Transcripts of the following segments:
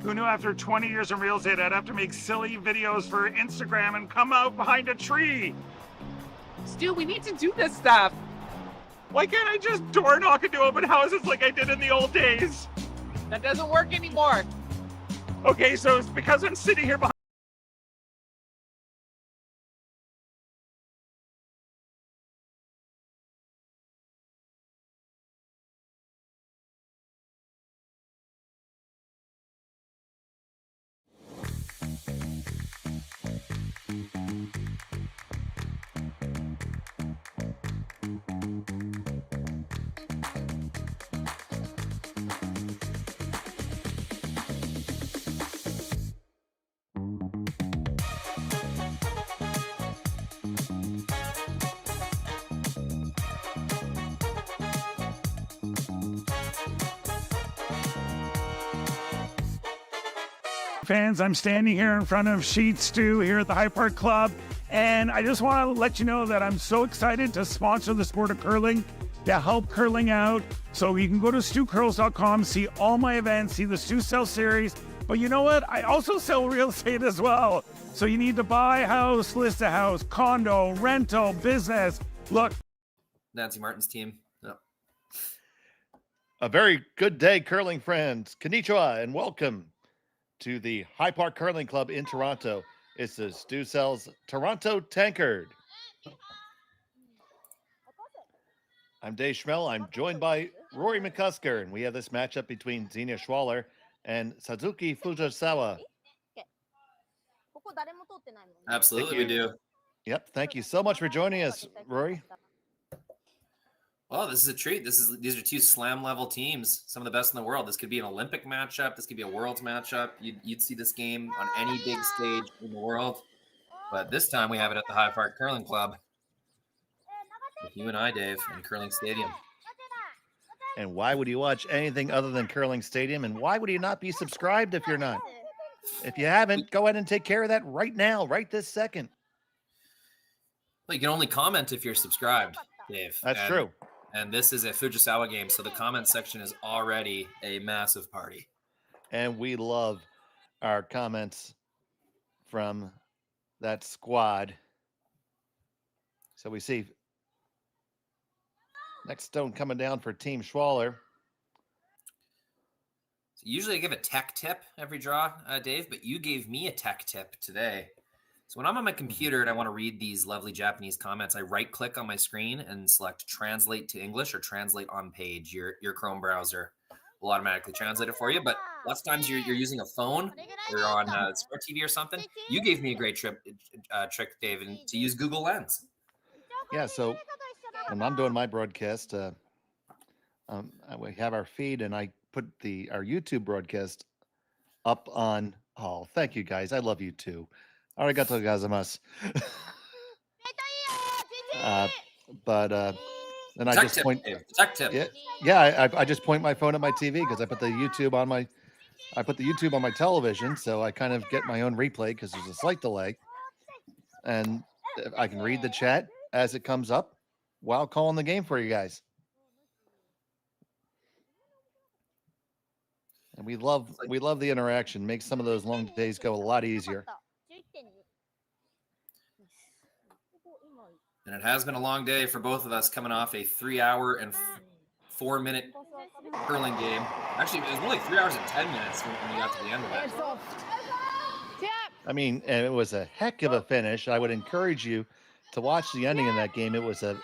Who knew after 20 years in real estate, I'd have to make silly videos for Instagram and come out behind a tree? Stu, we need to do this stuff. Why can't I just door knock into open houses like I did in the old days? That doesn't work anymore. Okay, so it's because I'm sitting here behind. Fans, I'm standing here in front of Sheet Stew here at the High Park Club, and I just want to let you know that I'm so excited to sponsor the sport of curling, to help curling out. So you can go to stewcurls.com, see all my events, see the Stew Sell series. But you know what? I also sell real estate as well. So you need to buy a house, list a house, condo, rental, business. Look. Nancy Martin's team. Yep. A very good day, curling friends. Konnichiwa and welcome to the High Park Curling Club in Toronto. It's the Stu Sells Toronto Tankard. I'm Dave Schmel. I'm joined by Rory McCusker, and we have this matchup between Xenia Schwaller and Satsuki Fujisawa. Absolutely, we do. Yep. Thank you so much for joining us, Rory. Well, this is a treat. These are two slam level teams, some of the best in the world. This could be an Olympic matchup. This could be a Worlds matchup. You'd see this game on any big stage in the world. But this time we have it at the High Park Curling Club with you and I, Dave, in Curling Stadium. And why would you watch anything other than Curling Stadium? And why would you not be subscribed if you're not? If you haven't, go ahead and take care of that right now, right this second. Well, you can only comment if you're subscribed, Dave. That's true. And this is a Fujisawa game, so the comment section is already a massive party. And we love our comments from that squad. So we see next stone coming down for Team Schwaller. So usually I give a tech tip every draw, Dave, but you gave me a tech tip today. So when I'm on my computer and I want to read these lovely Japanese comments, I right-click on my screen and select Translate to English or Translate on Page. Your Chrome browser will automatically translate it for you. But lots of times you're using a phone or on Smart TV or something. You gave me a great trick, Dave, to use Google Lens. Yeah, so when I'm doing my broadcast, we have our feed, and I put our YouTube broadcast up on. Oh, thank you guys. I love you too. Arigatou gozaimasu. Then I just point. Tech tip. I just point my phone at my TV because I put the YouTube on my television, so I kind of get my own replay because there's a slight delay, and I can read the chat as it comes up while calling the game for you guys. And we love the interaction. Makes some of those long days go a lot easier. And it has been a long day for both of us, coming off a 3-hour and 4-minute curling game. Actually, it was really 3 hours and 10 minutes when we got to the end of it. I mean, and it was a heck of a finish. I would encourage you to watch the ending of that game. It was an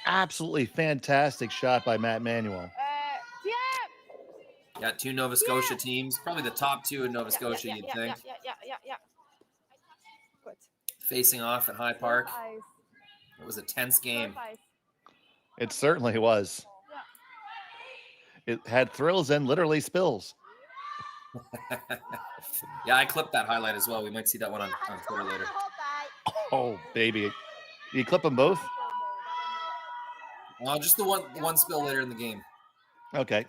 absolutely fantastic shot by Matt Manuel. Got two Nova Scotia teams, probably the top two in Nova Scotia, you'd think. Facing off at High Park. It was a tense game. It certainly was. It had thrills and literally spills. Yeah, I clipped that highlight as well. We might see that one on Twitter later. Oh, baby. You clip them both? Just the one spill later in the game. Okay.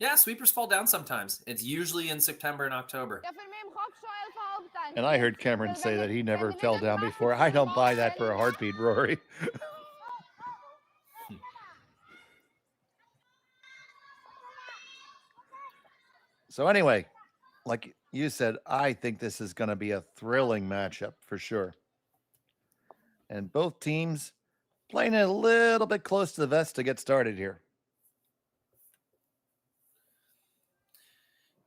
Yeah, sweepers fall down sometimes. It's usually in September and October. And I heard Cameron say that he never fell down before. I don't buy that for a heartbeat, Rory. So anyway, like you said, I think this is going to be a thrilling matchup for sure. And both teams playing it a little bit close to the vest to get started here.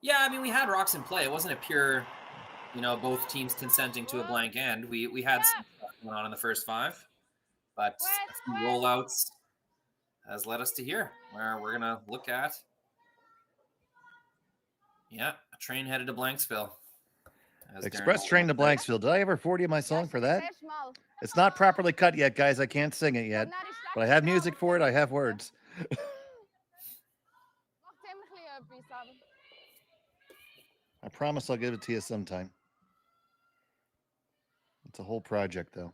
Yeah, I mean, we had rocks in play. It wasn't a pure, both teams consenting to a blank end. We had some stuff going on in the first 5, but a few rollouts has led us to here, where we're going to look at, a train headed to Blanksville. Express train to Blanksville. Did I ever forward you my song for that? It's not properly cut yet, guys. I can't sing it yet, but I have music for it. I have words. I promise I'll give it to you sometime. It's a whole project, though.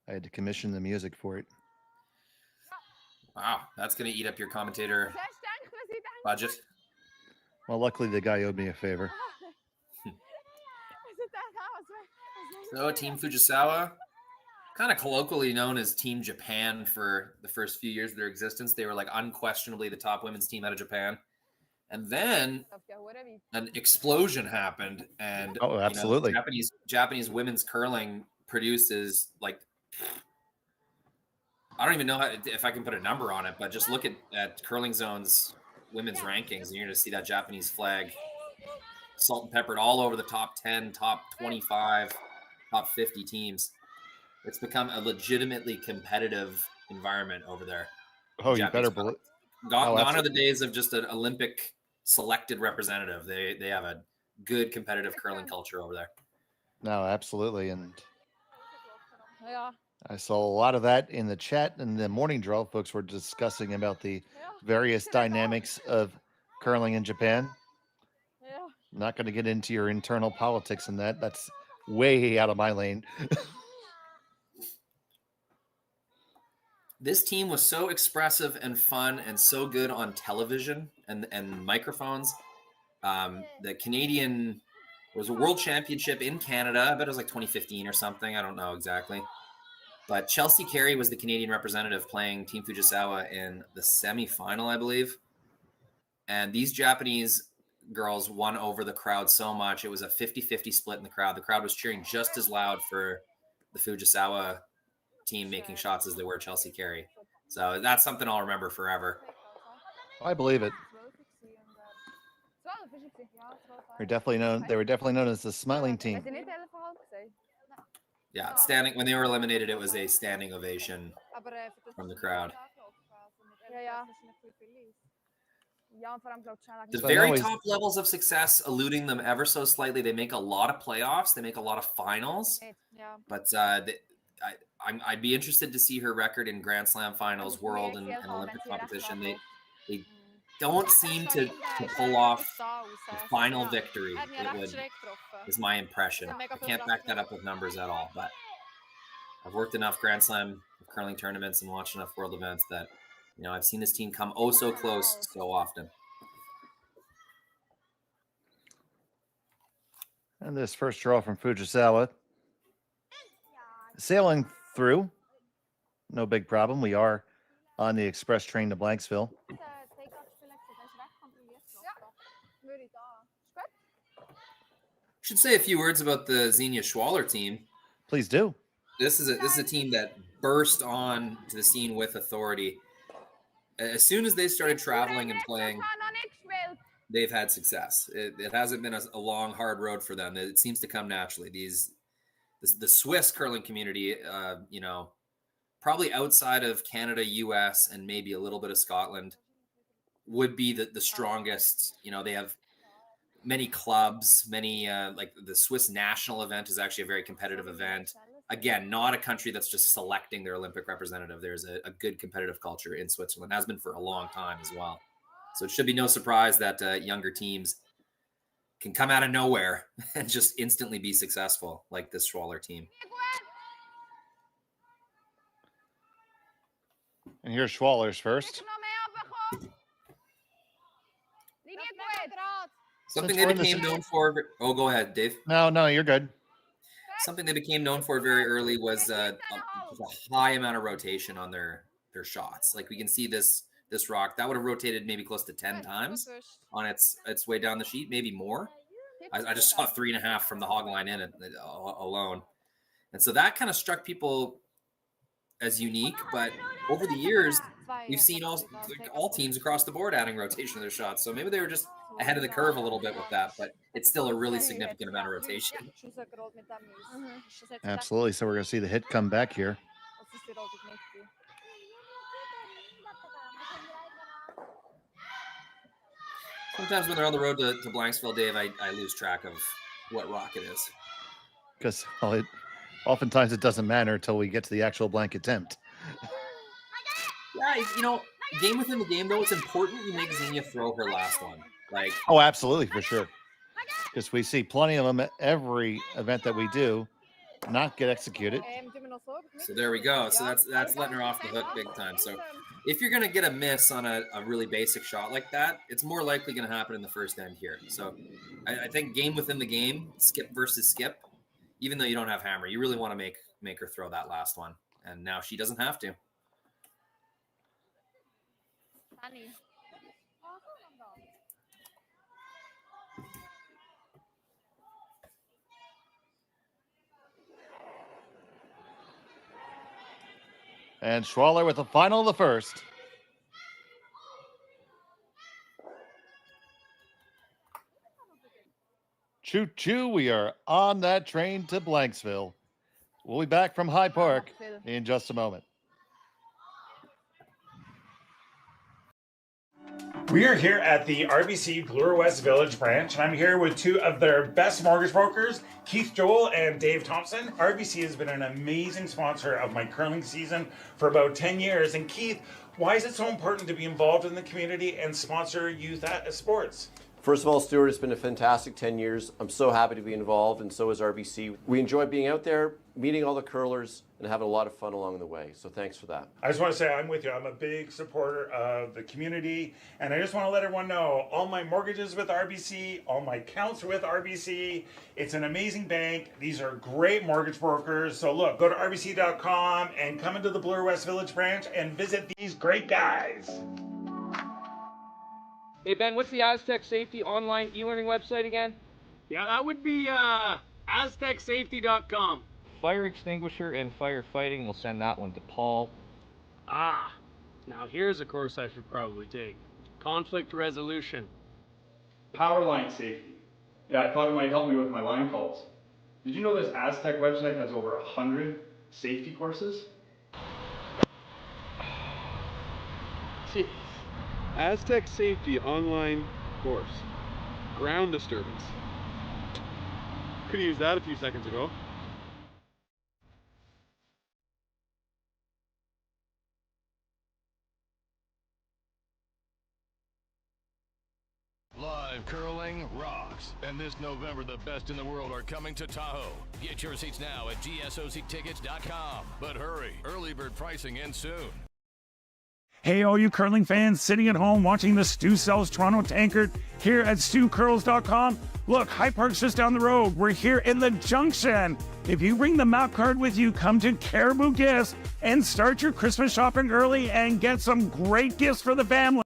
I had to commission the music for it. Wow, that's going to eat up your commentator budget. Well, luckily the guy owed me a favor. So Team Fujisawa, kind of colloquially known as Team Japan for the first few years of their existence. They were like unquestionably the top women's team out of Japan. And then an explosion happened, and absolutely, Japanese women's curling produces like, I don't even know if I can put a number on it, but just look at Curling Zone's women's rankings, and you're going to see that Japanese flag salt and peppered all over the top 10, top 25, top 50 teams. It's become a legitimately competitive environment over there. Oh, you better believe. Gone are the days of just an Olympic selected representative. They have a good competitive curling culture over there. No, absolutely. And I saw a lot of that in the chat in the morning draw. Folks were discussing about the various dynamics of curling in Japan. I'm not going to get into your internal politics in that. That's way out of my lane. This team was so expressive and fun and so good on television and microphones. The Canadian was a world championship in Canada. I bet it was like 2015 or something. I don't know exactly. But Chelsea Carey was the Canadian representative playing Team Fujisawa in the semifinal, I believe. And these Japanese girls won over the crowd so much. It was a 50-50 split in the crowd. The crowd was cheering just as loud for the Fujisawa team making shots as they were Chelsea Carey. So that's something I'll remember forever. I believe it. They were definitely known as the smiling team. Yeah, standing when they were eliminated, it was a standing ovation from the crowd. The very top levels of success, eluding them ever so slightly. They make a lot of playoffs. They make a lot of finals. But I'd be interested to see her record in Grand Slam finals, world, and Olympic competition. They don't seem to pull off the final victory. Is my impression. I can't back that up with numbers at all, but I've worked enough Grand Slam curling tournaments and watched enough world events that I've seen this team come oh so close so often. And this first draw from Fujisawa, sailing through, no big problem. We are on the express train to Blanksville. Should say a few words about the Xenia Schwaller team. Please do. This is a team that burst on to the scene with authority. As soon as they started traveling and playing, they've had success. It hasn't been a long, hard road for them. It seems to come naturally. The Swiss curling community, probably outside of Canada, US, and maybe a little bit of Scotland, would be the strongest. They have many clubs, like the Swiss national event is actually a very competitive event. Again, not a country that's just selecting their Olympic representative. There's a good competitive culture in Switzerland, has been for a long time as well. So it should be no surprise that younger teams can come out of nowhere and just instantly be successful like this Schwaller team. And here's Schwaller's first. Something they became known for. Oh, go ahead, Dave. No, you're good. Something they became known for very early was a high amount of rotation on their shots. Like we can see this this rock, that would have rotated maybe close to 10 times on its way down the sheet, maybe more. I just saw 3.5 from the hog line in it alone. And so that kind of struck people as unique. But over the years, we've seen all teams across the board adding rotation to their shots. So maybe they were just ahead of the curve a little bit with that, but it's still a really significant amount of rotation. Absolutely. So we're going to see the hit come back here. Sometimes when they're on the road to Blanksville, Dave, I lose track of what rock it is. Because oftentimes it doesn't matter until we get to the actual blank attempt. Yeah, game within the game, though, it's important you make Xenia throw her last one. Oh, absolutely, for sure. Because we see plenty of them at every event that we do not get executed. So there we go. So that's letting her off the hook big time. So if you're going to get a miss on a really basic shot like that, it's more likely going to happen in the first end here. So I think game within the game, skip versus skip, even though you don't have hammer, you really want to make her throw that last one. And now she doesn't have to. And Schwaller with the final of the first. Choo-choo, we are on that train to Blanksville. We'll be back from High Park in just a moment. We are here at the RBC Bloor West Village branch, and I'm here with two of their best mortgage brokers, Keith Joel and Dave Thompson. RBC has been an amazing sponsor of my curling season for about 10 years. And Keith, why is it so important to be involved in the community and sponsor youth sports? First of all, Stuart, it's been a fantastic 10 years. I'm so happy to be involved, and so is RBC. We enjoy being out there, meeting all the curlers, and having a lot of fun along the way. So thanks for that. I just want to say I'm with you. I'm a big supporter of the community, and I just want to let everyone know all my mortgages with RBC, all my accounts with RBC. It's an amazing bank. These are great mortgage brokers. So look, go to rbc.com and come into the Bloor West Village branch and visit these great guys. Hey Ben, what's the Aztec Safety online e-learning website again? Yeah, that would be aztecsafety.com. Fire extinguisher and firefighting, we'll send that one to Paul. Ah, now here's a course I should probably take. Conflict resolution. Power line safety. Yeah, I thought it might help me with my line calls. Did you know this Aztec website has over 100 safety courses? Jeez. Aztec Safety online course. Ground disturbance. Could have used that a few seconds ago. Live curling rocks. And this November, the best in the world are coming to Tahoe. Get your seats now at gsoctickets.com. But hurry, early bird pricing ends soon. Hey, all you curling fans sitting at home watching the Stu Sells Toronto Tankard here at StuCurls.com. Look, High Park's just down the road. We're here in the Junction. If you bring the map card with you, come to Caribou Gifts and start your Christmas shopping early and get some great gifts for the family.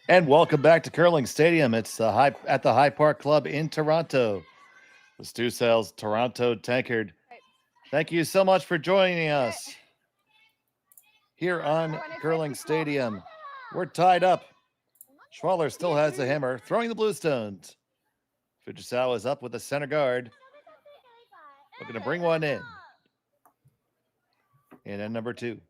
And welcome back to Curling Stadium. It's at the High Park Club in Toronto. The Stu Sells Toronto Tankard. Thank you so much for joining us here on Curling Stadium. We're tied up. Schwaller still has the hammer, throwing the blue stones. Fujisawa is up with the center guard, looking to bring one in. And then number 2.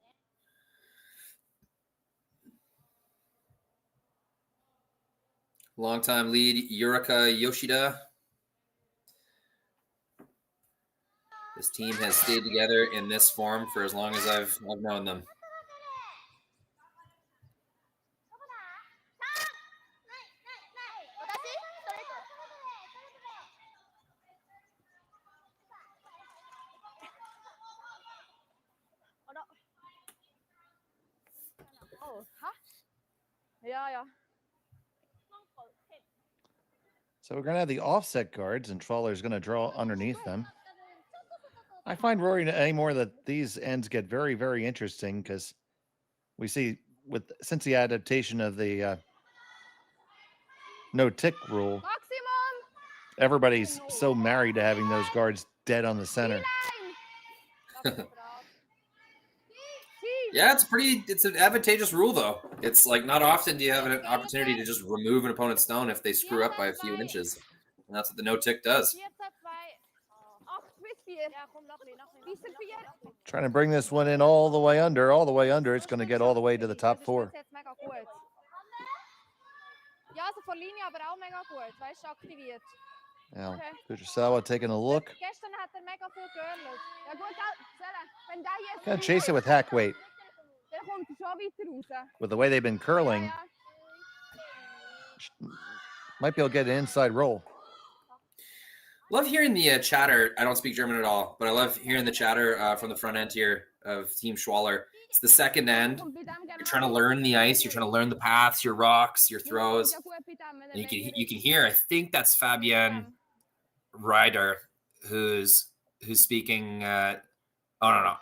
Longtime lead, Yurika Yoshida. This team has stayed together in this form for as long as I've known them. So we're going to have the offset guards, and Schwaller's going to draw underneath them. I find, Rory, anymore that these ends get very, very interesting because we see since the adaptation of the no tick rule, everybody's so married to having those guards dead on the center. Yeah, it's an advantageous rule though. It's like not often do you have an opportunity to just remove an opponent's stone if they screw up by a few inches. And that's what the no tick does. Trying to bring this one in all the way under. It's going to get all the way to the top 4. Now, Fujisawa taking a look. Gonna chase it with hack weight. With the way they've been curling, might be able to get an inside roll. Love hearing the chatter. I don't speak German at all, but I love hearing the chatter from the front end here of Team Schwaller. It's the second end. You're trying to learn the ice. You're trying to learn the paths, your rocks, your throws. And you can hear. I think that's Fabienne Ryder who's speaking. Oh no.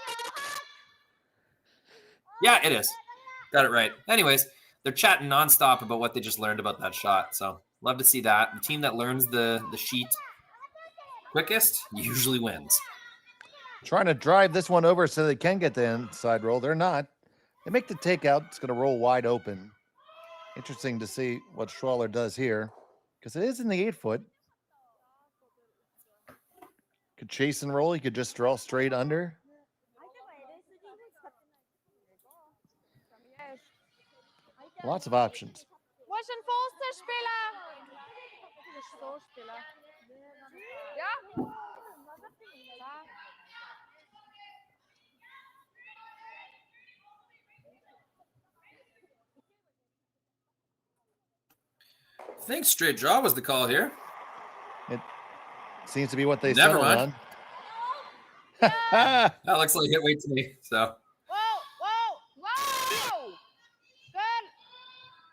Yeah, it is. Got it right. Anyways, they're chatting nonstop about what they just learned about that shot. So love to see that. The team that learns the sheet quickest usually wins. Trying to drive this one over so they can get the inside roll. They're not. They make the takeout. It's going to roll wide open. Interesting to see what Schwaller does here because it is in the 8-foot. Could chase and roll. He could just draw straight under. Lots of options. I think straight draw was the call here. It seems to be what they Never settled mind. on. That looks like hit weight to me. So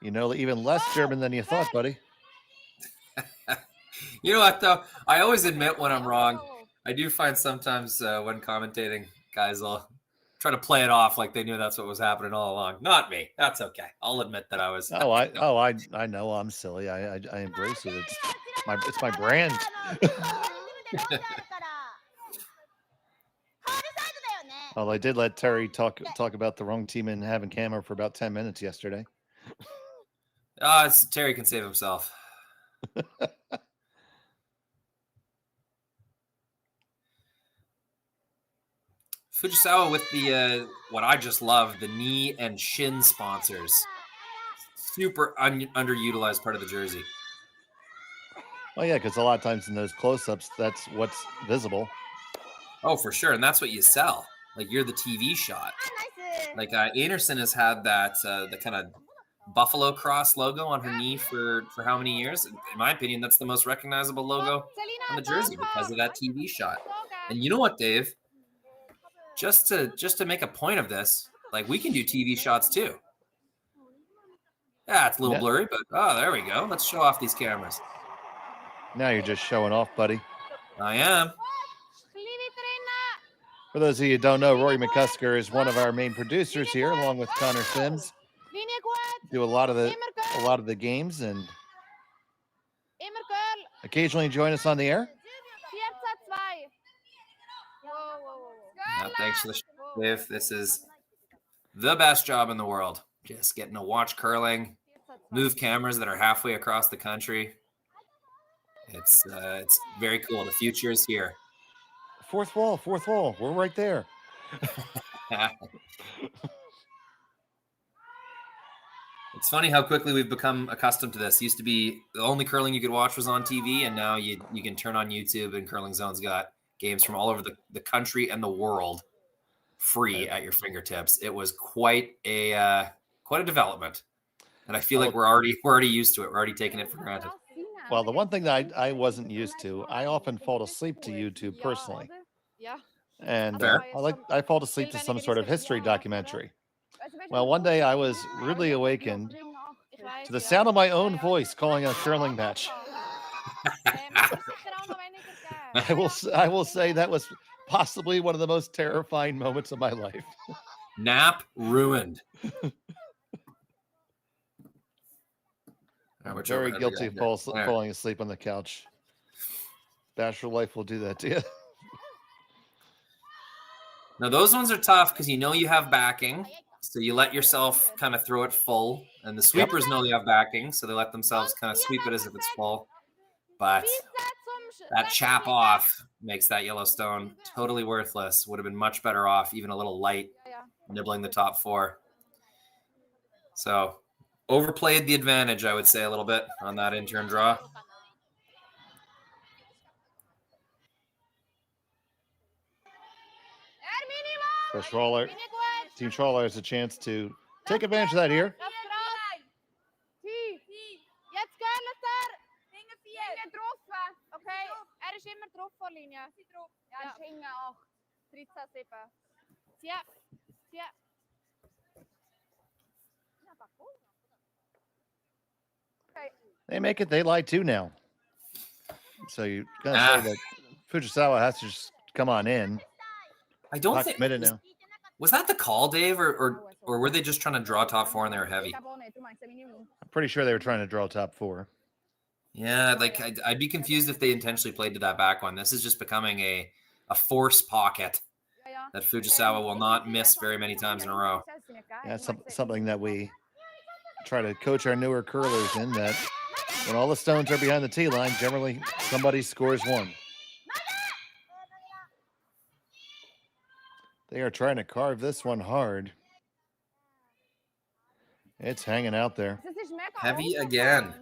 You know, even less German than you thought, buddy. you know what though? I always admit when I'm wrong. I do find sometimes when commentating, guys will try to play it off like they knew that's what was happening all along. Not me. That's okay. I'll admit that I was. I know I'm silly. I embrace it. It's my brand. Well, I did let Terry talk about the wrong team and having camera for about 10 minutes yesterday. Terry can save himself. Fujisawa with the what I just love, the knee and shin sponsors. Super underutilized part of the jersey. Oh yeah, because a lot of times in those close-ups, that's what's visible. Oh, for sure, and that's what you sell. Like you're the TV shot. Like Anderson has had that the kind of buffalo cross logo on her knee for how many years? In my opinion, that's the most recognizable logo on the jersey because of that TV shot. And you know what, Dave? Just to make a point of this, like we can do TV shots too. Yeah, it's a little blurry, but there we go. Let's show off these cameras. Now you're just showing off, buddy. I am. For those of you who don't know, Rory McCusker is one of our main producers here, along with Connor Sims. Do a lot of the games and occasionally join us on the air. Thanks for the show, Dave. This is the best job in the world. Just getting to watch curling, move cameras that are halfway across the country. It's very cool. The future is here. Fourth wall. We're right there. It's funny how quickly we've become accustomed to this. Used to be the only curling you could watch was on TV, and now you can turn on YouTube and Curling Zone's got games from all over the country and the world free at your fingertips. It was quite a development, and I feel like we're already used to it. We're already taking it for granted. Well, the one thing that I wasn't used to, I often fall asleep to YouTube personally. And I fall asleep to some sort of history documentary. Well, one day I was rudely awakened to the sound of my own voice calling a curling match. I will say that was possibly one of the most terrifying moments of my life. Nap ruined. I'm which very overhead we guilty of got here? There. falling asleep on the couch. Bachelor life will do that to you. Now those ones are tough because you know you have backing, so you let yourself kind of throw it full, and the sweepers know they have backing, so they let themselves kind of sweep it as if it's full. But that chap off makes that Yellowstone totally worthless. Would have been much better off, even a little light, nibbling the top 4. So overplayed the advantage, I would say, a little bit on that in-turn draw. So Schwaller, Team Schwaller has a chance to take advantage of that here. They make it, they lie too now. So you're going to say that Fujisawa has to just come on in. I don't Not think committed now. Was that the call, Dave, or were they just trying to draw top 4 and they were heavy? I'm pretty sure they were trying to draw top 4. Yeah, like I'd be confused if they intentionally played to that back one. This is just becoming a force pocket that Fujisawa will not miss very many times in a row. That's something that we try to coach our newer curlers in, that when all the stones are behind the tee line, generally somebody scores 1. They are trying to carve this one hard. It's hanging out there. Heavy again.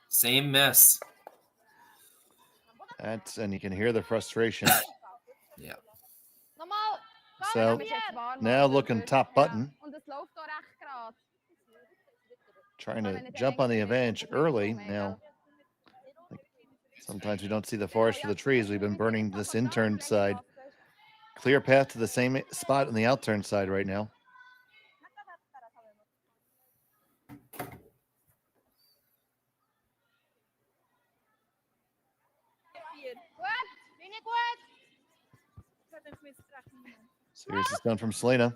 Same miss. And you can hear the frustration. Yeah. So now looking top button. Trying to jump on the advantage early. Now, sometimes we don't see the forest for the trees. We've been burning this in-turn side. Clear path to the same spot on the out-turn side right now. So here's the stone from Selena.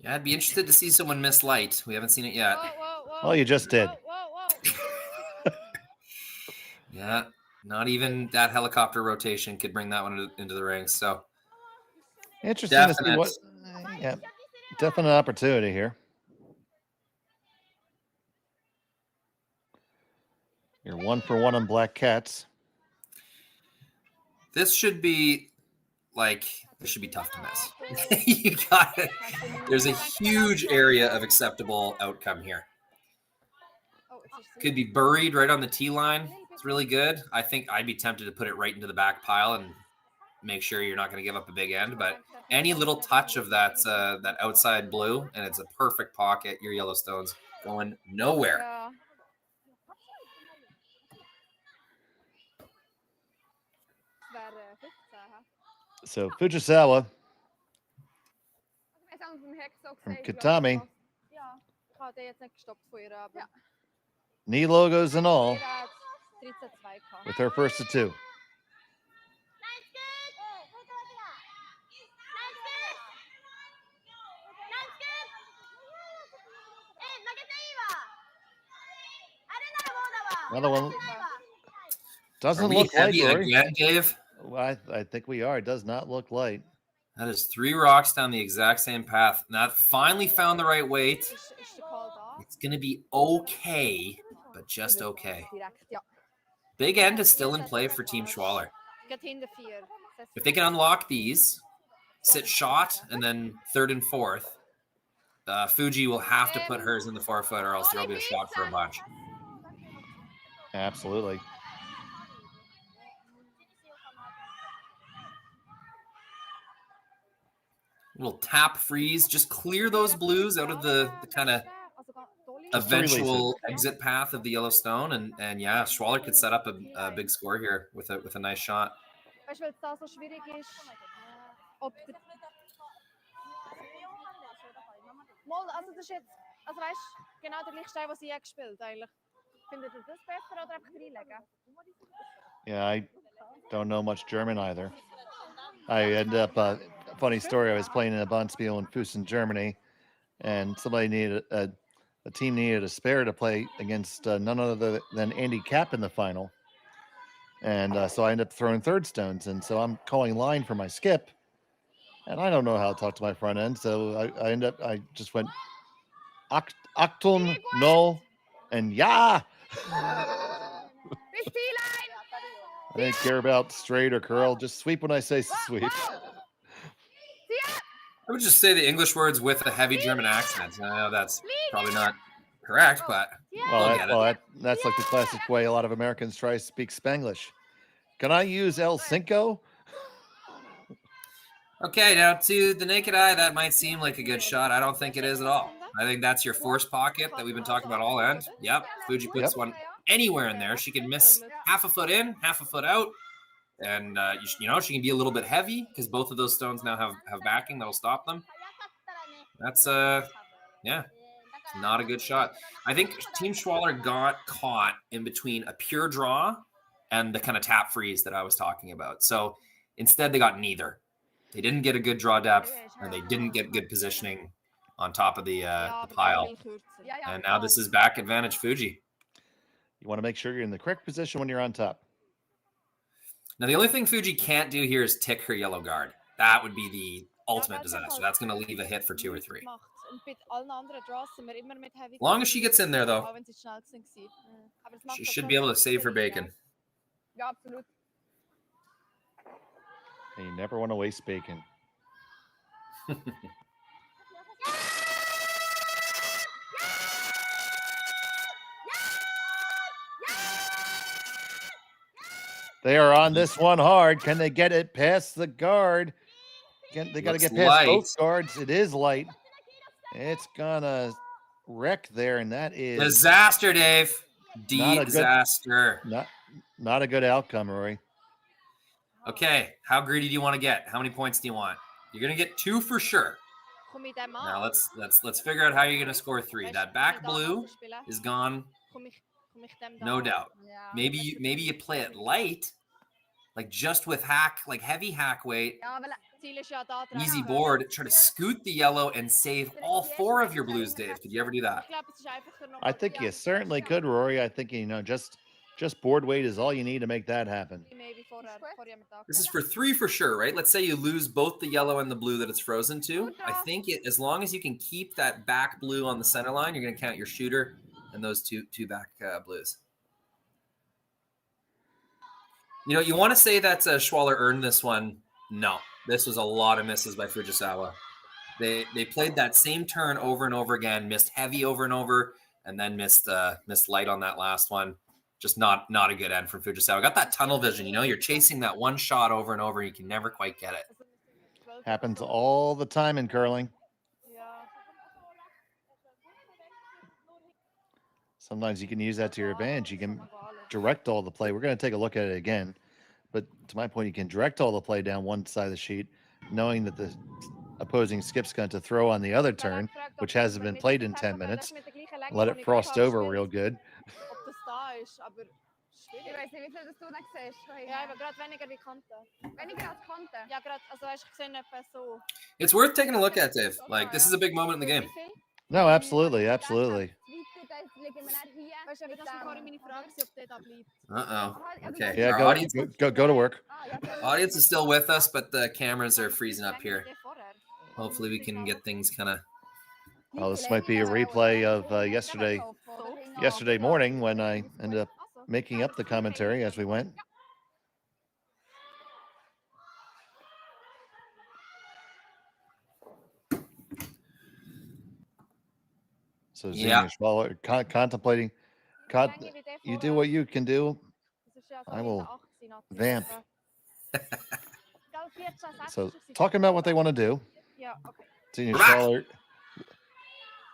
Yeah, I'd be interested to see someone miss light. We haven't seen it yet. Oh, you just did. Yeah, not even that helicopter rotation could bring that one into the ring. So interesting to see what. Yeah, definite opportunity here. You're 1 for 1 on Black Cats. This should be this should be tough to miss. You got it. There's a huge area of acceptable outcome here. Could be buried right on the tee line. It's really good. I think I'd be tempted to put it right into the back pile and make sure you're not going to give up a big end. But any little touch of that that outside blue, and it's a perfect pocket. Your Yellowstone's going nowhere. So Fujisawa from Kitami, knee logos and all, with her first of 2. Another one. Doesn't look light, again, Dave? Well, I think we are. It does not look light. That is 3 rocks down the exact same path. Now, finally found the right weight. It's going to be okay, but just okay. Big end is still in play for Team Schwaller. If they can unlock these, sit shot, and then 3rd and 4th, Fuji will have to put hers in the 4-foot, or else there'll be a shot for a bunch. Absolutely. Little tap freeze, just clear those blues out of the kind of eventual exit path of the Yellowstone, and yeah, Schwaller could set up a big score here with a nice shot. Yeah, I don't know much German either. I ended up, funny story, I was playing in a Bonspiel in Füssen, Germany, and somebody needed a team needed a spare to play against none other than Andy Capp in the final. And so I ended up throwing third stones. And so I'm calling line for my skip. And I don't know how to talk to my front end. So I just went Achtung, no, and ja. I didn't care about straight or curl. Just sweep when I say sweep. I would just say the English words with a heavy German accent. I know that's probably not correct, but That's like the classic way a lot of Americans try to speak Spanglish. Can I use El Cinco? Okay, now to the naked eye, that might seem like a good shot. I don't think it is at all. I think that's your force pocket that we've been talking about all end. Yep, Fuji puts one anywhere in there. She can miss half a foot in, half a foot out. And, she can be a little bit heavy because both of those stones now have backing that'll stop them. That's, not a good shot. I think Team Schwaller got caught in between a pure draw and the kind of tap freeze that I was talking about. So instead, they got neither. They didn't get a good draw depth, and they didn't get good positioning on top of the pile. And now this is back advantage Fuji. You want to make sure you're in the correct position when you're on top. Now, the only thing Fuji can't do here is tick her yellow guard. That would be the ultimate disaster. That's going to leave a hit for 2 or 3. As long as she gets in there, though, she should be able to save her bacon. And you never want to waste bacon. They are on this one hard. Can they get it past the guard? They got to get past both guards. It is light. It's gonna wreck there, and that is disaster, Dave. Disaster. Not a good outcome, Rory. Okay, how greedy do you want to get? How many points do you want? You're gonna get 2 for sure. Now let's figure out how you're gonna score 3. That back blue is gone, no doubt. Maybe you play it light, like just with heavy hack weight, easy board. Try to scoot the yellow and save all 4 of your blues, Dave. Did you ever do that? I think you certainly could, Rory. I think just board weight is all you need to make that happen. This is for 3 for sure, right? Let's say you lose both the yellow and the blue that it's frozen to. I think as long as you can keep that back blue on the center line, you're going to count your shooter and those two back blues. You want to say that Schwaller earned this one. No, this was a lot of misses by Fujisawa. They played that same turn over and over again, missed heavy over and over, and then missed light on that last one. Just not a good end from Fujisawa. Got that tunnel vision, you're chasing that one shot over and over. And you can never quite get it. Happens all the time in curling. Sometimes you can use that to your advantage. You can direct all the play. We're going to take a look at it again. But to my point, you can direct all the play down one side of the sheet, knowing that the opposing skip's going to throw on the other turn, which hasn't been played in 10 minutes. Let it frost over real good. It's worth taking a look at, Dave. This is a big moment in the game. No, absolutely. Absolutely. Okay. Yeah, go to work. Audience is still with us, but the cameras are freezing up here. Hopefully we can get things kind of... Oh, this might be a replay of yesterday morning when I ended up making up the commentary as we went. So Xenia Schwaller contemplating. You do what you can do. I will vamp. So talking about what they want to do. Xenia Schwaller.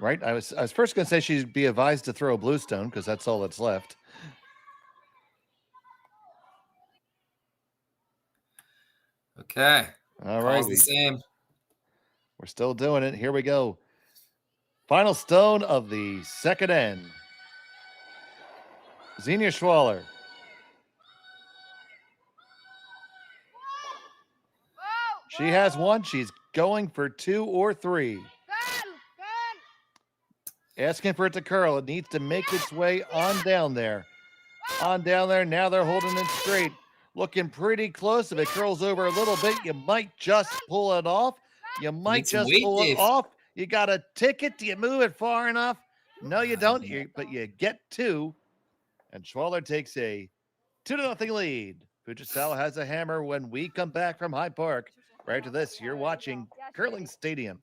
Right? I was first going to say she'd be advised to throw a blue stone because that's all that's left. Okay. All right. The same. We're still doing it. Here we go. Final stone of the second end. Xenia Schwaller. She has one. She's going for 2 or 3. Asking for it to curl. It needs to make its way on down there. On down there. Now they're holding it straight. Looking pretty close. If it curls over a little bit, you might just pull it off. You might just pull it off. You got a ticket. Do you move it far enough? No, you don't. But you get 2. And Schwaller takes a 2-0 lead. Fujisawa has a hammer when we come back from Hyde Park. Right to this, you're watching Curling Stadium.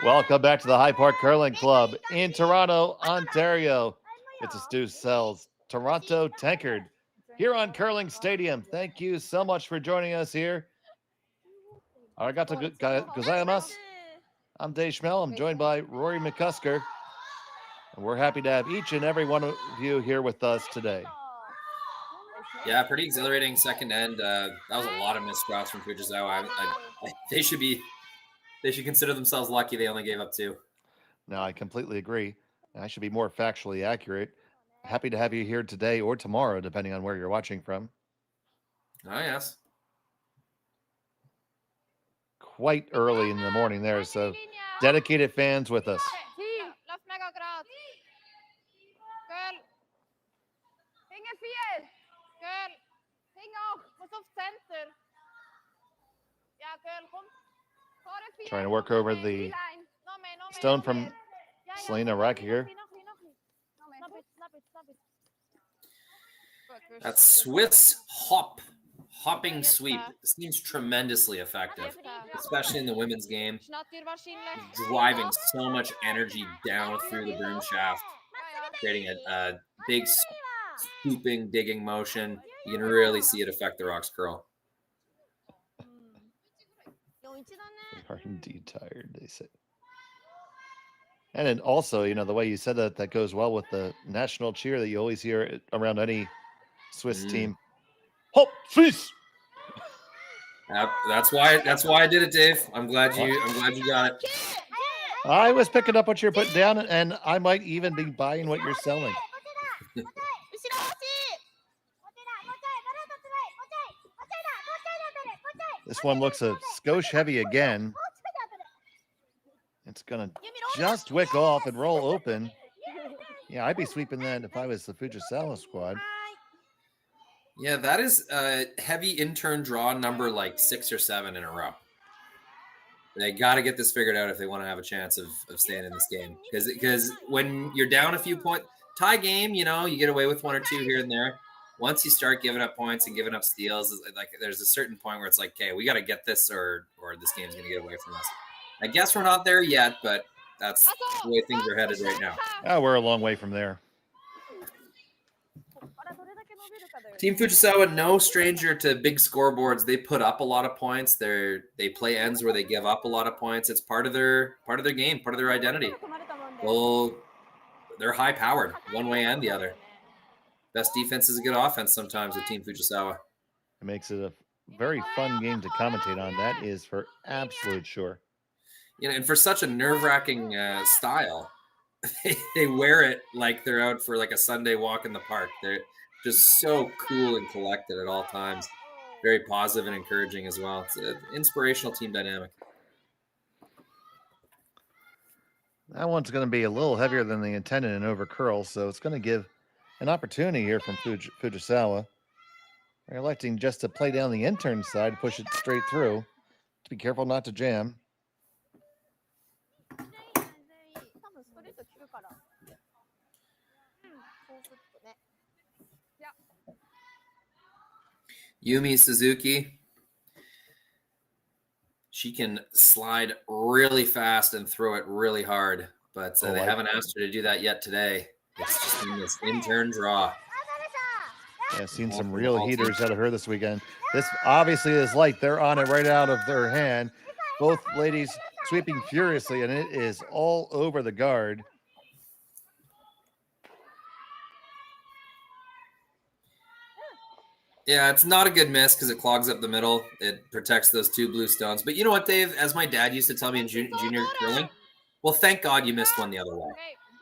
Welcome back to the Hyde Park Curling Club in Toronto, Ontario. It's a Stu Sells Toronto Tankard here on Curling Stadium. Thank you so much for joining us here. Arigato gozaimasu. I'm Dave Schmel. I'm joined by Rory McCusker. And we're happy to have each and every one of you here with us today. Yeah, pretty exhilarating second end. That was a lot of missed shots from Fujisawa. They should consider themselves lucky they only gave up 2. No, I completely agree. I should be more factually accurate. Happy to have you here today or tomorrow, depending on where you're watching from. Oh, yes. Quite early in the morning there, so dedicated fans with us. Trying to work over the stone from Selena Rackiger. That Swiss hopping sweep seems tremendously effective, especially in the women's game. Driving so much energy down through the broom shaft, creating a big scooping, digging motion. You can really see it affect the rocks curl. They are indeed tired, they say. And then also, you know, the way you said that goes well with the national cheer that you always hear around any Swiss team. Hop, Swiss! That's why I did it, Dave. I'm glad you got it. I was picking up what you're putting down, and I might even be buying what you're selling. This one looks a skosh heavy again. It's going to just wick off and roll open. Yeah, I'd be sweeping that if I was the Fujisawa squad. Yeah, that is a heavy intern draw number like 6 or 7 in a row. They got to get this figured out if they want to have a chance of staying in this game. Because when you're down a few points, tie game, you know, you get away with 1 or 2 here and there. Once you start giving up points and giving up steals, like there's a certain point where it's like, okay, we got to get this or this game's going to get away from us. I guess we're not there yet, but that's the way things are headed right now. Oh, we're a long way from there. Team Fujisawa, no stranger to big scoreboards. They put up a lot of points. They play ends where they give up a lot of points. It's part of their game, part of their identity. Well, they're high powered one way and the other. Best defense is a good offense sometimes with Team Fujisawa. It makes it a very fun game to commentate on. That is for absolute sure. You know, and for such a nerve-wracking style, they wear it like they're out for like a Sunday walk in the park. They're just so cool and collected at all times. Very positive and encouraging as well. It's an inspirational team dynamic. That one's going to be a little heavier than the intended and over curl, so it's going to give an opportunity here from Fujisawa. They're electing just to play down the intern side, push it straight through. To be careful not to jam. Yumi Suzuki. She can slide really fast and throw it really hard, but they haven't asked her to do that yet today. It's just been this intern draw. Yeah, seen some real heaters out of her this weekend. This obviously is light. They're on it right out of their hand. Both ladies sweeping furiously, and it is all over the guard. Yeah, it's not a good miss because it clogs up the middle. It protects those two blue stones. But you know what, Dave? As my dad used to tell me in junior curling, well, thank God you missed one the other way.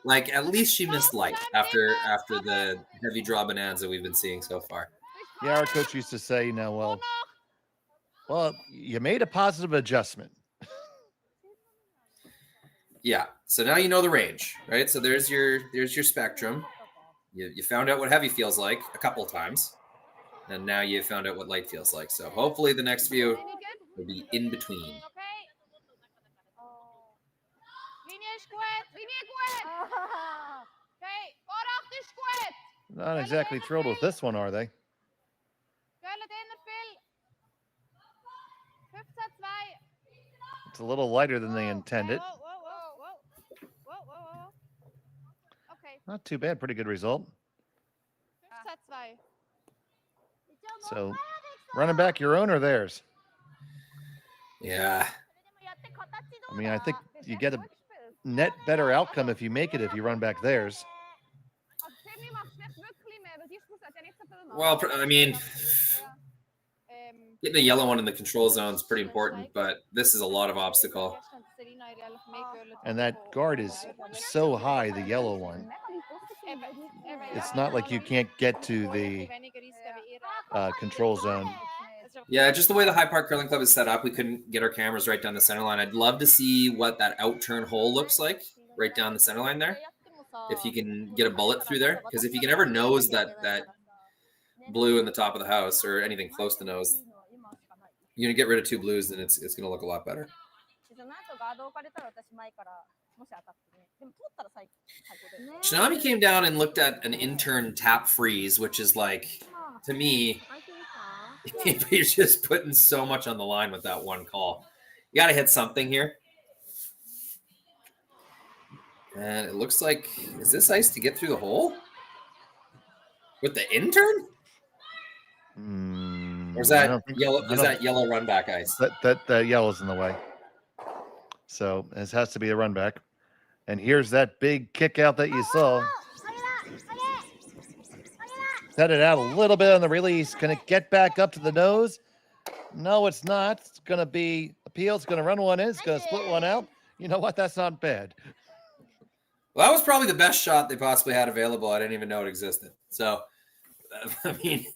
Like, at least she missed light after the heavy draw bonanza we've been seeing so far. Yeah, our coach used to say, you know, well, you made a positive adjustment. Yeah, so now you know the range, right? So there's your spectrum. You found out what heavy feels like a couple of times, and now you found out what light feels like. So hopefully the next few will be in between. Not exactly thrilled with this one, are they? It's a little lighter than they intended. Not too bad. Pretty good result. So, running back your own or theirs? Yeah. I mean, I think you get a net better outcome if you make it if you run back theirs. Well, I mean, getting the yellow one in the control zone is pretty important, but this is a lot of obstacle. And that guard is so high, the yellow one. It's not like you can't get to the control zone. Yeah, just the way the High Park Curling Club is set up, we couldn't get our cameras right down the center line. I'd love to see what that out-turn hole looks like right down the center line there. If you can get a bullet through there. Because if you can ever nose that blue in the top of the house or anything close to nose, you're going to get rid of two blues and it's going to look a lot better. Kitami came down and looked at an intern tap freeze, which is like, to me, you're just putting so much on the line with that one call. You got to hit something here. And it looks like, is this ice to get through the hole? With the intern? Or is that yellow? Is that yellow run back ice? That yellow's in the way. So this has to be a run back. And here's that big kick out that you saw. Set it out a little bit on the release. Can it get back up to the nose? No, it's not. It's going to be appeal. It's going to run one in. It's going to split one out. You know what? That's not bad. Well, that was probably the best shot they possibly had available. I didn't even know it existed. So, I mean,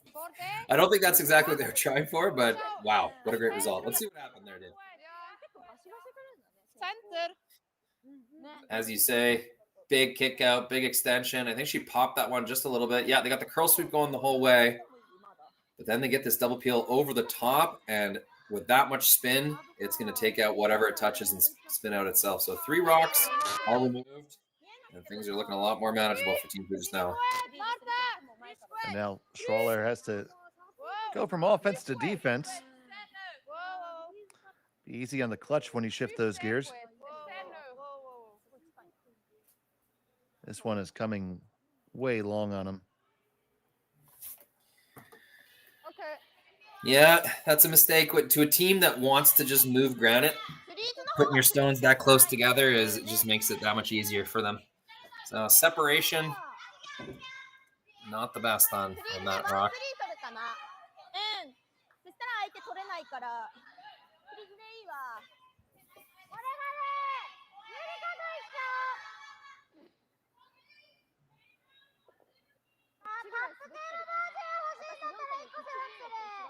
I don't think that's exactly what they were trying for, but wow, what a great result. Let's see what happened there, dude. As you say, big kick out, big extension. I think she popped that one just a little bit. Yeah, they got the curl sweep going the whole way, but then they get this double peel over the top, and with that much spin, it's going to take out whatever it touches and spin out itself. So 3 rocks, all removed, and things are looking a lot more manageable for Team Fujisawa. And now Schwaller has to go from offense to defense. Be easy on the clutch when you shift those gears. This one is coming way long on him. Yeah, that's a mistake. To a team that wants to just move granite, putting your stones that close together it just makes it that much easier for them. So separation, not the best on that rock.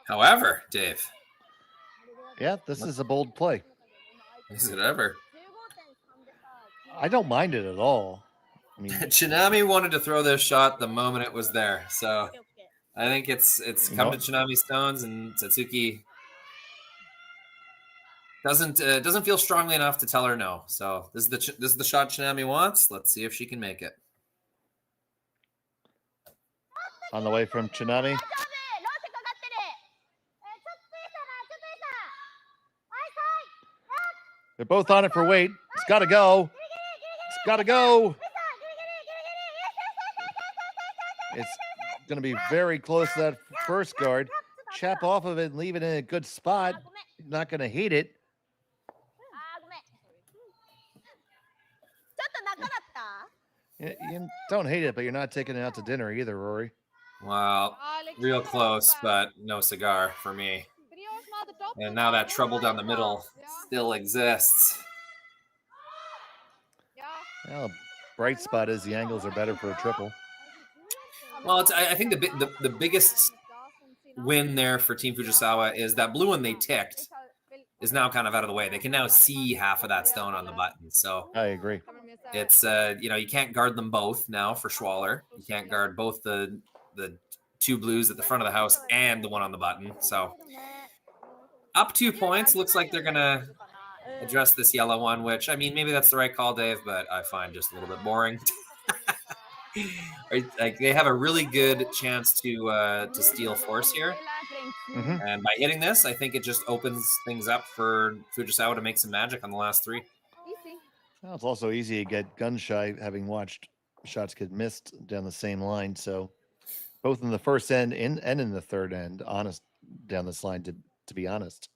However, Dave. Yeah, this is a bold play. Is it ever? I don't mind it at all. I mean, Tsunami wanted to throw this shot the moment it was there, so I think it's come to Tsunami stones, and Satsuki doesn't feel strongly enough to tell her no. So this is the shot Tsunami wants. Let's see if she can make it. On the way from Tsunami. They're both on it for weight. It's got to go. It's got to go. It's going to be very close to that first guard. Chap off of it and leave it in a good spot. Not going to heat it. You don't hate it, but you're not taking it out to dinner either, Rory. Well, real close, but no cigar for me. And now that trouble down the middle still exists. Well, bright spot is the angles are better for a triple. Well, I think the biggest win there for Team Fujisawa is that blue one they ticked is now kind of out of the way. They can now see half of that stone on the button. So I agree. It's you can't guard them both now for Schwaller. You can't guard both the two blues at the front of the house and the one on the button. So up 2 points. Looks like they're gonna address this yellow one, which I mean maybe that's the right call, Dave, but I find just a little bit boring. Like they have a really good chance to steal force here. Mm-hmm. And by hitting this, I think it just opens things up for Fujisawa to make some magic on the last three. Well, it's also easy to get gun shy having watched shots get missed down the same line. So both in the first end and in the third end, honest down this line, to be honest.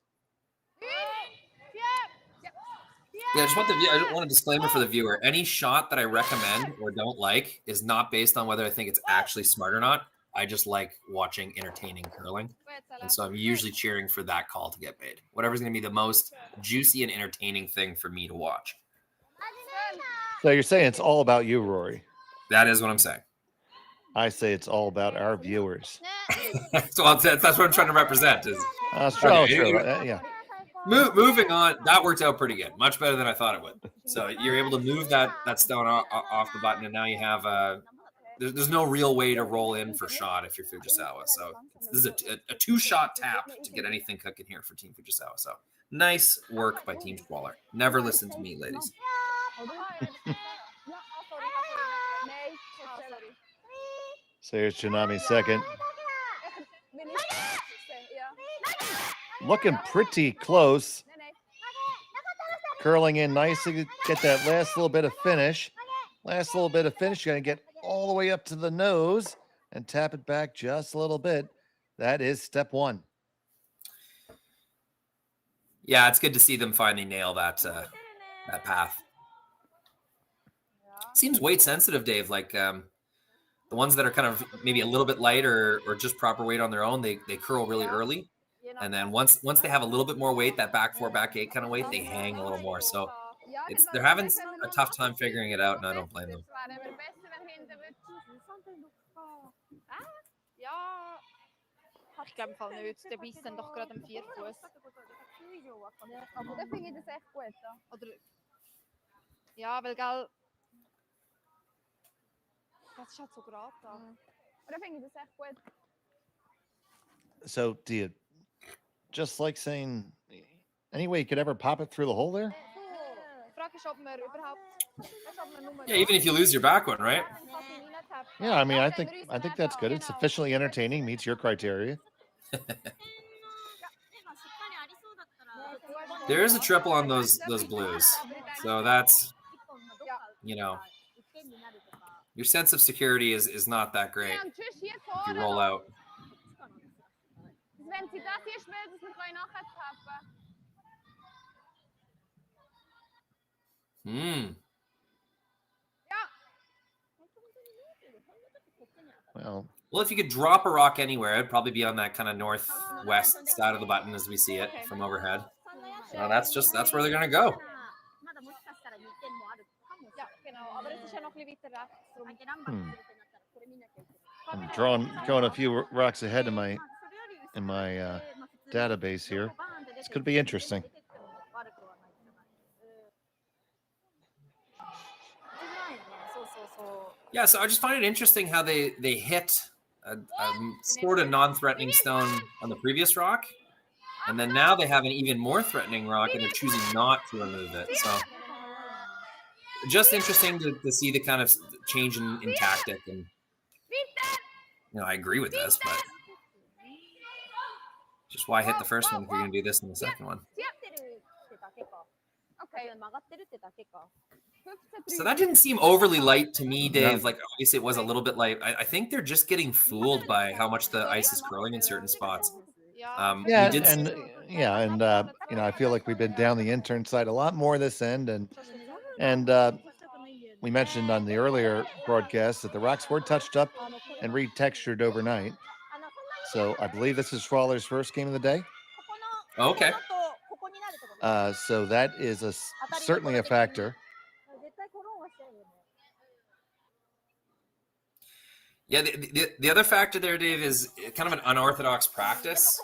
Yeah, I want a disclaimer for the viewer. Any shot that I recommend or don't like is not based on whether I think it's actually smart or not. I just like watching entertaining curling. And so I'm usually cheering for that call to get made. Whatever's going to be the most juicy and entertaining thing for me to watch. So you're saying it's all about you, Rory? That is what I'm saying. I say it's all about our viewers. So that's what I'm trying to represent. Yeah. Moving on, that worked out pretty good. Much better than I thought it would. So you're able to move that stone off the button, and now you have there's no real way to roll in for shot if you're Fujisawa. So this is a two-shot tap to get anything cooking here for Team Fujisawa. So nice work by Team Schwaller. Never listen to me, ladies. So here's Tsunami second. Looking pretty close. Curling in nicely. Get that last little bit of finish. Last little bit of finish. You're going to get all the way up to the nose and tap it back just a little bit. That is step one. Yeah, it's good to see them finally nail that path. Seems weight sensitive, Dave. Like the ones that are kind of maybe a little bit light or just proper weight on their own, they curl really early. And then once they have a little bit more weight, that back four, back eight kind of weight, they hang a little more. So they're having a tough time figuring it out, and I don't blame them. Ich glaube im Fall nicht. Der beißt dann doch gerade am Vierfuß. Aber dann finde ich das echt gut. Oder ja, weil gell. Das ist halt so gerade da. Aber dann finde ich das echt gut. So do you just like saying any way you could ever pop it through the hole there? Yeah, even if you lose your back one, right? Yeah, I mean, I think that's good. It's sufficiently entertaining, meets your criteria. There is a triple on those blues, so that's your sense of security is not that great if you roll out. wenn sie das hier spielt, dass wir nachher tappen. Well, if you could drop a rock anywhere, it'd probably be on that kind of northwest side of the button as we see it from overhead. So that's where they're gonna go. Ja, genau. Aber es ist ja noch ein bisschen weiter rechts. I'm going a few rocks ahead in my database here. This could be interesting. Yeah, so I just find it interesting how they hit a sort of non-threatening stone on the previous rock, and then now they have an even more threatening rock, and they're choosing not to remove it. So just interesting to see the kind of change in tactic. And I agree with this, but just why hit the first one if you're going to do this in the second one? So that didn't seem overly light to me, Dave. Like, obviously it was a little bit light. I think they're just getting fooled by how much the ice is curling in certain spots. I feel like we've been down the intern side a lot more this end, and we mentioned on the earlier broadcast that the rocks were touched up and retextured overnight. So I believe this is Schwaller's first game of the day. Okay. So that is certainly a factor. Yeah, the other factor there, Dave, is kind of an unorthodox practice.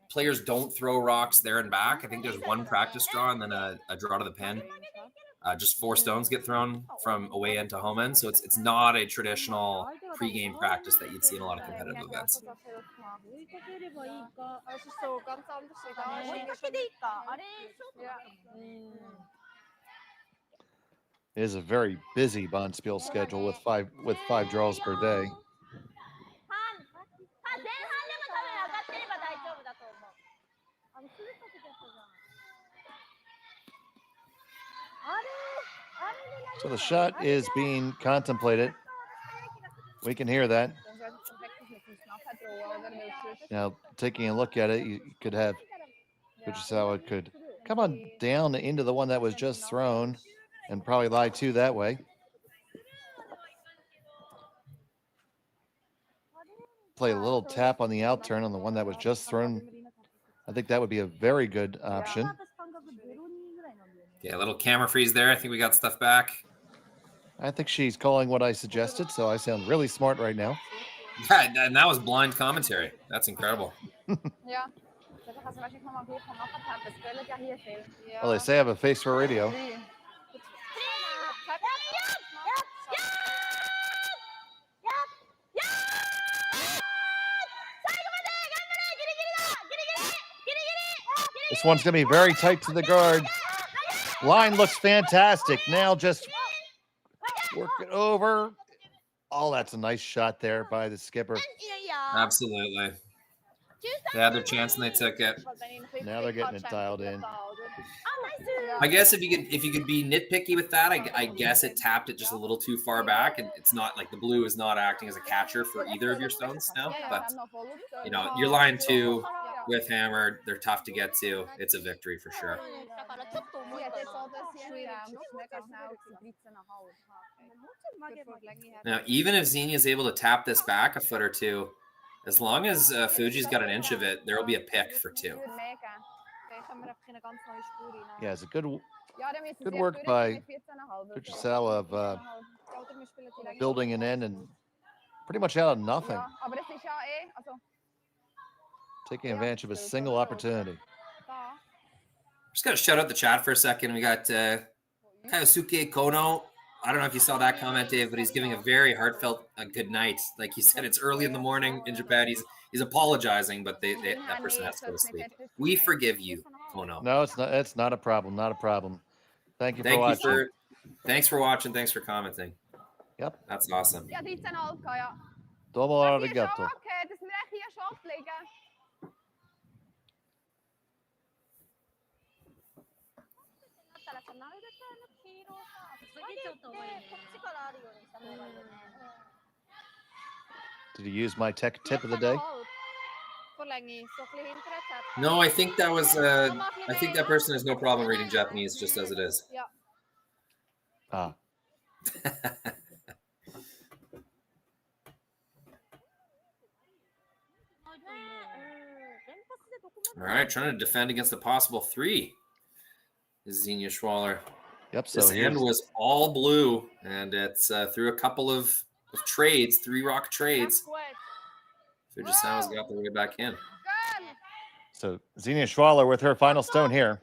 Players don't throw rocks there and back. I think there's one practice draw and then a draw to the pin. Just 4 stones get thrown from away end to home end. So it's not a traditional pregame practice that you'd see in a lot of competitive events. It is a very busy Bonspiel schedule with five draws per day. So the shot is being contemplated. We can hear that. Now, taking a look at it, you could have Fujisawa could come on down into the one that was just thrown and probably lie 2 that way. Play a little tap on the out turn on the one that was just thrown. I think that would be a very good option. Yeah, a little camera freeze there. I think we got stuff back. I think she's calling what I suggested, so I sound really smart right now. Yeah, and that was blind commentary. That's incredible. Well, they say I have a face for radio. This one's going to be very tight to the guard. Line looks fantastic. Now just work it over. Oh, that's a nice shot there by the skipper. Absolutely. They had their chance and they took it. Now they're getting it dialed in. I guess if you could be nitpicky with that, I guess it tapped it just a little too far back, and it's not like the blue is not acting as a catcher for either of your stones now. But you're line 2 with hammer. They're tough to get to. It's a victory for sure. Now, even if Xenia is able to tap this back a foot or 2, as long as Fuji's got an inch of it, there will be a pick for 2. Yeah, it's a good work by Fujisawa of building an end and pretty much out of nothing. Taking advantage of a single opportunity. Just got to shout out the chat for a second. We got Kayosuke Kono. I don't know if you saw that comment, Dave, but he's giving a very heartfelt good night. Like he said, it's early in the morning in Japan. He's apologizing, but that person has to go to sleep. We forgive you, Kono. No, it's not. It's not a problem. Not a problem. Thank you for watching. Thanks for watching. Thanks for commenting. Yep. That's awesome. Domo arigato. Did you use my tech tip of the day? No, I think that was. I think that person has no problem reading Japanese just as it is. Ja. Ah. All right, trying to defend against the possible 3 is Xenia Schwaller. Yep. So this hand was all blue, and it's through a couple of trades, 3 rock trades. Fujisawa's got the way back in. So Xenia Schwaller with her final stone here.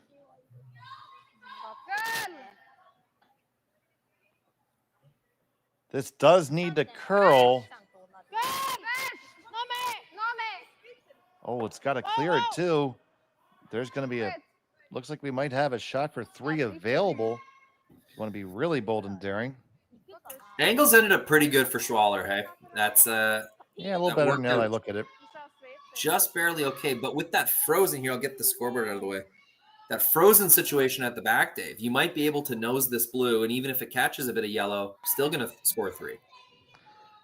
This does need to curl. Oh, it's got to clear it too. There's going to be looks like we might have a shot for 3 available. If you want to be really bold and daring. Angles ended up pretty good for Schwaller, hey? That's yeah, a little better now I look at it. Just barely okay, but with that frozen here, I'll get the scoreboard out of the way. That frozen situation at the back, Dave, you might be able to nose this blue, and even if it catches a bit of yellow, still going to score 3.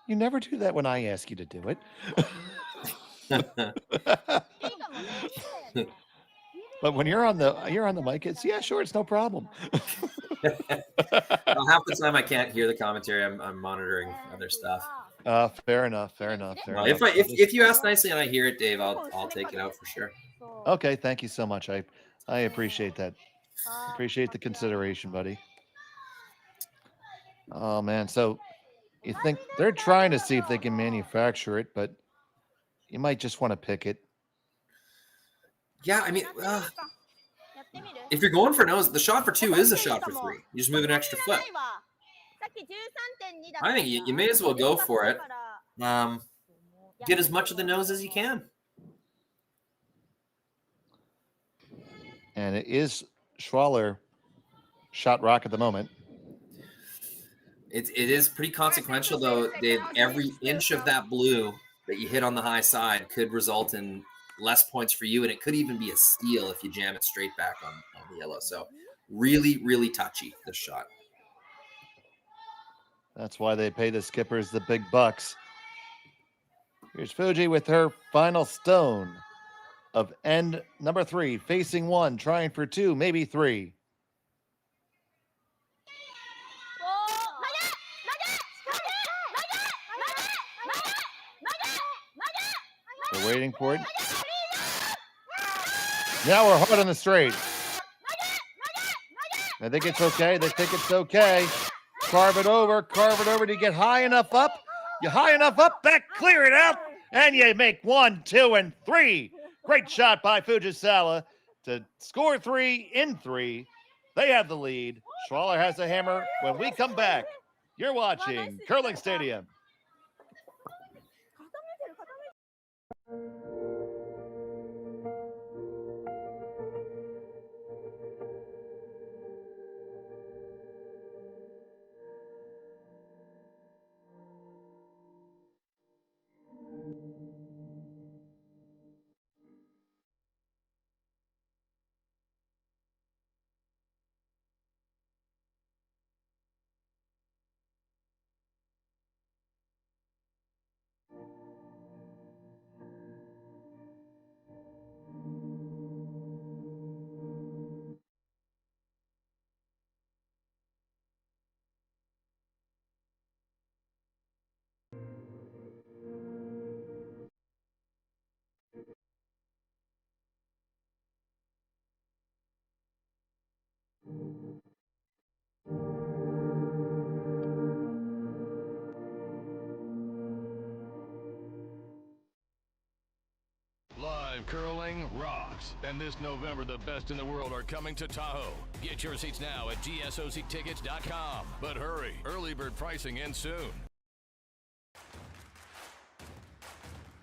You never do that when I ask you to do it. But when you're on the mic, it's yeah, sure, it's no problem. Well, half the time I can't hear the commentary. I'm monitoring other stuff. Fair enough. If you ask nicely and I hear it, Dave, I'll take it out for sure. Okay, thank you so much. I appreciate that. Appreciate the consideration, buddy. Oh man, so you think they're trying to see if they can manufacture it, but you might just want to pick it. Yeah, I mean, if you're going for nose, the shot for 2 is a shot for 3. You just move an extra foot. I think you may as well go for it. Get as much of the nose as you can. And it is Schwaller shot rock at the moment. It is pretty consequential, though, Dave. Every inch of that blue that you hit on the high side could result in less points for you, and it could even be a steal if you jam it straight back on the yellow. So really, really touchy, this shot. That's why they pay the skippers the big bucks. Here's Fuji with her final stone of end number 3, facing 1, trying for 2, maybe 3. They're waiting for it. Now we're hard on the straight. I think it's okay. They think it's okay. Carve it over. Do you get high enough up? You high enough up, back, clear it out, and you make 1, 2, and 3. Great shot by Fujisawa to score 3 in 3. They have the lead. Schwaller has a hammer. When we come back, you're watching Curling Stadium. Live curling rocks. And this November, the best in the world are coming to Tahoe. Get your seats now at GSOCtickets.com. But hurry, early bird pricing ends soon.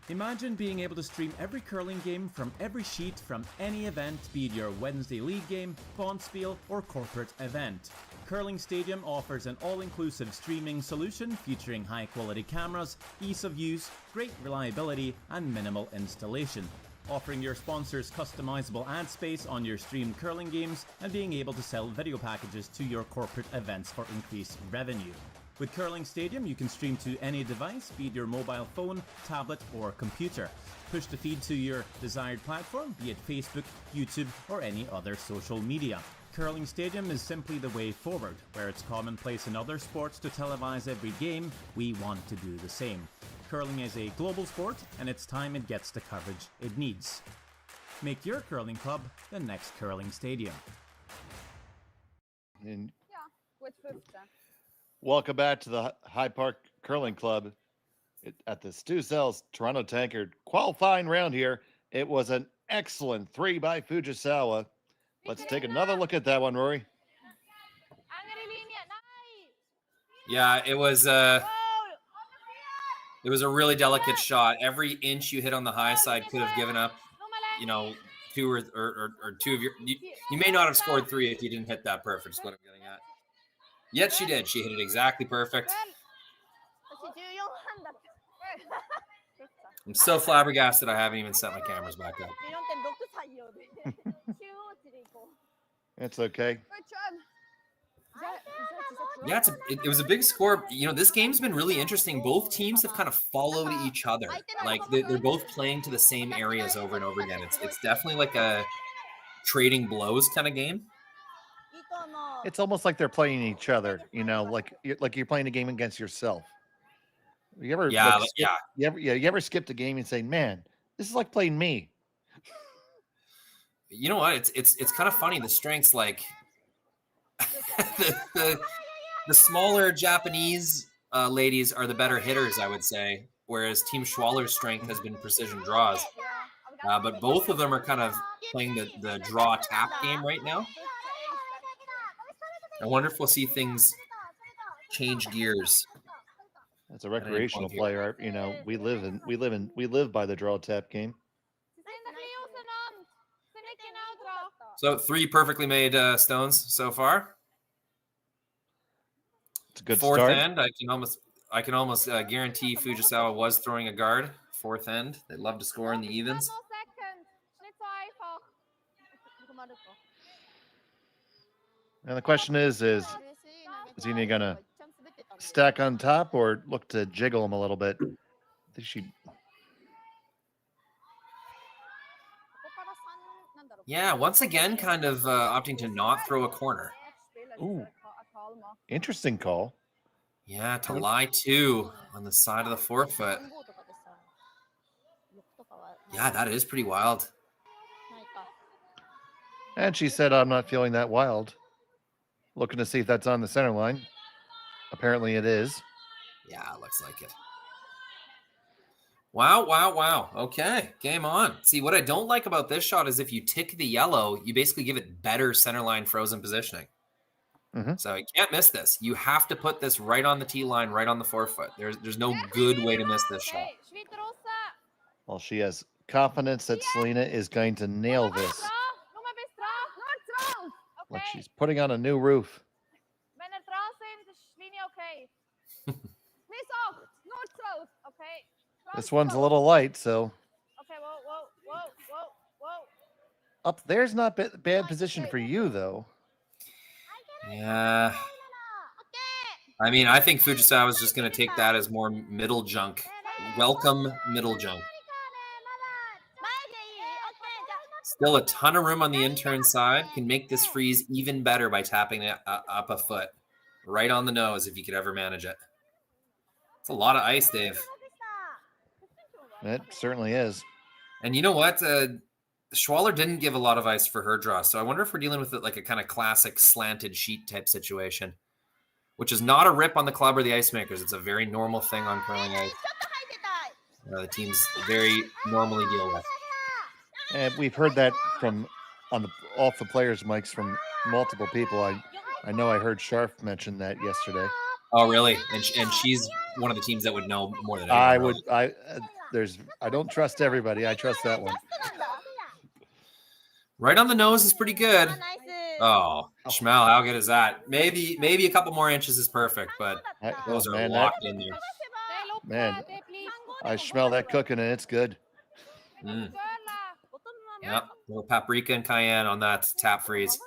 Imagine being able to stream every curling game from every sheet from any event, be it your Wednesday league game, Bonspiel, or corporate event. Curling Stadium offers an all-inclusive streaming solution featuring high-quality cameras, ease of use, great reliability, and minimal installation. Offering your sponsors customizable ad space on your streamed curling games and being able to sell video packages to your corporate events for increased revenue. With Curling Stadium, you can stream to any device, be it your mobile phone, tablet, or computer. Push the feed to your desired platform, be it Facebook, YouTube, or any other social media. Curling Stadium is simply the way forward. Where it's commonplace in other sports to televise every game, we want to do the same. Curling is a global sport, and it's time it gets the coverage it needs. Make your curling club the next Curling Stadium. And with 50. welcome back to the Hyde Park Curling Club at the Stu Sells Toronto Tankard qualifying round here. It was an excellent 3 by Fujisawa. Let's take another look at that one, Rory. Yeah, it was a really delicate shot. Every inch you hit on the high side could have given up, 2 or 2 of your. You may not have scored 3 if you didn't hit that perfect. Is what I'm getting at. Yet she did. She hit it exactly perfect. I'm so flabbergasted I haven't even set my cameras back up. It's okay. Yeah, it was a big score. This game's been really interesting. Both teams have kind of followed each other. Like they're both playing to the same areas over and over again. It's definitely like a trading blows kind of game. It's almost like they're playing each other, like you're playing a game against yourself. You ever you ever skipped a game and say, "Man, this is like playing me." You know what? It's kind of funny. The strengths, like the smaller Japanese ladies are the better hitters, I would say, whereas Team Schwaller's strength has been precision draws. But both of them are kind of playing the draw tap game right now. I wonder if we'll see things change gears. As a recreational player, we live by the draw tap game. So 3 perfectly made stones so far. It's a good 4th start. end. I can almost guarantee Fujisawa was throwing a guard. 4th end. They love to score in the evens. And the question is Xenia gonna stack on top or look to jiggle him a little bit? I think she. Yeah, once again, kind of opting to not throw a corner. Ooh, interesting call. Yeah, to lie 2 on the side of the forefoot. Yeah, that is pretty wild. And she said, "I'm not feeling that wild." Looking to see if that's on the center line. Apparently it is. Yeah, it looks like it. Wow. Okay, game on. See, what I don't like about this shot is if you tick the yellow, you basically give it better center line frozen positioning. Mm-hmm. So you can't miss this. You have to put this right on the tee line, right on the forefoot. There's no good way to miss this shot. Well, she has confidence that Selena is going to nail this. Like she's putting on a new roof. This one's a little light, so. Up there's not bad position for you, though. Yeah. I mean, I think Fujisawa is just going to take that as more middle junk. Welcome middle junk. Still a ton of room on the intern side. Can make this freeze even better by tapping it up a foot. Right on the nose if you could ever manage it. It's a lot of ice, Dave. It certainly is. And you know what? Schwaller didn't give a lot of ice for her draw. So I wonder if we're dealing with like a kind of classic slanted sheet type situation, which is not a rip on the club or the ice makers. It's a very normal thing on curling ice. The teams very normally deal with. And we've heard that from off the players' mics from multiple people. I know I heard Sharf mention that yesterday. Oh, really? And she's one of the teams that would know more than anyone. I don't trust everybody. I trust that one. Right on the nose is pretty good. Oh, Schmel, how good is that? Maybe a couple more inches is perfect, but those are locked in there. Man, I smell that cooking and it's good. Yep, a little paprika and cayenne on that tap freeze.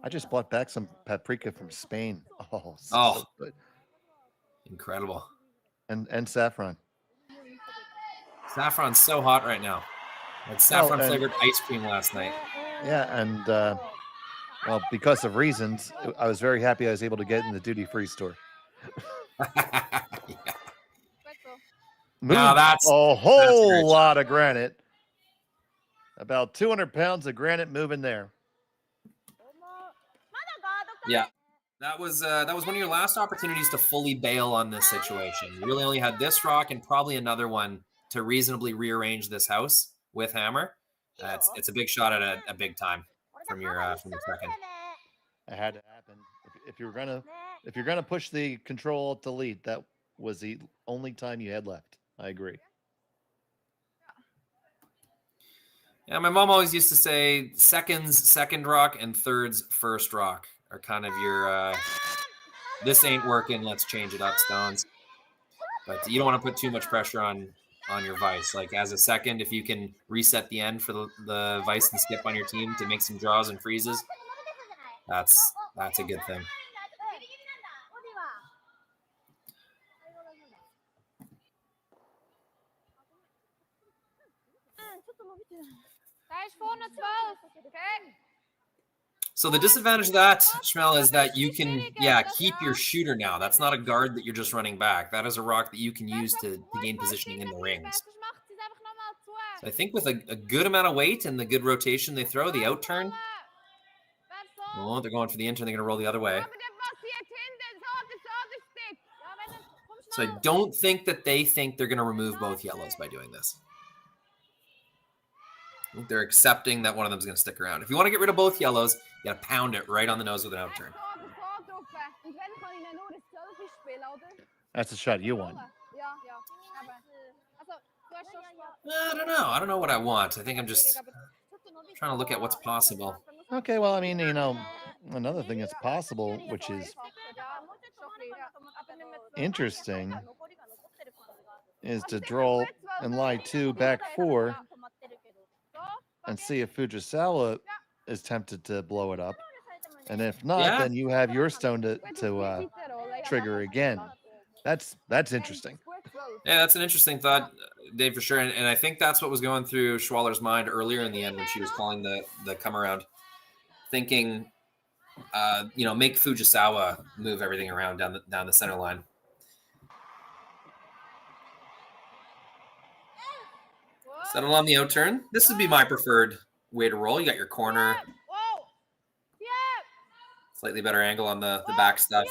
I just bought back some paprika from Spain. Oh, so good. Incredible. And saffron. Saffron's so hot right now. I had saffron flavored ice cream last night. Yeah, and well, because of reasons, I was very happy I was able to get in the duty-free store. Yeah. Moved that's a whole rich. lot of granite. About 200 pounds of granite moving there. Yeah. That was one of your last opportunities to fully bail on this situation. You really only had this rock and probably another one to reasonably rearrange this house with hammer. It's a big shot at a big time from your second. It had to happen. If you're gonna push the Control Alt Delete, that was the only time you had left. I agree. Yeah, my mom always used to say seconds, second rock, and thirds, first rock are kind of your this ain't working, let's change it up stones. But you don't want to put too much pressure on your vice. Like as a second, if you can reset the end for the vice and skip on your team to make some draws and freezes, that's a good thing. So the disadvantage of that, Schmel, is that you can, keep your shooter now. That's not a guard that you're just running back. That is a rock that you can use to gain positioning in the rings. So I think with a good amount of weight and the good rotation they throw, the out turn, well, they're going for the in turn, they're going to roll the other way. So I don't think that they think they're going to remove both yellows by doing this. I think they're accepting that one of them is going to stick around. If you want to get rid of both yellows, you got to pound it right on the nose with an out turn. That's the shot you want. I don't know. I don't know what I want. I think I'm just trying to look at what's possible. Okay, well, I mean, another thing that's possible, which is interesting, is to draw and lie 2 back 4 and see if Fujisawa is tempted to blow it up. And if not, then you have your stone to trigger again. That's interesting. Yeah, that's an interesting thought, Dave, for sure. And I think that's what was going through Schwaller's mind earlier in the end when she was calling the come around, thinking, make Fujisawa move everything around down the center line. Settle on the out turn. This would be my preferred way to roll. You got your corner. Slightly better angle on the back stuff.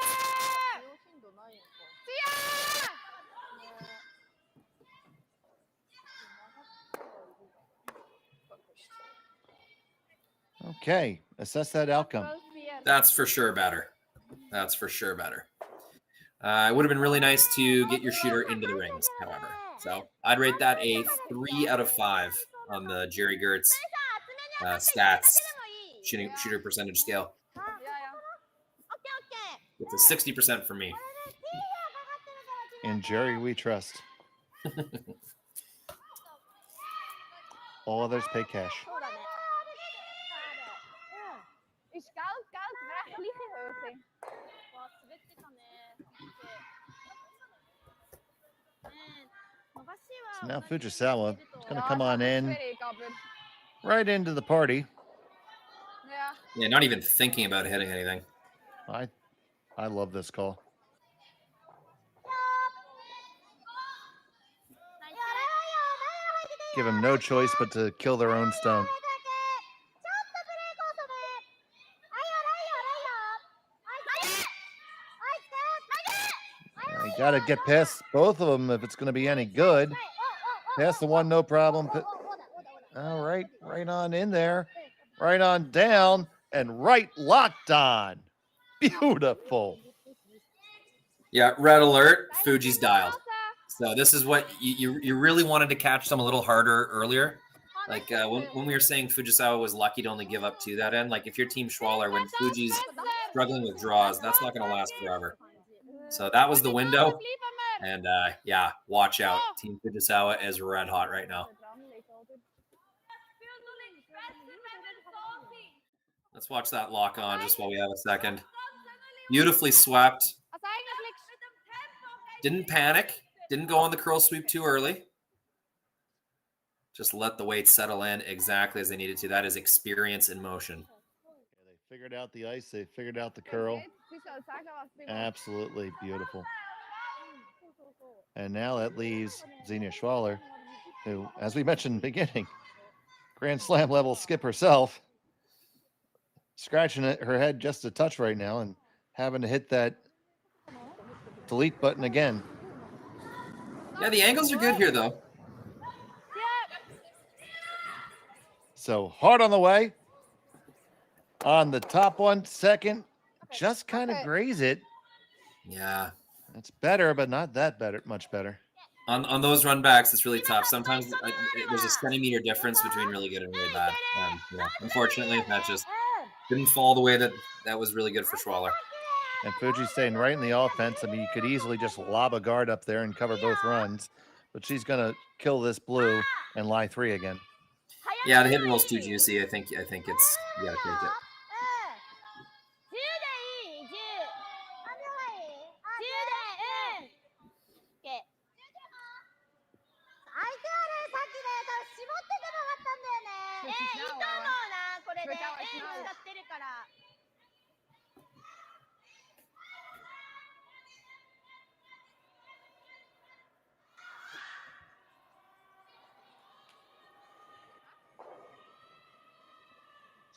Okay, assess that outcome. That's for sure better. That's for sure better. It would have been really nice to get your shooter into the rings, however. So I'd rate that a 3 out of 5 on the Jerry Gertz stats shooter percentage scale. It's a 60% for me. In Jerry, we trust. All others pay cash. So now Fujisawa is going to come on in, right into the party. Yeah, not even thinking about hitting anything. I love this call. Give them no choice but to kill their own stone. You got to get past both of them if it's going to be any good. Past the one, no problem. All right, right on in there. Right on down and right locked on. Beautiful. Yeah, red alert. Fuji's dialed. So this is what you really wanted to catch them a little harder earlier. Like when we were saying Fujisawa was lucky to only give up 2 that end. Like if your team Schwaller, when Fuji's struggling with draws, that's not going to last forever. So that was the window. And watch out. Team Fujisawa is red hot right now. Let's watch that lock on just while we have a second. Beautifully swept. Didn't panic. Didn't go on the curl sweep too early. Just let the weight settle in exactly as they needed to. That is experience in motion. Yeah, they figured out the ice. They figured out the curl. Absolutely beautiful. And now that leaves Xenia Schwaller, who, as we mentioned in the beginning, Grand Slam level skip herself, scratching her head just a touch right now and having to hit that delete button again. Yeah, the angles are good here, though. So hard on the way. On the top one, second, just kind of graze it. Yeah. That's better, but not that better, much better. On those run backs, it's really tough. Sometimes there's a centimeter difference between really good and really bad. Yeah, unfortunately, that just didn't fall the way that was really good for Schwaller. And Fuji's staying right in the offense. I mean, you could easily just lob a guard up there and cover both runs, but she's going to kill this blue and lie 3 again. Yeah, the hit and roll's too juicy. I think it's, you got to take it.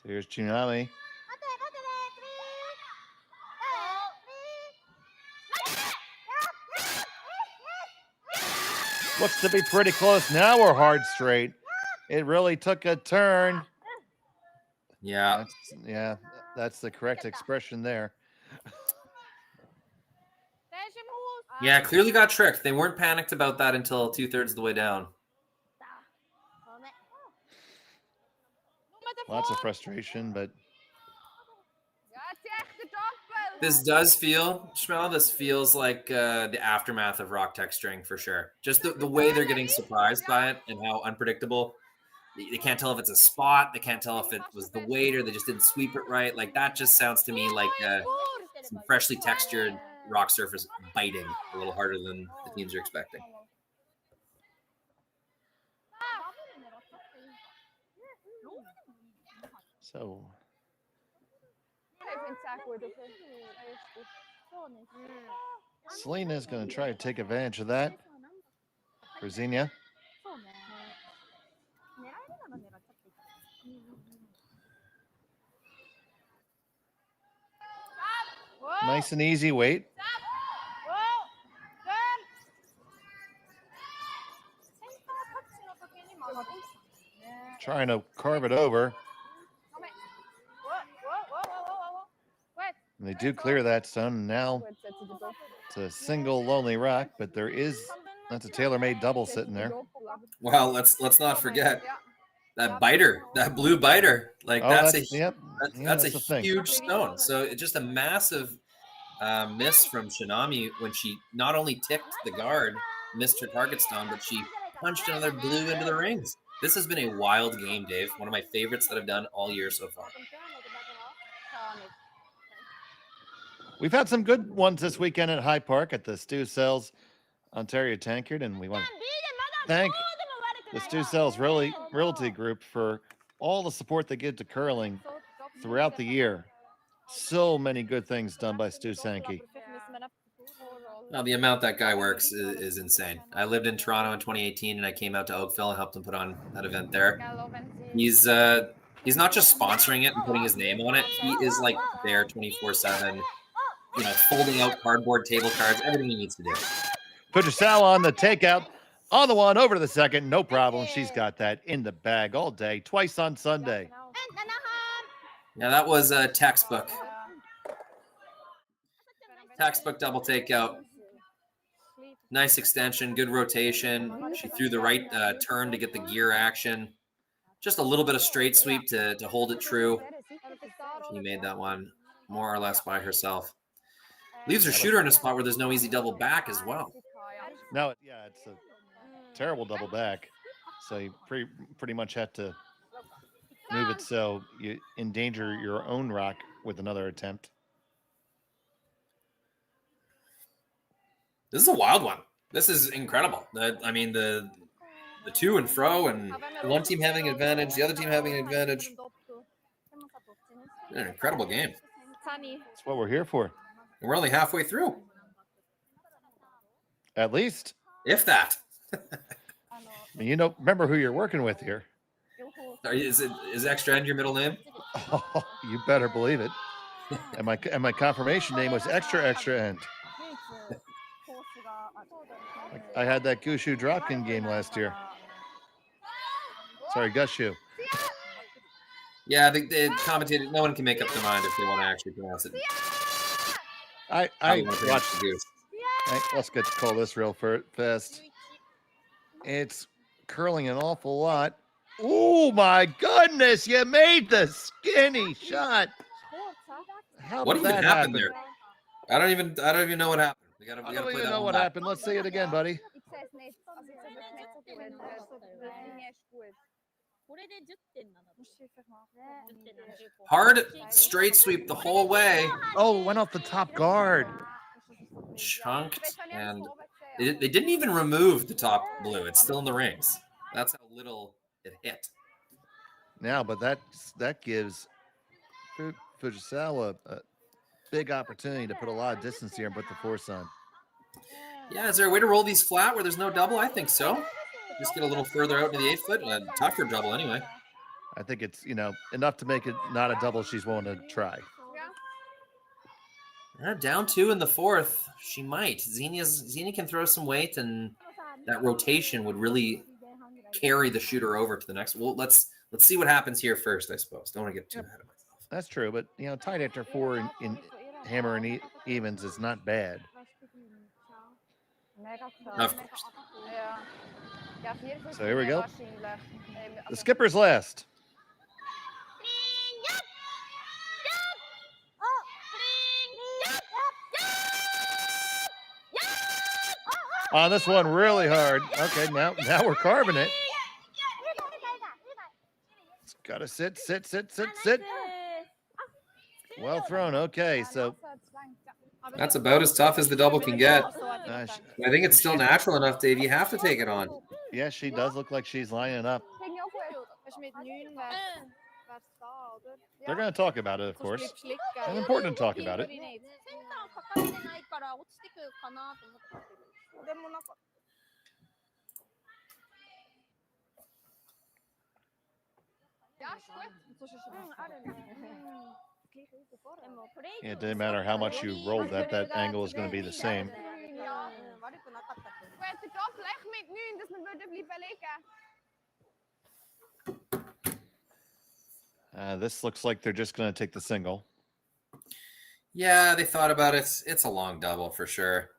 So here's Kitami. Looks to be pretty close. Now we're hard straight. It really took a turn. Yeah. That's the correct expression there. Yeah, clearly got tricked. They weren't panicked about that until 2/3 of the way down. Lots of frustration, but this does feel, Schmel, this feels like the aftermath of Rock Tech String for sure. Just the way they're getting surprised by it and how unpredictable. They can't tell if it's a spot. They can't tell if it was the weight or they just didn't sweep it right. Like, that just sounds to me like some freshly textured rock surface biting a little harder than the teams are expecting. so Selena's going to try to take advantage of that for Xenia. Nice and easy weight. Trying to carve it over. And they do clear that stone. Now it's a single lonely rock, but that's a tailor-made double sitting there. Well, let's not forget that biter, that blue biter. Like, that's a huge stone. So it's just a massive miss from Shinami when she not only ticked the guard, missed her target stone, but she punched another blue into the rings. This has been a wild game, Dave. One of my favorites that I've done all year so far. We've had some good ones this weekend at High Park at the Stu Sells Ontario Tankard, and we want to thank the Stu Sells Realty Group for all the support they give to curling throughout the year. So many good things done by Stu Sankey. Well, the amount that guy works is insane. I lived in Toronto in 2018, and I came out to Oakville and helped him put on that event there. He's not just sponsoring it and putting his name on it. He is like there 24/7. You know, folding out cardboard table cards, everything he needs to do. Fujisawa on the takeout, on the one, over to the second, no problem. She's got that in the bag all day, twice on Sunday. Yeah, that was a textbook double takeout. Nice extension, good rotation. She threw the right turn to get the gear action. Just a little bit of straight sweep to hold it true. She made that one more or less by herself. Leaves her shooter in a spot where there's no easy double back as well. No, yeah, it's a terrible double back. So you pretty much have to move it so you endanger your own rock with another attempt. This is a wild one. This is incredible. I mean, the to and fro, and one team having an advantage, the other team having an advantage. An incredible game. That's what we're here for. And we're only halfway through. At least. If that. You know, remember who you're working with here. Is Extra End your middle name? Oh, you better believe it. And my confirmation name was Extra End. I had that Gushu drop-in game last year. Sorry, Gushu. Yeah, they commentated. No one can make up their mind if they want to actually pronounce it. I watched the goose. Let's get to call this real fast. It's curling an awful lot. Oh my goodness! You made the skinny shot. What even happened there? I don't even know what happened. I don't even know what happened. Let's see it again, buddy. Hard straight sweep the whole way. Oh, went off the top guard. Chunked, and they didn't even remove the top blue. It's still in the rings. That's how little it hit. Now, but that gives Fujisawa a big opportunity to put a lot of distance here and put the force on. Yeah, is there a way to roll these flat where there's no double? I think so. Just get a little further out into the 8 foot. Tougher double anyway. I think it's, enough to make it not a double she's willing to try. Down 2 in the 4th. She might. Xenia can throw some weight, and that rotation would really carry the shooter over to the next. Well, let's see what happens here first, I suppose. Don't want to get too ahead of myself. That's true, but tied after 4 in hammer and evens is not bad. Of course. So here we go. The skipper's last. On this one, really hard. Okay, now we're carving it. It's got to sit. Well thrown. Okay, so that's about as tough as the double can get. I think it's still natural enough, Dave. You have to take it on. Yeah, she does look like she's lining up. They're going to talk about it, of course. It's important to talk about it. It didn't matter how much you rolled that angle is going to be the same. This looks like they're just going to take the single. Yeah, they thought about it. It's a long double for sure.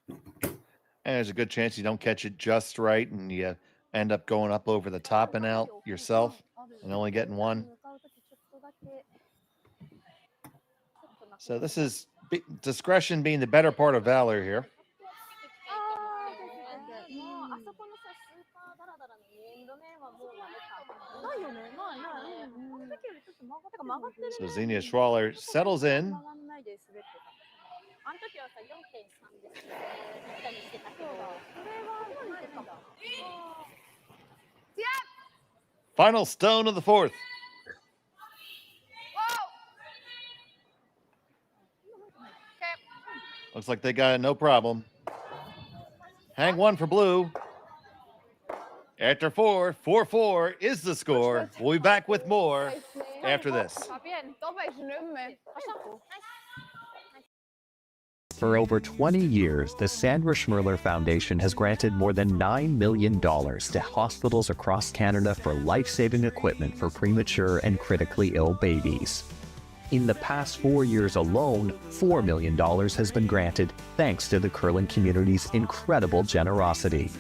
And there's a good chance you don't catch it just right and you end up going up over the top and out yourself and only getting one. So this is discretion being the better part of valor here. So Xenia Schwaller settles in. Final stone of the 4th. Looks like they got it, no problem. Hang 1 for blue. After 4-4 is the score. We'll be back with more after this. For over 20 years, the Sandra Schmirler Foundation has granted more than $9 million to hospitals across Canada for life-saving equipment for premature and critically ill babies. In the past 4 years alone, $4 million has been granted thanks to the curling community's incredible generosity.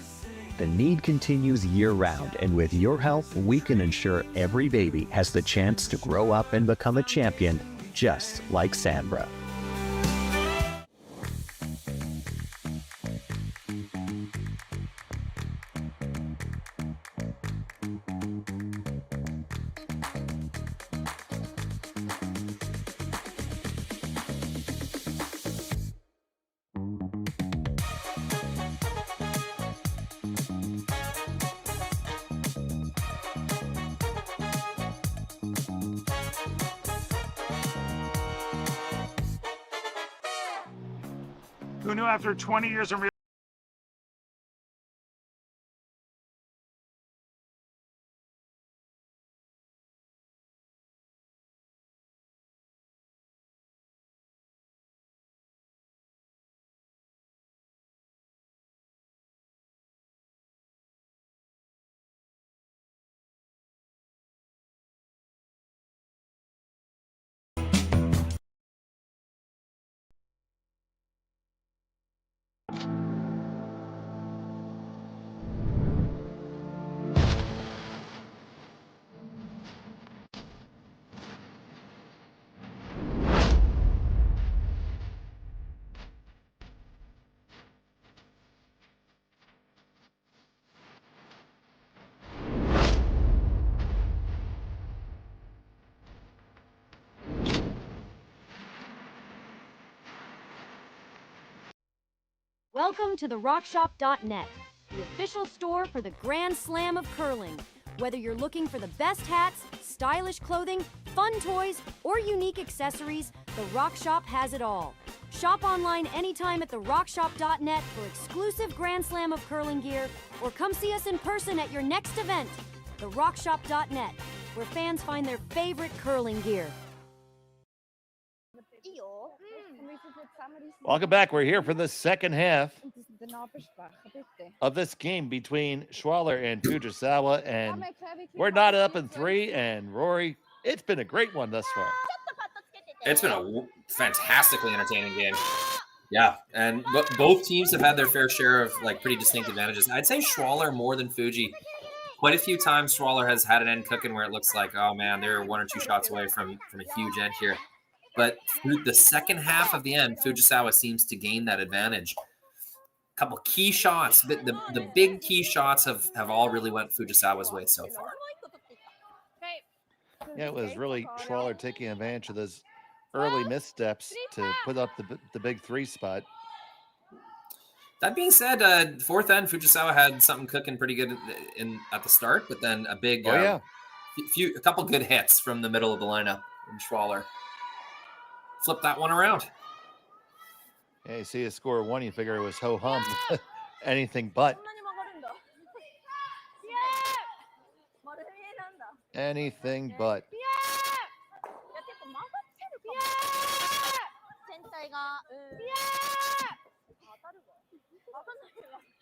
The need continues year-round, and with your help, we can ensure every baby has the chance to grow up and become a champion, just like Sandra. Who knew after 20 years of Welcome to the RockShop.net, the official store for the Grand Slam of curling. Whether you're looking for the best hats, stylish clothing, fun toys, or unique accessories, the Rock Shop has it all. Shop online anytime at the RockShop.net for exclusive Grand Slam of curling gear, or come see us in person at your next event. The RockShop.net, where fans find their favorite curling gear. Welcome back. We're here for the second half of this game between Schwaller and Fujisawa, and we're not up in 3. And Rory, it's been a great one thus far. It's been a fantastically entertaining game. Yeah, and both teams have had their fair share of like pretty distinct advantages. I'd say Schwaller more than Fuji. Quite a few times Schwaller has had an end cooking where it looks like, oh man, they're 1 or 2 shots away from a huge end here. But through the second half of the end, Fujisawa seems to gain that advantage. A couple key shots, the big key shots have all really went Fujisawa's way so far. Yeah, it was really Schwaller taking advantage of those early missteps to put up the big 3 spot. That being said, fourth end, Fujisawa had something cooking pretty good at the start, but then a big, a couple good hits from the middle of the lineup from Schwaller. Flip that one around. Yeah, you see a score of 1, you figure it was ho-hum. Anything but. Anything but.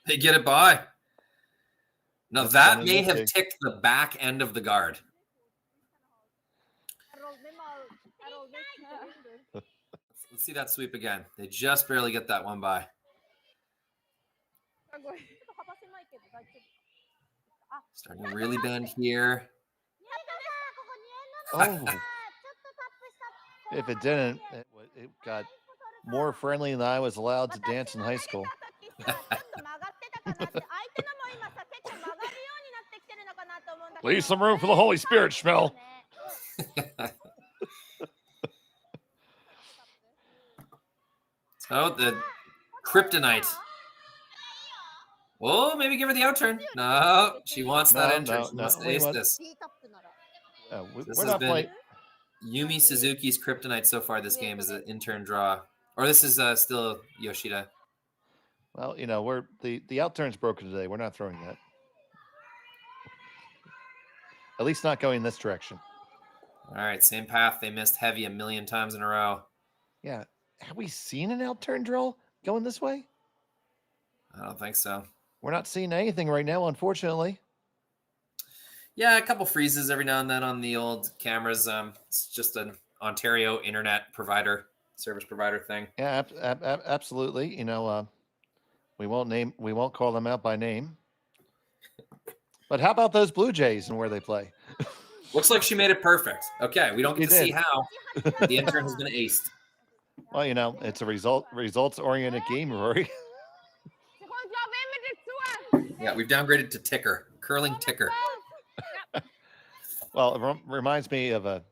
They get it by. Now that may have ticked the back end of the guard. Let's see that sweep again. They just barely get that one by. Starting to really bend here. Oh. If it didn't, it got more friendly than I was allowed to dance in high school. Leave some room for the Holy Spirit, Schmel. So the kryptonite. Oh, maybe give her the outturn. No, she wants that intern. She wants to ace this. This has been Yumi Suzuki's kryptonite so far this game is an intern draw. Or this is still Yoshida. Well, you know, the outturn's broken today. We're not throwing that. At least not going this direction. All right, same path. They missed heavy a million times in a row. Yeah. Have we seen an outturn drill going this way? I don't think so. We're not seeing anything right now, unfortunately. Yeah, a couple freezes every now and then on the old cameras. It's just an Ontario internet provider, service provider thing. Yeah, absolutely. You know, we won't call them out by name. But how about those Blue Jays and where they play? Looks like she made it perfect. Okay, we don't get to see how. The intern has been aced. Well, you know, it's a results-oriented game, Rory. Yeah, we've downgraded to ticker, curling ticker. Well, it reminds me of a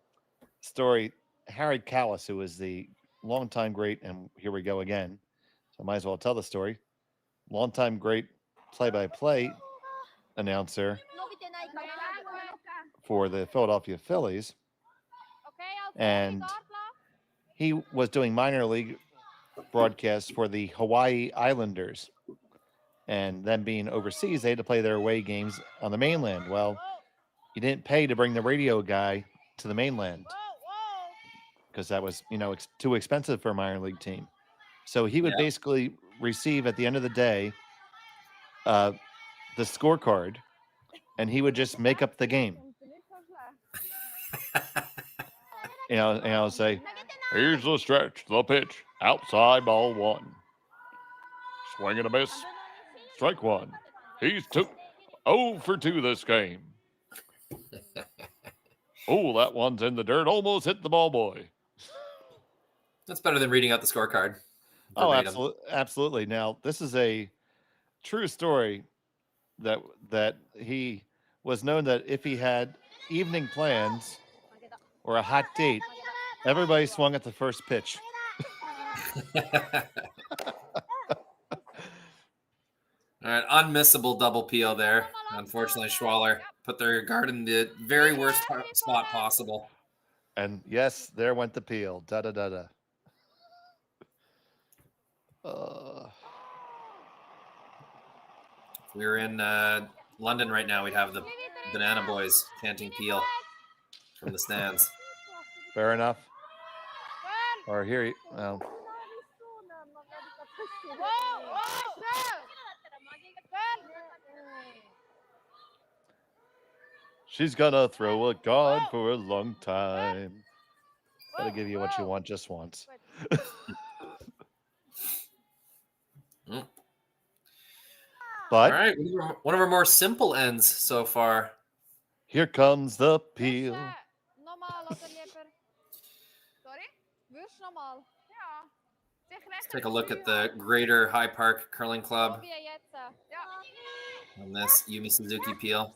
story. Harry Callis, who was the longtime great, and here we go again. So I might as well tell the story. Longtime great play-by-play announcer for the Philadelphia Phillies. And he was doing minor league broadcast for the Hawaii Islanders. And them being overseas, they had to play their away games on the mainland. Well, you didn't pay to bring the radio guy to the mainland because that was, too expensive for a minor league team. So he would basically receive at the end of the day the scorecard, and he would just make up the game. Say, here's the stretch, the pitch, outside ball 1. Swing and a miss. Strike 1. He's 0 for 2 this game. Oh, that one's in the dirt. Almost hit the ball boy. That's better than reading out the scorecard. Oh, verbatim. absolutely. Now, this is a true story that he was known that if he had evening plans or a hot date, everybody swung at the first pitch. All right, unmissable double peel there. Unfortunately, Schwaller put their guard in the very worst spot possible. And yes, there went the peel. Da da da da. If we were in London right now, we'd have the Banana Boys chanting peel from the stands. Fair enough. Or here, well. She's gonna throw a guard for a long time. Gotta give you what you want just once. But all right, one of our more simple ends so far. Here comes the peel. Let's take a look at the Greater High Park Curling Club on this Yumi Suzuki peel.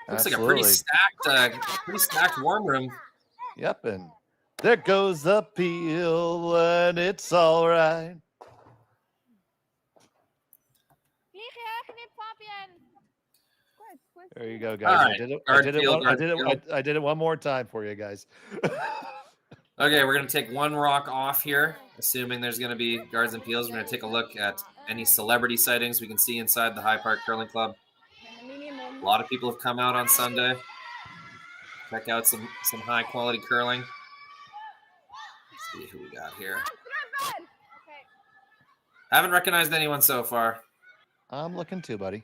Looks like a pretty stacked warm room. Yep, and there goes the peel, and it's all right. There you go, guys. Right. I did it one more time for you guys. Okay, we're going to take one rock off here, assuming there's going to be guards and peels. We're going to take a look at any celebrity sightings we can see inside the High Park Curling Club. A lot of people have come out on Sunday. Check out some high-quality curling. Let's see who we got here. Haven't recognized anyone so far. I'm looking too, buddy.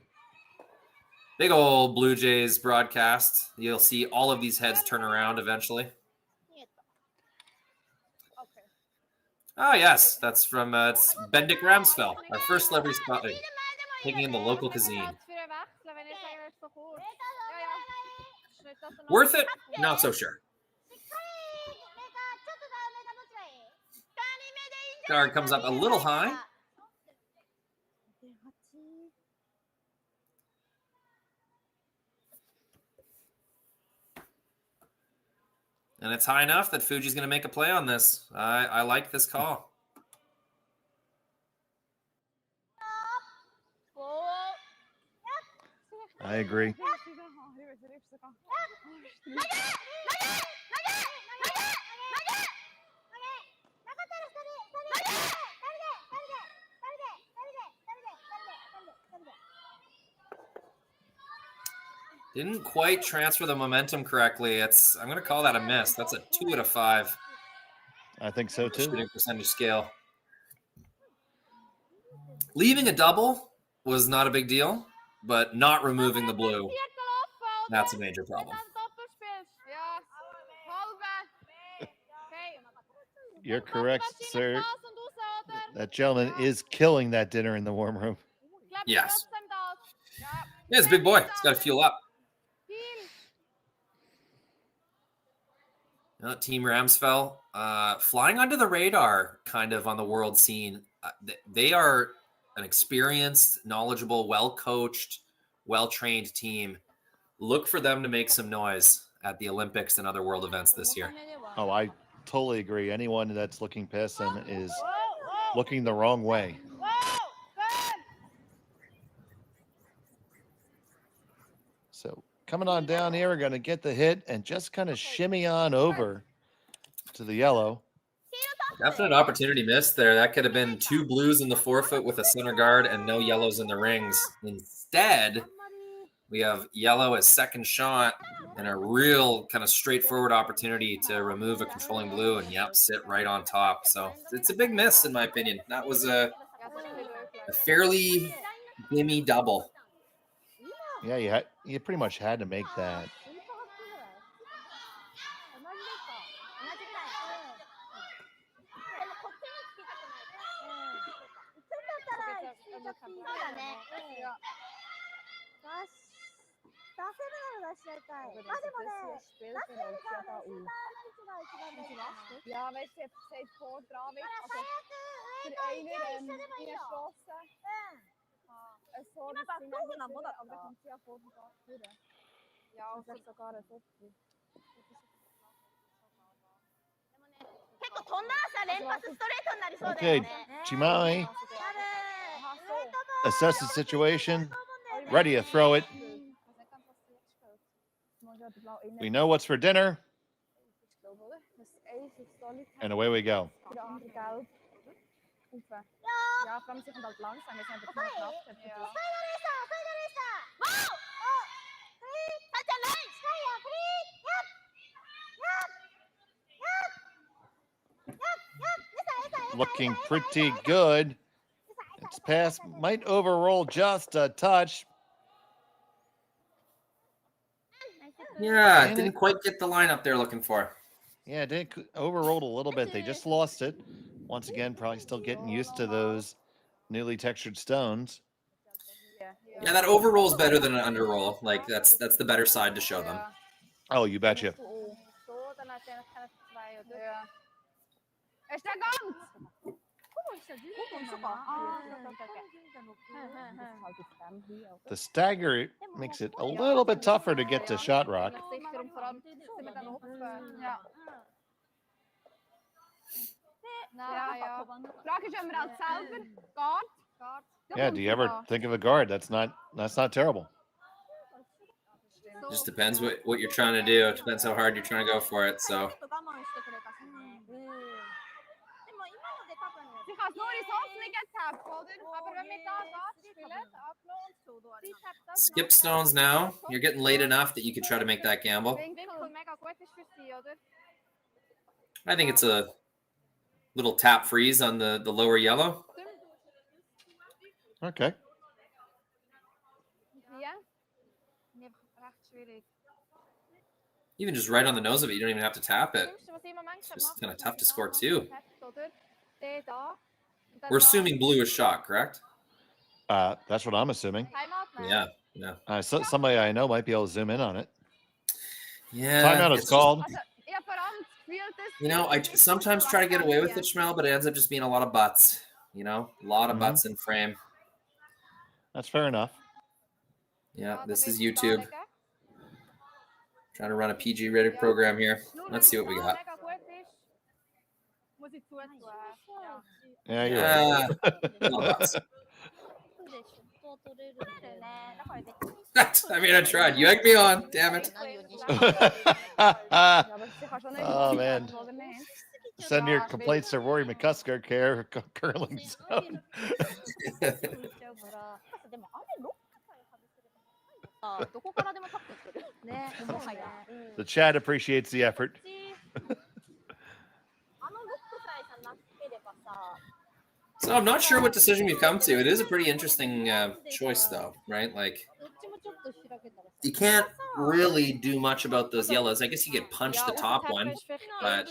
Big old Blue Jays broadcast. You'll see all of these heads turn around eventually. Oh, yes. That's from it's Bendik Ramsfell, our first celebrity spotting, taking in the local cuisine. Worth it? Not so sure. Guard comes up a little high. And it's high enough that Fuji's going to make a play on this. I like this call. I agree. Didn't quite transfer the momentum correctly. I'm going to call that a miss. That's a 2 out of 5. I think so too. Shooting percentage scale. Leaving a double was not a big deal, but not removing the blue, that's a major problem. You're correct, sir. That gentleman is killing that dinner in the warm room. Yes. Yeah, it's a big boy. It's got to fuel up. Team Ramsfell, flying under the radar kind of on the world scene. They are an experienced, knowledgeable, well-coached, well-trained team. Look for them to make some noise at the Olympics and other world events this year. Oh, I totally agree. Anyone that's looking past them is looking the wrong way. So coming on down here, we're going to get the hit and just kind of shimmy on over to the yellow. Definite opportunity missed there. That could have been 2 blues in the forefoot with a center guard and no yellows in the rings. Instead, we have yellow as second shot and a real kind of straightforward opportunity to remove a controlling blue and, yep, sit right on top. So it's a big miss, in my opinion. That was a fairly gimme double. Yeah, you pretty much had to make that. Ja, weißt du, sie hat vor dran mit, also der eine reingeschossen. So, das sind eigentlich aber da kommt sie ja vor dem Gas durch. Ja, und vielleicht sogar ein Doppel. Okay, Chimai. Assess the situation. Ready to throw it. We know what's for dinner. And away we go. Ja, vor allem sie kommt halt langsam, wir sind einfach nur knapp. Looking pretty good. Its pass might overroll just a touch. Yeah, didn't quite get the line up there looking for. Yeah, it did overrolled a little bit. They just lost it. Once again, probably still getting used to those newly textured stones. Yeah, that overroll is better than an underroll. Like that's the better side to show them. Oh, you betcha. The stagger makes it a little bit tougher to get to shot rock. Yeah, do you ever think of a guard? That's not terrible. Just depends what you're trying to do. It depends how hard you're trying to go for it. So skip stones now. You're getting late enough that you could try to make that gamble. I think it's a little tap freeze on the lower yellow. Okay. Even just right on the nose of it, you don't even have to tap it. It's just kind of tough to score too. We're assuming blue is shot, correct? That's what I'm assuming. Yeah. Somebody I know might be able to zoom in on it. Yeah. Timeout is called. You know, I sometimes try to get away with it, Schmel, but it ends up just being a lot of butts. You know, a lot of butts in frame. That's fair enough. Yeah, this is YouTube. Trying to run a PG-rated program here. Let's see what we got. Yeah, you're right. I mean, I tried. You egged me on. Damn it. Oh, man. Send your complaints to Rory McCusker, care curling zone. The chat appreciates the effort. So I'm not sure what decision we've come to. It is a pretty interesting choice, though, right? Like, you can't really do much about those yellows. I guess you could punch the top one, but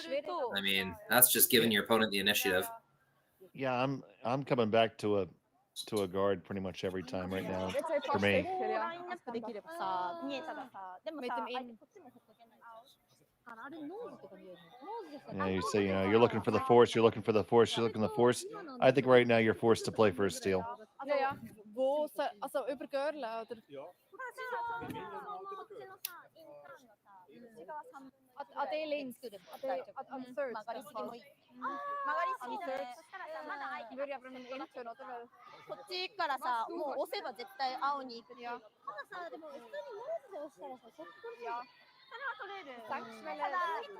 I mean, that's just giving your opponent the initiative. Yeah, I'm coming back to a guard pretty much every time right now for me. Yeah, you say, you're looking for the force, you're looking for the force, you're looking for the force. I think right now you're forced to play for a steal. さっきただ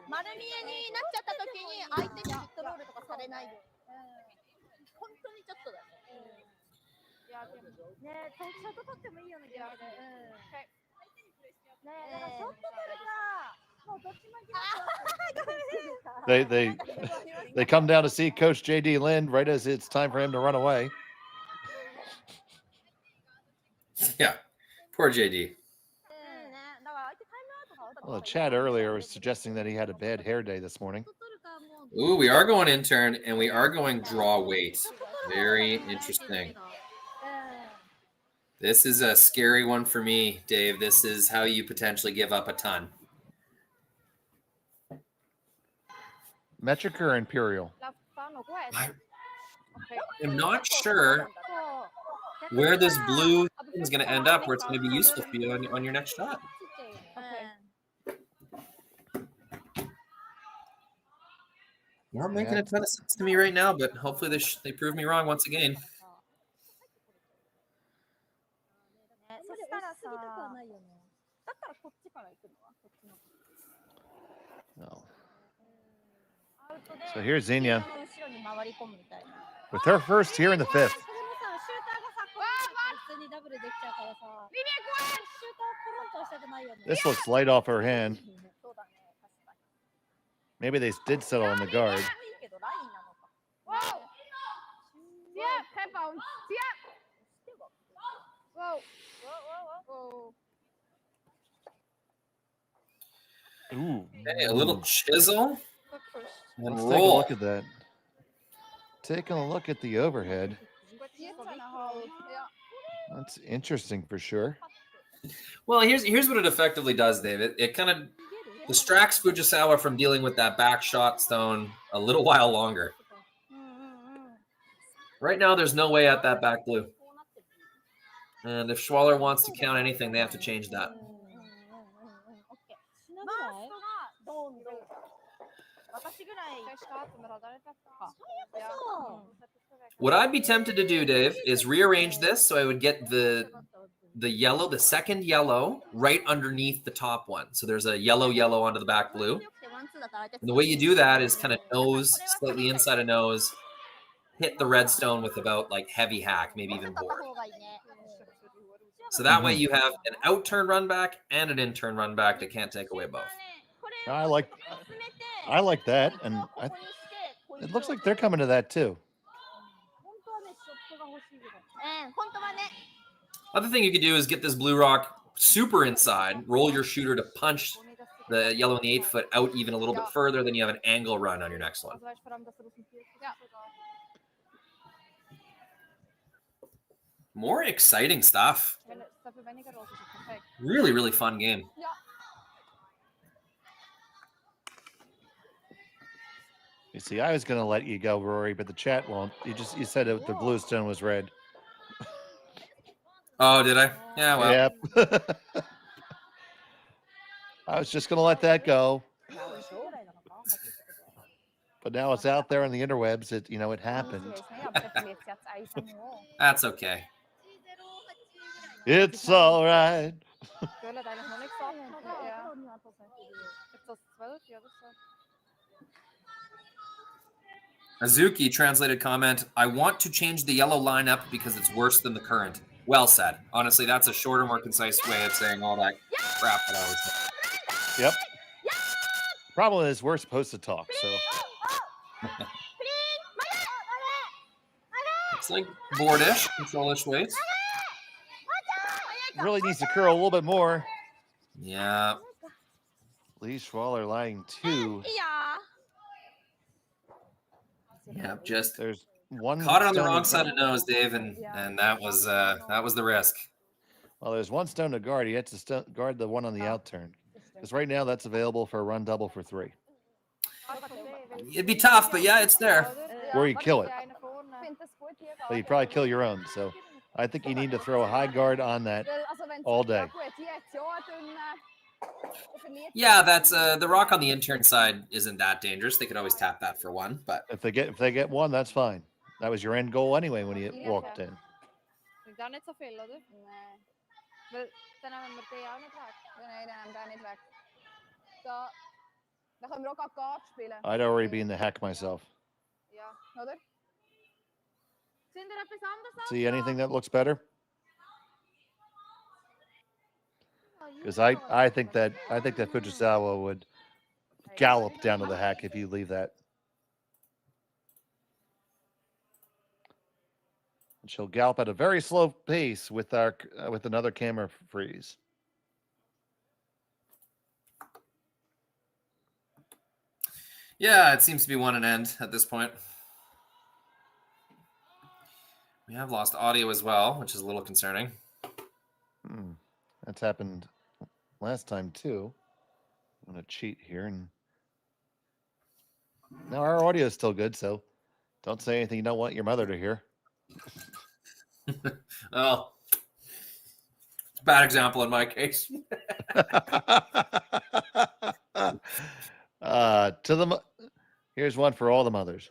丸見えになっちゃった時に相手にヒットロールとかされないで。本当にちょっとだね。いやでもね、ショット取ってもいいよね逆で。ね、だからショット取るか。もうどっちもThey come down to see Coach JD Lind right as it's time for him to run away. Yeah, poor JD. Well, the chat earlier was suggesting that he had a bad hair day this morning. Ooh, we are going intern, and we are going draw weight. Very interesting. This is a scary one for me, Dave. This is how you potentially give up a ton. Metric or Imperial? I'm not sure where this blue is going to end up, where it's going to be useful for you on your next shot. Not making a ton of sense to me right now, but hopefully they prove me wrong once again. No. So here's Xenia with her first here in the fifth. This looks light off her hand. Maybe they did settle on the guard. Ooh. Hey, a little chisel. Let's take a look at that. Taking a look at the overhead. That's interesting for sure. Well, here's what it effectively does, Dave. It kind of distracts Fujisawa from dealing with that back shot stone a little while longer. Right now, there's no way at that back blue. And if Schwaller wants to count anything, they have to change that. What I'd be tempted to do, Dave, is rearrange this so I would get the yellow, the second yellow, right underneath the top one. So there's a yellow onto the back blue. And the way you do that is kind of nose, slightly inside of nose, hit the red stone with about like heavy hack, maybe even board. So that way you have an out turn run back and an in turn run back that can't take away both. I like that, and it looks like they're coming to that too. Other thing you could do is get this blue rock super inside, roll your shooter to punch the yellow in the 8-foot out even a little bit further, then you have an angle run on your next one. More exciting stuff. Really, really fun game. You see, I was going to let you go, Rory, but the chat won't. You said the blue stone was red. Oh, did I? Yeah, well. Yep. I was just going to let that go. But now it's out there on the interwebs. It happened. That's okay. It's all right. Azuki translated comment, I want to change the yellow lineup because it's worse than the current. Well said. Honestly, that's a shorter, more concise way of saying all that crap that I was saying. Yep. Problem is, we're supposed to talk, so. It's like boardish, control-ish weights. Really needs to curl a little bit more. Yeah. Lee Schwaller lying 2. Yeah, just there's one caught it on the wrong side of nose, Dave, and that was the risk. Well, there's one stone to guard. He had to guard the one on the out turn, because right now that's available for a run double for 3. It'd be tough, but yeah, it's there. Where you kill it, but you probably kill your own. So I think you need to throw a high guard on that all day. Yeah, that's the rock on the intern side isn't that dangerous. They could always tap that for 1, but if they get 1, that's fine. That was your end goal anyway when you walked in. Da können wir auch Kart spielen. I'd already be in the hack myself. Ja, oder? Sind ihr etwas anderes? See anything that looks better? Because I think that Fujisawa would gallop down to the hack if you leave that. And she'll gallop at a very slow pace with another camera freeze. Yeah, it seems to be one and end at this point. We have lost audio as well, which is a little concerning. That's happened last time too. I'm gonna cheat here, and now our audio is still good, so don't say anything you don't want your mother to hear. Oh, bad example in my case. Here's one for all the mothers.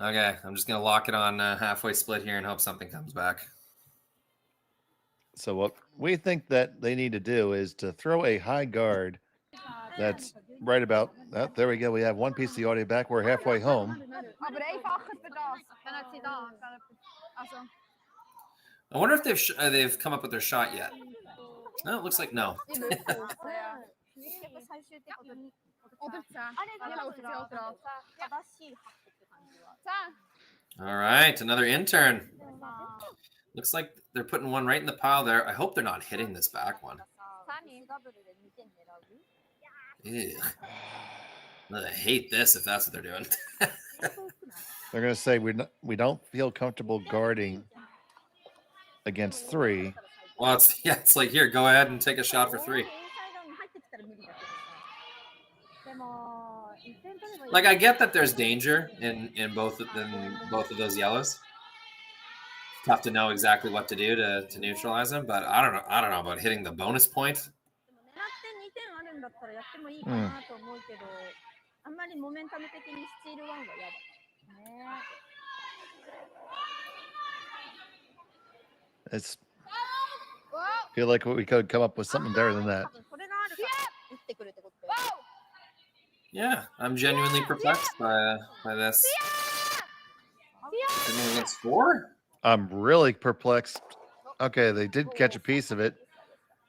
Okay, I'm just gonna lock it on halfway split here and hope something comes back. So what we think that they need to do is to throw a high guard that's right about that. There we go. We have one piece of the audio back. We're halfway home. I wonder if they've come up with their shot yet. No, it looks like no. All right, another intern. Looks like they're putting one right in the pile there. I hope they're not hitting this back one. Ew. I hate this if that's what they're doing. They're going to say we don't feel comfortable guarding against 3. Well, it's like, here, go ahead and take a shot for 3. Like, I get that there's danger in both of those yellows. Tough to know exactly what to do to neutralize them, but I don't know about hitting the bonus point. It's feel like we could come up with something better than that. Yeah, I'm genuinely perplexed by this. Against 4? I'm really perplexed. Okay, they did catch a piece of it.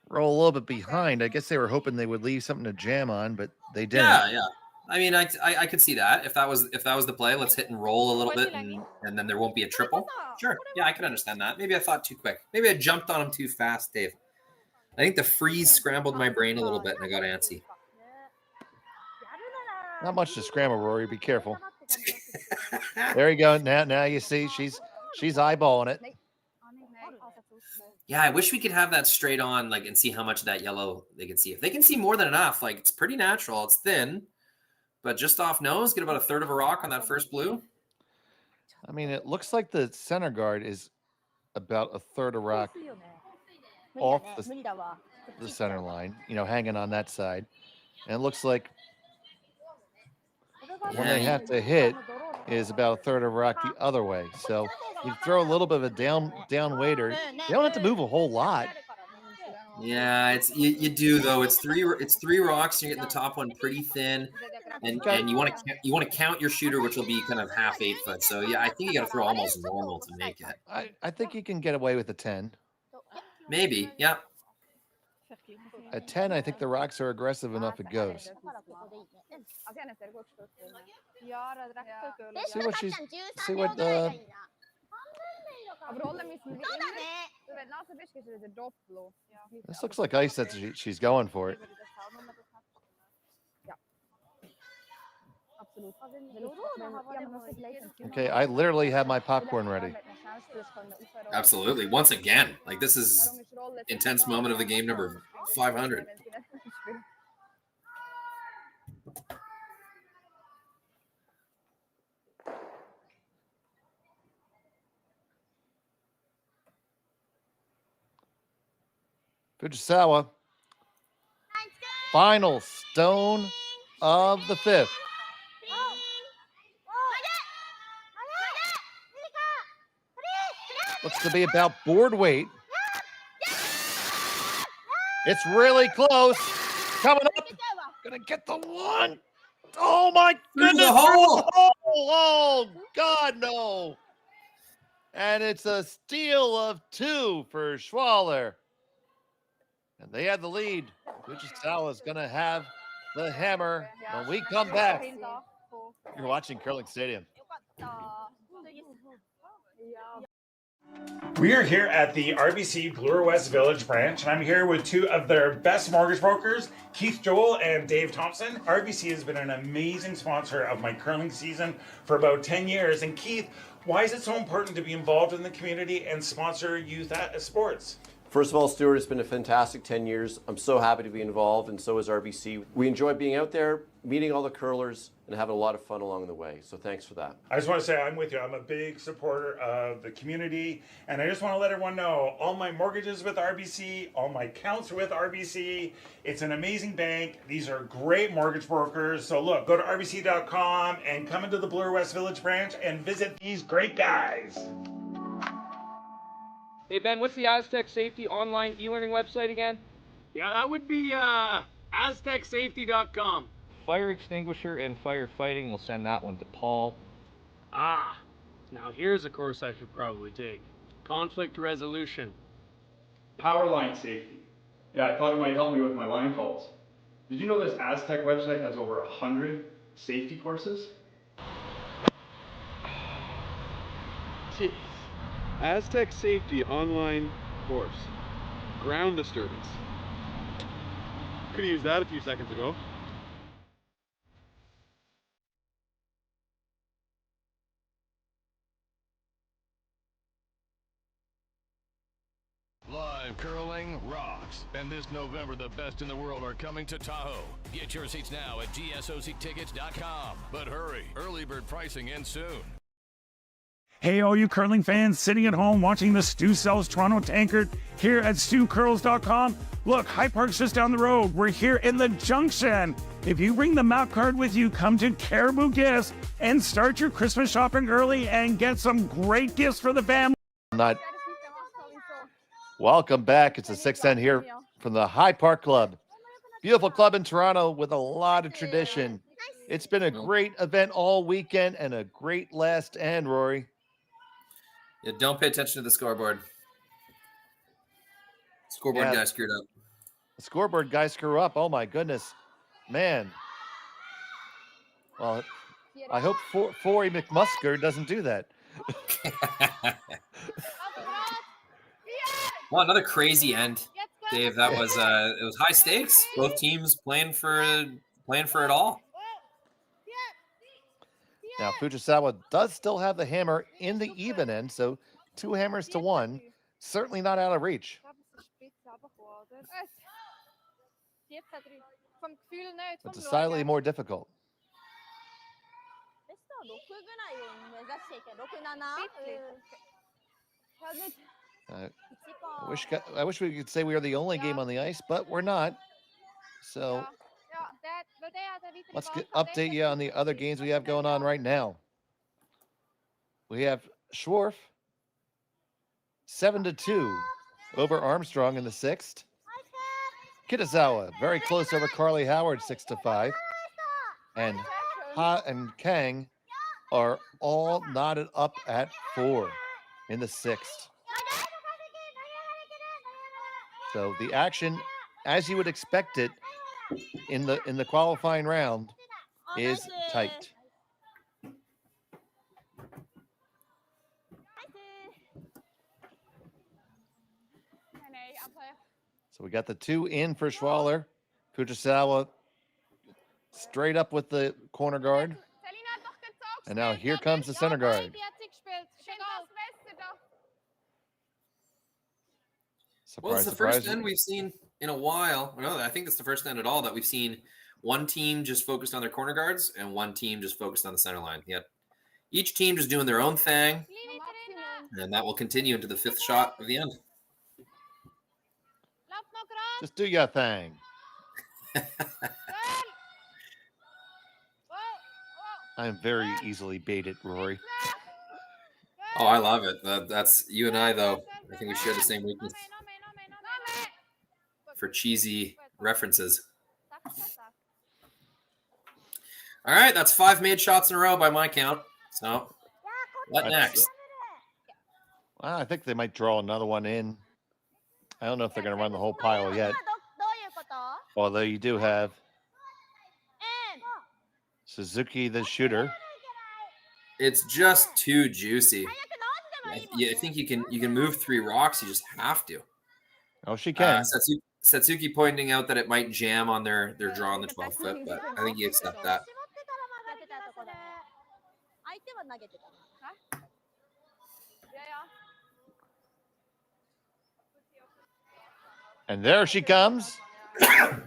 Roll a little bit behind. I guess they were hoping they would leave something to jam on, but they didn't. Yeah. I mean, I could see that if that was the play. Let's hit and roll a little bit, and then there won't be a triple. Sure. Yeah, I can understand that. Maybe I thought too quick. Maybe I jumped on him too fast, Dave. I think the freeze scrambled my brain a little bit, and I got antsy. Not much to scramble, Rory. Be careful. There you go. Now you see she's eyeballing it. Yeah, I wish we could have that straight on, like, and see how much of that yellow they can see. If they can see more than enough, like, it's pretty natural. It's thin, but just off nose, get about a third of a rock on that first blue. I mean, it looks like the center guard is about a third of rock off the center line, hanging on that side. And it looks like when they have to hit is about a third of rock the other way. So you throw a little bit of a down waiter. You don't have to move a whole lot. Yeah, you do though. It's three rocks. You're getting the top one pretty thin, and you want to count your shooter, which will be kind of half 8 foot. So yeah, I think you got to throw almost normal to make it. I think you can get away with a 10. Maybe, yeah. At 10, I think the rocks are aggressive enough. It goes. See what this looks like ice that she's going for it. Okay, I literally have my popcorn ready. Absolutely. Once again, like, this is intense moment of the game number 500. Fujisawa. Final stone of the 5th. Looks to be about board weight. It's really close. coming up. Gonna get the one. Oh my Through goodness. the hole. Oh God, no. And it's a steal of 2 for Schwaller. And they had the lead. Fujisawa is going to have the hammer when we come back. You're watching Curling Stadium. We are here at the RBC Bloor West Village branch, and I'm here with 2 of their best mortgage brokers, Keith Joel and Dave Thompson. RBC has been an amazing sponsor of my curling season for about 10 years. And Keith, why is it so important to be involved in the community and sponsor youth sports? First of all, Stuart, it's been a fantastic 10 years. I'm so happy to be involved, and so is RBC. We enjoy being out there, meeting all the curlers, and having a lot of fun along the way. So thanks for that. I just want to say I'm with you. I'm a big supporter of the community, and I just want to let everyone know all my mortgages with RBC, all my accounts are with RBC. It's an amazing bank. These are great mortgage brokers. So look, go to rbc.com and come into the Bloor West Village branch and visit these great guys. Hey Ben, what's the Aztec Safety online e-learning website again? Yeah, that would be aztecsafety.com. Fire extinguisher and firefighting, we'll send that one to Paul. Ah, now here's a course I should probably take. Conflict resolution. Power line safety. Yeah, I thought it might help me with my line calls. Did you know this Aztec website has over 100 safety courses? Jeez. Aztec Safety online course. Ground disturbance. Could have used that a few seconds ago. Live curling rocks. And this November, the best in the world are coming to Tahoe. Get your seats now at GSOCtickets.com. But hurry, early bird pricing ends soon. Hey, all you curling fans sitting at home watching the Stu Sells Toronto Tankard here at StuCurls.com. Look, High Park's just down the road. We're here in the Junction. If you bring the map card with you, come to Caribou Gifts and start your Christmas shopping early and get some great gifts for the family. Welcome back. It's a 610 here from the High Park Club. Beautiful club in Toronto with a lot of tradition. It's been a great event all weekend and a great last end, Rory. Yeah, don't pay attention to the scoreboard. Scoreboard guy screwed up. The scoreboard guy screw up. Oh my goodness, man. Well, I hope Forey McMusker doesn't do that. Well, another crazy end, Dave. That was it was high stakes. Both teams playing for it all. Now, Fujisawa does still have the hammer in the even end, so 2 hammers to 1. Certainly not out of reach. But decidedly more difficult. I wish we could say we are the only game on the ice, but we're not. So let's update you on the other games we have going on right now. We have Schwarf 7-2 over Armstrong in the 6th. Kitazawa very close over Carly Howard 6-5. And Ha and Kang are all knotted up at 4 in the 6th. So the action, as you would expect it, in the qualifying round is tight. So we got the 2 in for Schwaller. Fujisawa straight up with the corner guard. And now here comes the center guard. Well, it's the first end we've seen in a while. No, I think it's the first end at all that we've seen one team just focused on their corner guards and one team just focused on the center line. Yet each team just doing their own thing, and that will continue into the 5th shot of the end. Just do your thing. I'm very easily baited, Rory. Oh, I love it. That's you and I, though. I think we share the same weakness for cheesy references. All right, that's 5 made shots in a row by my count. So, what next? Well, I think they might draw another one in. I don't know if they're going to run the whole pile yet. Although you do have Suzuki the shooter. It's just too juicy. I think you can move 3 rocks. You just have to. Oh, she can. Satsuki pointing out that it might jam on their draw on the 12 foot, but I think you accept that. And there she comes.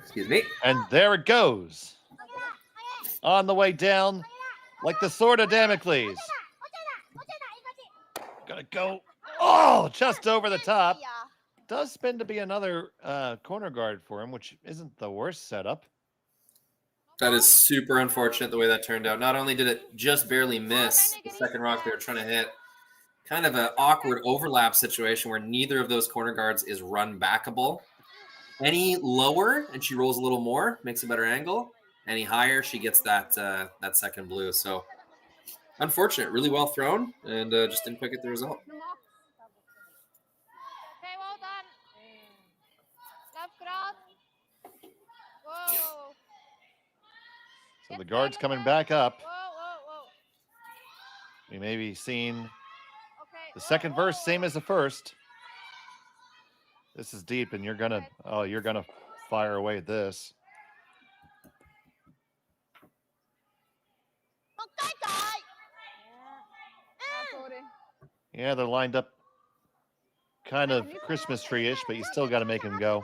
Excuse me. And there it goes. On the way down, like the sword of Damocles. Gonna go. Oh, just over the top. Does spin to be another corner guard for him, which isn't the worst setup. That is super unfortunate the way that turned out. Not only did it just barely miss the second rock they were trying to hit, kind of an awkward overlap situation where neither of those corner guards is run backable. Any lower, and she rolls a little more, makes a better angle. Any higher, she gets that that second blue. So unfortunate, really well thrown, and just didn't quite get the result. So the guard's coming back up. We may be seeing the second verse, same as the first. This is deep, and you're gonna fire away at this. Yeah, they're lined up kind of Christmas tree-ish, but you still got to make them go.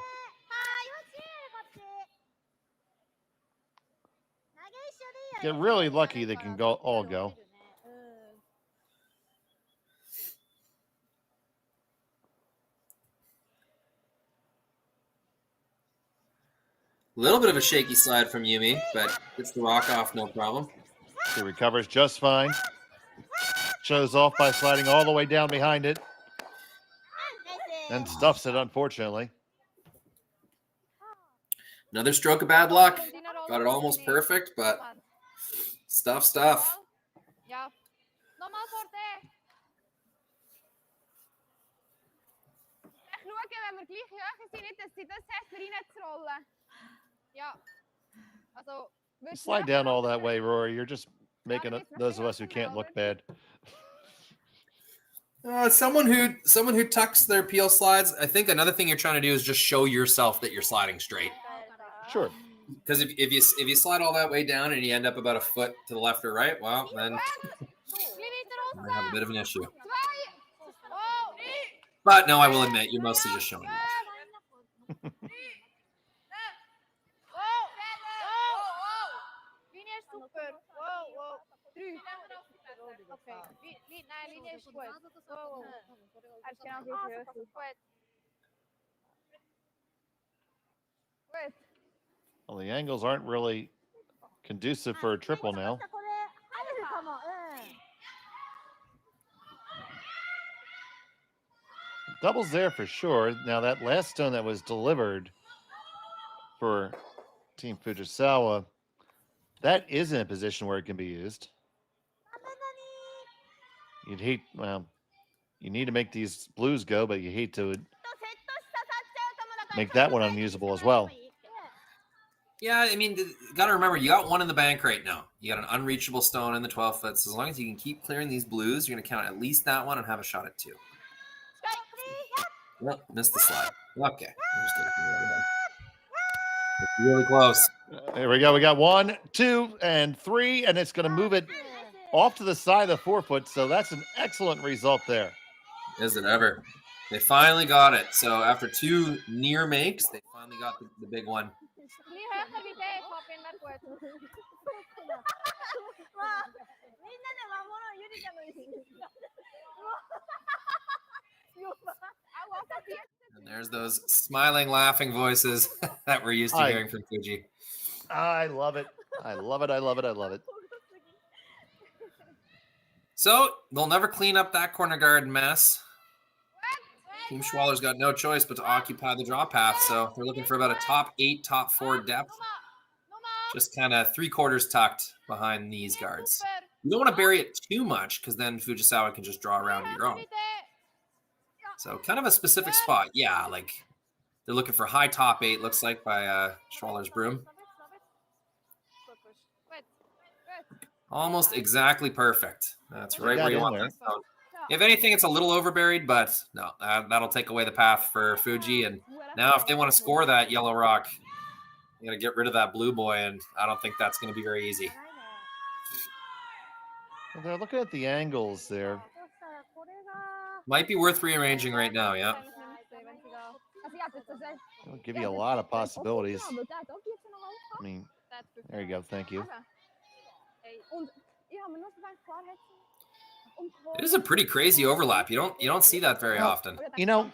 Get really lucky they can all go. A little bit of a shaky slide from Yumi, but gets the rock off, no problem. She recovers just fine. Shows off by sliding all the way down behind it. And stuffs it, unfortunately. Another stroke of bad luck. Got it almost perfect, but stuff. Slide down all that way, Rory. You're just making those of us who can't look bad. Someone who tucks their peel slides. I think another thing you're trying to do is just show yourself that you're sliding straight. Sure. Because if you slide all that way down and you end up about a foot to the left or right, well, then you have a bit of an issue. But no, I will admit, you're mostly just showing off. Well, the angles aren't really conducive for a triple now. Double's there for sure. Now, that last stone that was delivered for Team Fujisawa, that is in a position where it can be used. You'd hate, well, you need to make these blues go, but you hate to make that one unusable as well. Yeah, I mean, got to remember, you got one in the bank right now. You got an unreachable stone in the 12 foot. So as long as you can keep clearing these blues, you're going to count at least that one and have a shot at 2. Well, missed the slide. Okay. It's really close. There we go. We got 1, 2, and 3, and it's going to move it off to the side of the 4 foot. So that's an excellent result there. Is it ever? They finally got it. So after 2 near makes, they finally got the big one. And there's those smiling, laughing voices that we're used to hearing from Fuji. I love it. I love it. I love it. I love it. So they'll never clean up that corner guard mess. Team Schwaller's got no choice but to occupy the draw path. So they're looking for about a top 8, top 4 depth Just kind of 3/4 tucked behind these guards. You don't want to bury it too much because then Fujisawa can just draw around your own. So kind of a specific spot. Yeah, like they're looking for high top 8, looks like, by Schwaller's broom. Almost exactly perfect. That's right where you want that stone. If anything, it's a little overburied, but no, that'll take away the path for Fuji. And now if they want to score that yellow rock, you got to get rid of that blue boy, and I don't think that's going to be very easy. Well, they're looking at the angles there. Might be worth rearranging right now, yeah. It'll give you a lot of possibilities. I mean, there you go. Thank you. It is a pretty crazy overlap. You don't see that very often. You know,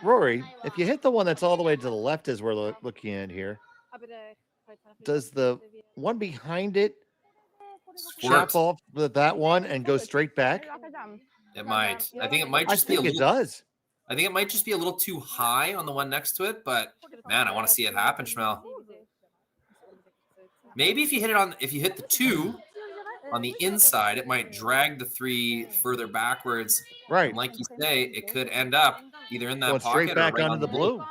Rory, if you hit the one that's all the way to the left as we're looking at here, does the one behind it chop off that one and go straight back? It might. I think it might just be a little. It does. I think it might just be a little too high on the one next to it, but man, I want to see it happen, Schmel. Maybe if you hit the 2 on the inside, it might drag the 3 further backwards. Right. And like you say, it could end up either in that going pocket straight back or right onto on the blue.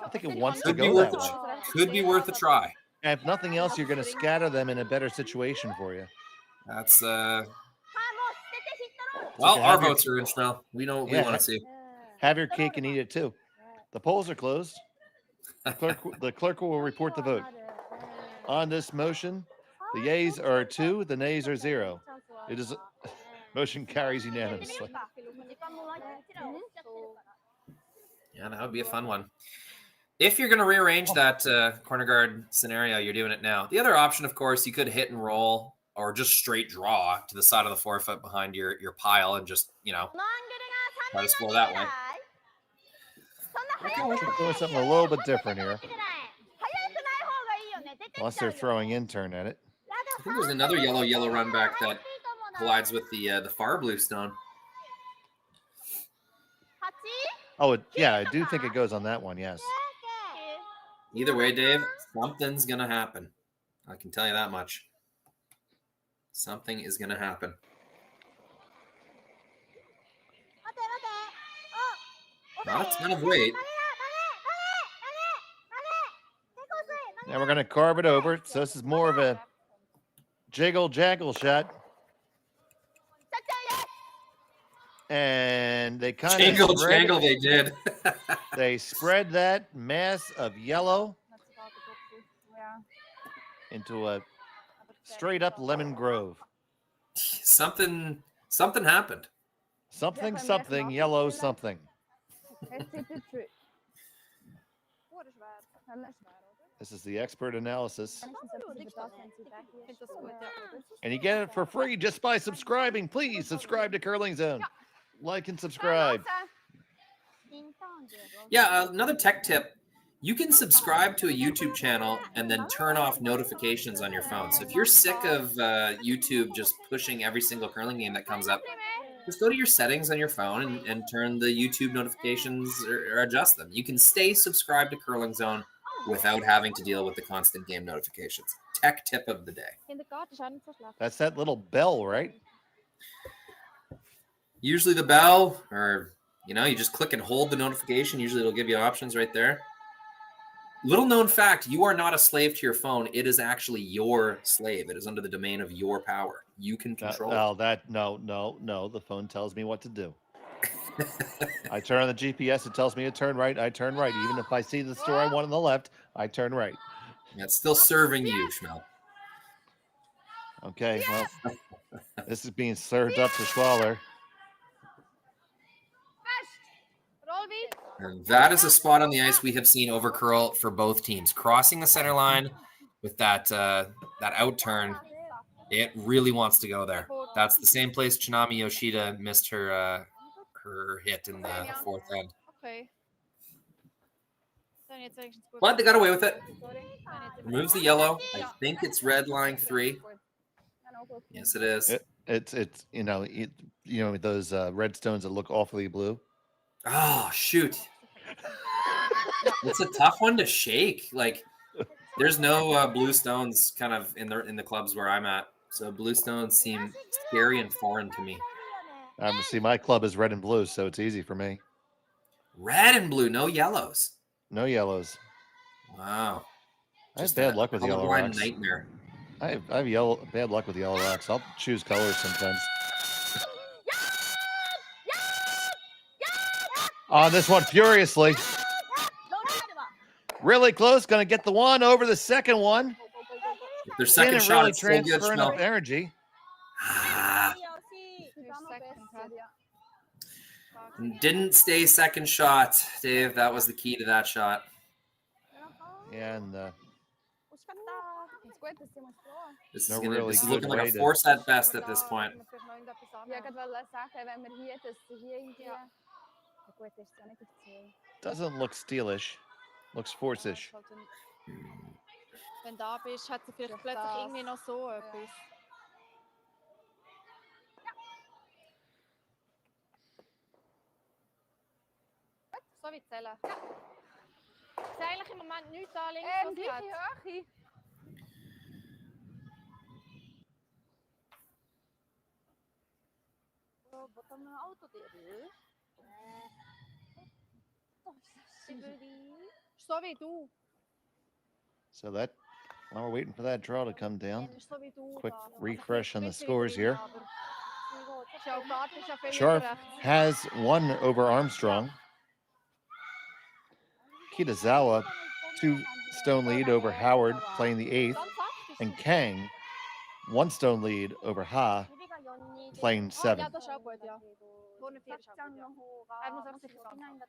I think it wants to go that way. Could be worth a try. And if nothing else, you're going to scatter them in a better situation for you. That's well, our votes are in, Schmel. We know what we want to see. Have your cake and eat it too. The polls are closed. The clerk will report the vote. On this motion, the yeas are 2, the nays are 0. It is motion carries unanimously. Yeah, that would be a fun one. If you're going to rearrange that corner guard scenario, you're doing it now. The other option, of course, you could hit and roll or just straight draw to the side of the forefoot behind your pile and just, try to score that way. Doing something a little bit different here. Unless they're throwing intern at it. I think there's another yellow run back that collides with the far blue stone. Oh, yeah, I do think it goes on that one, yes. Either way, Dave, something's going to happen. I can tell you that much. Something is going to happen. Not a ton of weight. Now we're going to carve it over. So this is more of a jiggle-jaggle shot. And they kind of jangle they did. They spread that mass of yellow into a straight-up lemon grove. Something happened. Something, yellow something. This is the expert analysis. And you get it for free just by subscribing. Please subscribe to Curling Zone. Like and subscribe. Yeah, another tech tip. You can subscribe to a YouTube channel and then turn off notifications on your phone. So if you're sick of YouTube just pushing every single curling game that comes up, just go to your settings on your phone and turn the YouTube notifications or adjust them. You can stay subscribed to Curling Zone without having to deal with the constant game notifications. Tech tip of the day. That's that little bell, right? Usually the bell, or, you just click and hold the notification. Usually it'll give you options right there. Little known fact, you are not a slave to your phone. It is actually your slave. It is under the domain of your power. You can control it. No. The phone tells me what to do. I turn on the GPS. It tells me to turn right. I turn right. Even if I see the store I want on the left, I turn right. Yeah, it's still serving you, Schmel. Okay, well, this is being served up to Schwaller. And that is a spot on the ice we have seen overcurl for both teams. Crossing the center line with that out turn, it really wants to go there. That's the same place Chinami Yoshida missed her hit in the fourth end. But they got away with it. Removes the yellow. I think it's red line 3. Yes, it is. It's those red stones that look awfully blue. Oh, shoot. It's a tough one to shake. Like, There's no blue stones kind of in the clubs where I'm at. So blue stones seem scary and foreign to me. See, my club is red and blue, so it's easy for me. Red and blue, no yellows. No yellows. Wow. I have bad luck with yellow colorblind rocks. nightmare. I have bad luck with yellow rocks. I'll choose colors sometimes. On this one, furiously. Really close. Going to get the one over the second one. Their second Didn't shot really is so good, transfer enough Schmel. energy. Didn't stay second shot, Dave. That was the key to that shot. Yeah, and This is, No gonna, really this is good looking like a way to- 4-set best at this point. Ja, ik had wel zeggen, wenn wir hier, dass sie hier irgendwie... Ja gut, das ist ja nicht das Ziel. doesn't look steelish. Looks force-ish. Wenn du da bist, hat sie vielleicht plötzlich irgendwie noch so etwas. So wie zählen. Ich sehe eigentlich im Moment nichts da links, was sie hat. Höhe. So wie du. So that, while we're waiting for that draw to come down, So wie du. quick refresh on the scores here. Schau, Gart ist ja viel Sharp rechts. has one over Armstrong. Kitazawa, 2-stone lead over Howard, playing the 8th. And Kang, 1-stone lead over Ha, playing 7th. Ja, das ist auch gut, ja. 4 ist auch gut, ja. Er muss einfach sicher sein.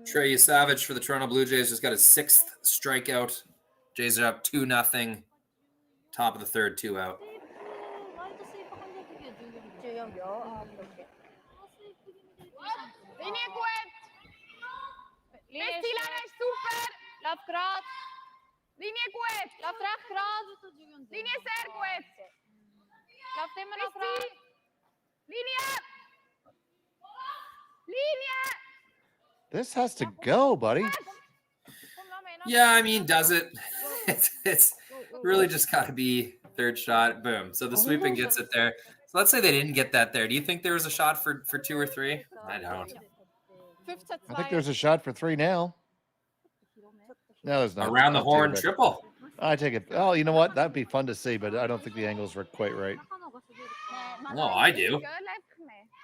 Trey Savage for the Toronto Blue Jays just got his 6th strikeout. Jays are up 2-0. Top of the third, 2 out. Linie gut! Linie ist super! Lauf grad! Linie gut! Lauf recht grad! Linie sehr gut! Lauf immer noch grad! Linie! Linie! This has to go, buddy. Yeah, I mean, does it? It's really just got to be third shot. Boom. So the sweeping gets it there. So let's say they didn't get that there. Do you think there was a shot for 2 or 3? I don't. I think there's a shot for 3 now. No, there's not. Around the I'll take horn it back. triple. I take it. Oh, you know what? That'd be fun to see, but I don't think the angles were quite right. No, I do.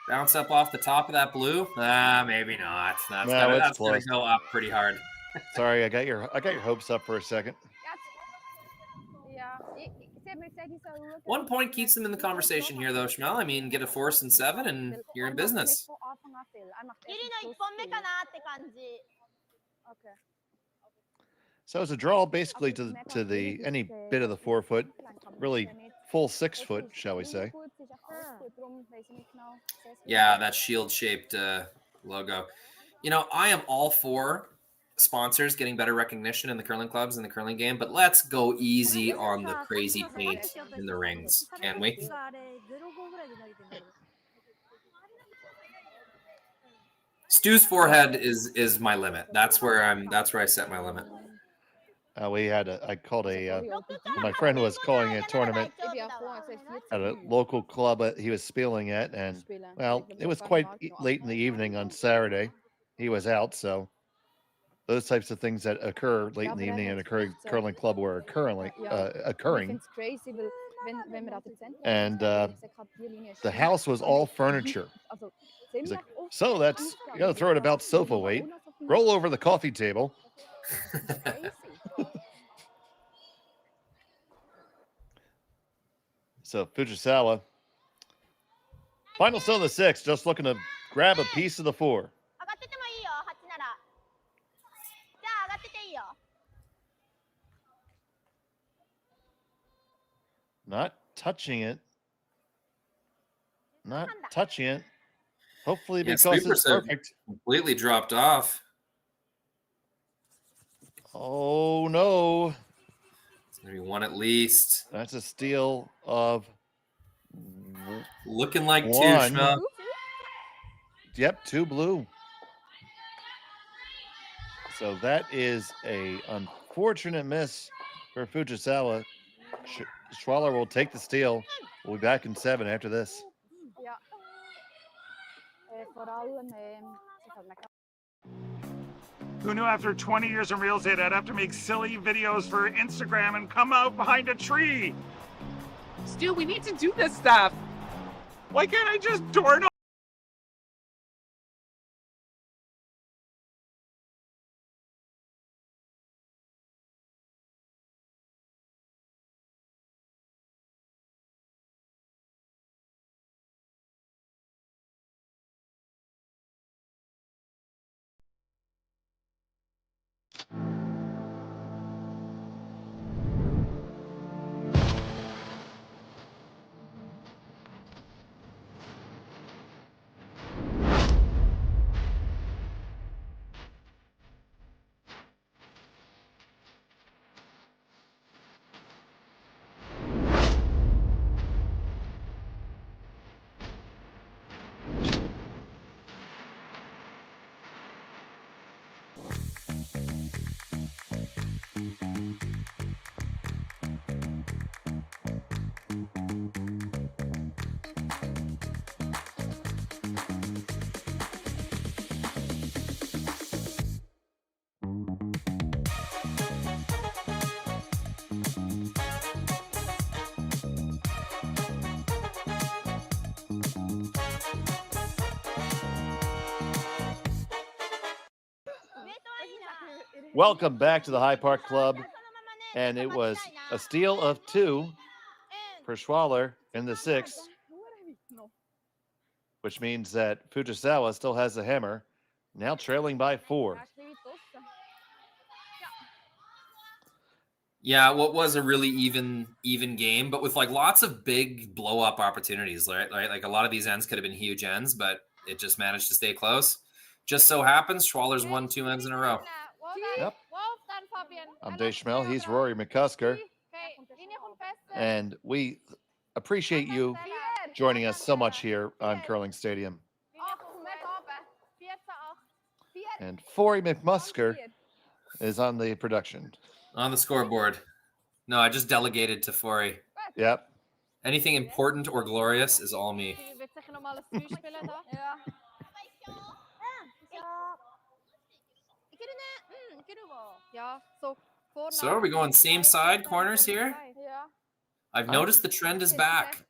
Bounce up off the top of that blue? Maybe not. That's No, gotta, it's that's gonna close. go up pretty hard. Sorry, I got your hopes up for a second. Ja, sie hat mir gesagt, ich soll schauen. 1 point keeps them in the conversation here, though, Schmel. I mean, get a force and 7, and you're in business. Von Anfang an viel. Er macht erst 1 am Schluss本目 viel. かなって感じ。 Okay. So it's a draw basically to the any bit of the 4-foot, really full 6-foot, shall we say? Gut, sie ist echt alles gut, darum weiss ich nicht genau. Yeah, that shield-shaped logo. You know, I am all for sponsors getting better recognition in the curling clubs and the curling game, but let's go easy on the crazy paint in the rings, can we? Stu's forehead is my limit. That's where I set my limit. I called my friend was calling a tournament at a local club that he was spieling at, and well, it was quite late in the evening on Saturday. He was out, so those types of things that occur late in the evening in a curling club were occurring. And the house was all furniture. He's like, so that's, you got to throw it about sofa weight, roll over the coffee table. So Fujisawa, final still in the 6, just looking to grab a piece of the 4. 上がっててもいいよ、8なら。じゃあ上がってていいよ。 Not touching it. Not touching it. Hopefully Yeah, because Sweepers it's have perfect. completely dropped off. Oh no. It's gonna be 1 at least. That's a steal of looking like 2, 1. Schmel. Yep, 2 blue. So that is a unfortunate miss for Fujisawa. Schwaller will take the steal. We'll be back in 7 after this. Ja. Vor allem, das hat mir Who knew after 20 years in real estate I'd have to make silly videos for Instagram and come out behind a tree? Stu, we need to do this stuff. Why can't I just door knock? Welcome back to the High Park Club. And it was a steal of 2 for Schwaller in the 6th, which means that Fujisawa still has the hammer, now trailing by 4. Yeah, what was a really even game, but with like lots of big blow up opportunities, right? Like a lot of these ends could have been huge ends, but it just managed to stay close. Just so happens Schwaller's won 2 ends in a row. Yep. I'm Dave Schmel. He's Rory McCusker. And we appreciate you joining us so much here on Curling Stadium. And Forey McMusker is on the production. On the scoreboard. No, I just delegated to Forey. Yep. Anything important or glorious is all me. So are we going same side corners here? I've noticed the trend is back.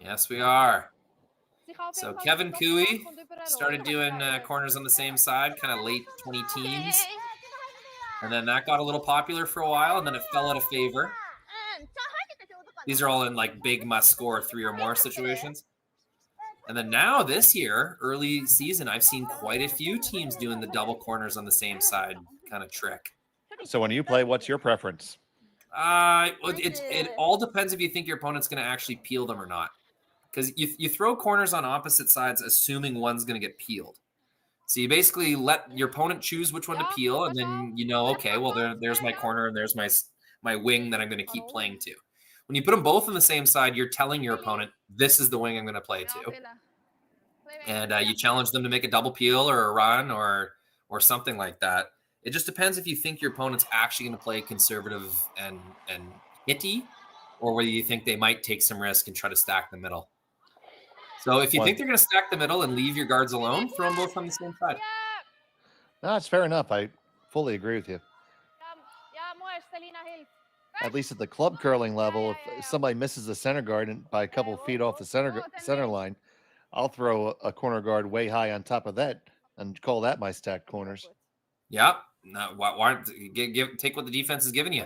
Yes, we are. So Kevin Cooey started doing corners on the same side, kind of late 20 teens. And then that got a little popular for a while, and then it fell out of favor. These are all in like big must score 3 or more situations. And then now this year, early season, I've seen quite a few teams doing the double corners on the same side kind of trick. So when you play, what's your preference? It all depends if you think your opponent's going to actually peel them or not. Because you throw corners on opposite sides assuming one's going to get peeled. So you basically let your opponent choose which one to peel, and then you know, okay, well, there's my corner and there's my wing that I'm going to keep playing to. When you put them both on the same side, you're telling your opponent, this is the wing I'm going to play to. And you challenge them to make a double peel or a run or something like that. It just depends if you think your opponent's actually going to play conservative and hitty, or whether you think they might take some risk and try to stack the middle. So if you think they're going to stack the middle and leave your guards alone, throw them both on the same side. No, that's fair enough. I fully agree with you. At least at the club curling level, if somebody misses the center guard and by a couple of feet off the center line, I'll throw a corner guard way high on top of that and call that my stacked corners. Yeah. No, why take what the defense is giving you.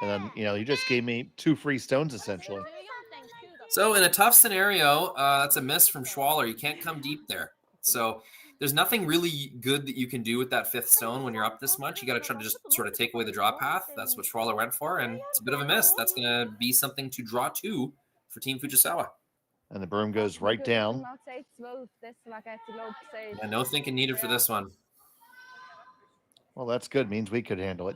And then, you just gave me 2 free stones essentially. So in a tough scenario, that's a miss from Schwaller. You can't come deep there. So there's nothing really good that you can do with that 5th stone when you're up this much. You got to try to just sort of take away the draw path. That's what Schwaller went for, and it's a bit of a miss. That's going to be something to draw to for Team Fujisawa. And the broom goes right down. Yeah, no thinking needed for this one. Well, that's good. Means we could handle it.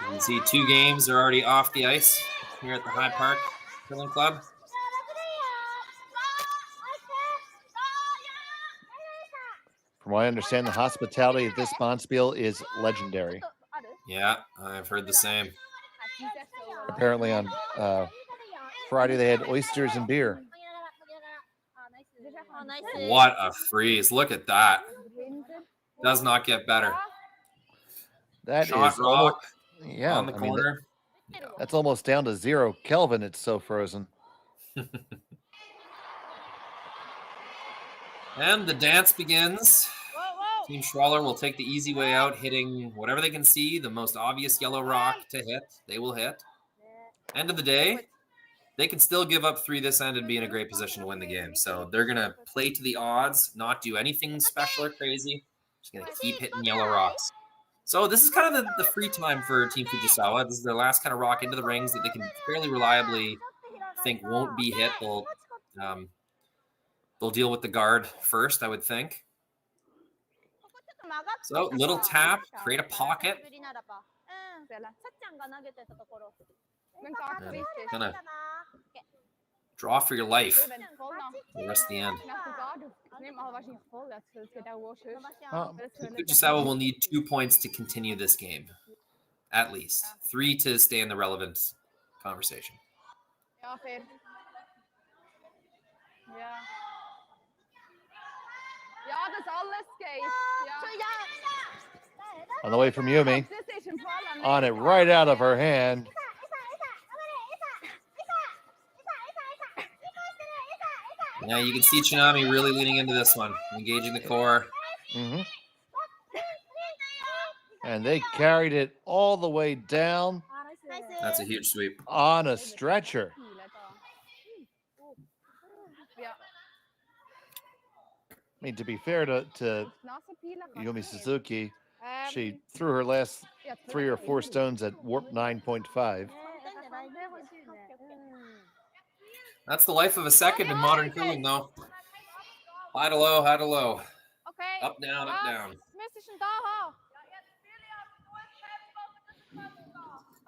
You can see 2 games are already off the ice here at the High Park Curling Club. From what I understand, the hospitality at this Bonspiel is legendary. Yeah, I've heard the same. Apparently on Friday they had oysters and beer. What a freeze. Look at that. Does not get better. That Shot is rock almost, yeah, on the corner. That's almost down to 0 Kelvin. It's so frozen. And the dance begins. Team Schwaller will take the easy way out, hitting whatever they can see, the most obvious yellow rock to hit. They will hit. End of the day, they can still give up 3 this end and be in a great position to win the game. So they're going to play to the odds, not do anything special or crazy. Just going to keep hitting yellow rocks. So this is kind of the free time for Team Fujisawa. This is their last kind of rock into the rings that they can fairly reliably think won't be hit. They'll deal with the guard first, I would think. So little tap, create a pocket. Kind of draw for your life the rest of the end. Fujisawa will need 2 points to continue this game, at least 3 to stay in the relevant conversation. On the way from Yumi, on it right out of her hand. Yeah, you can see Kitami really leaning into this one, engaging the core. Mm-hmm. And they carried it all the way down. That's a huge sweep. On a stretcher. I mean, to be fair to Yumi Suzuki, she threw her last 3 or 4 stones at warp 9.5. That's the life of a second in modern curling, though. High to low, high to low. Up, down, up, down.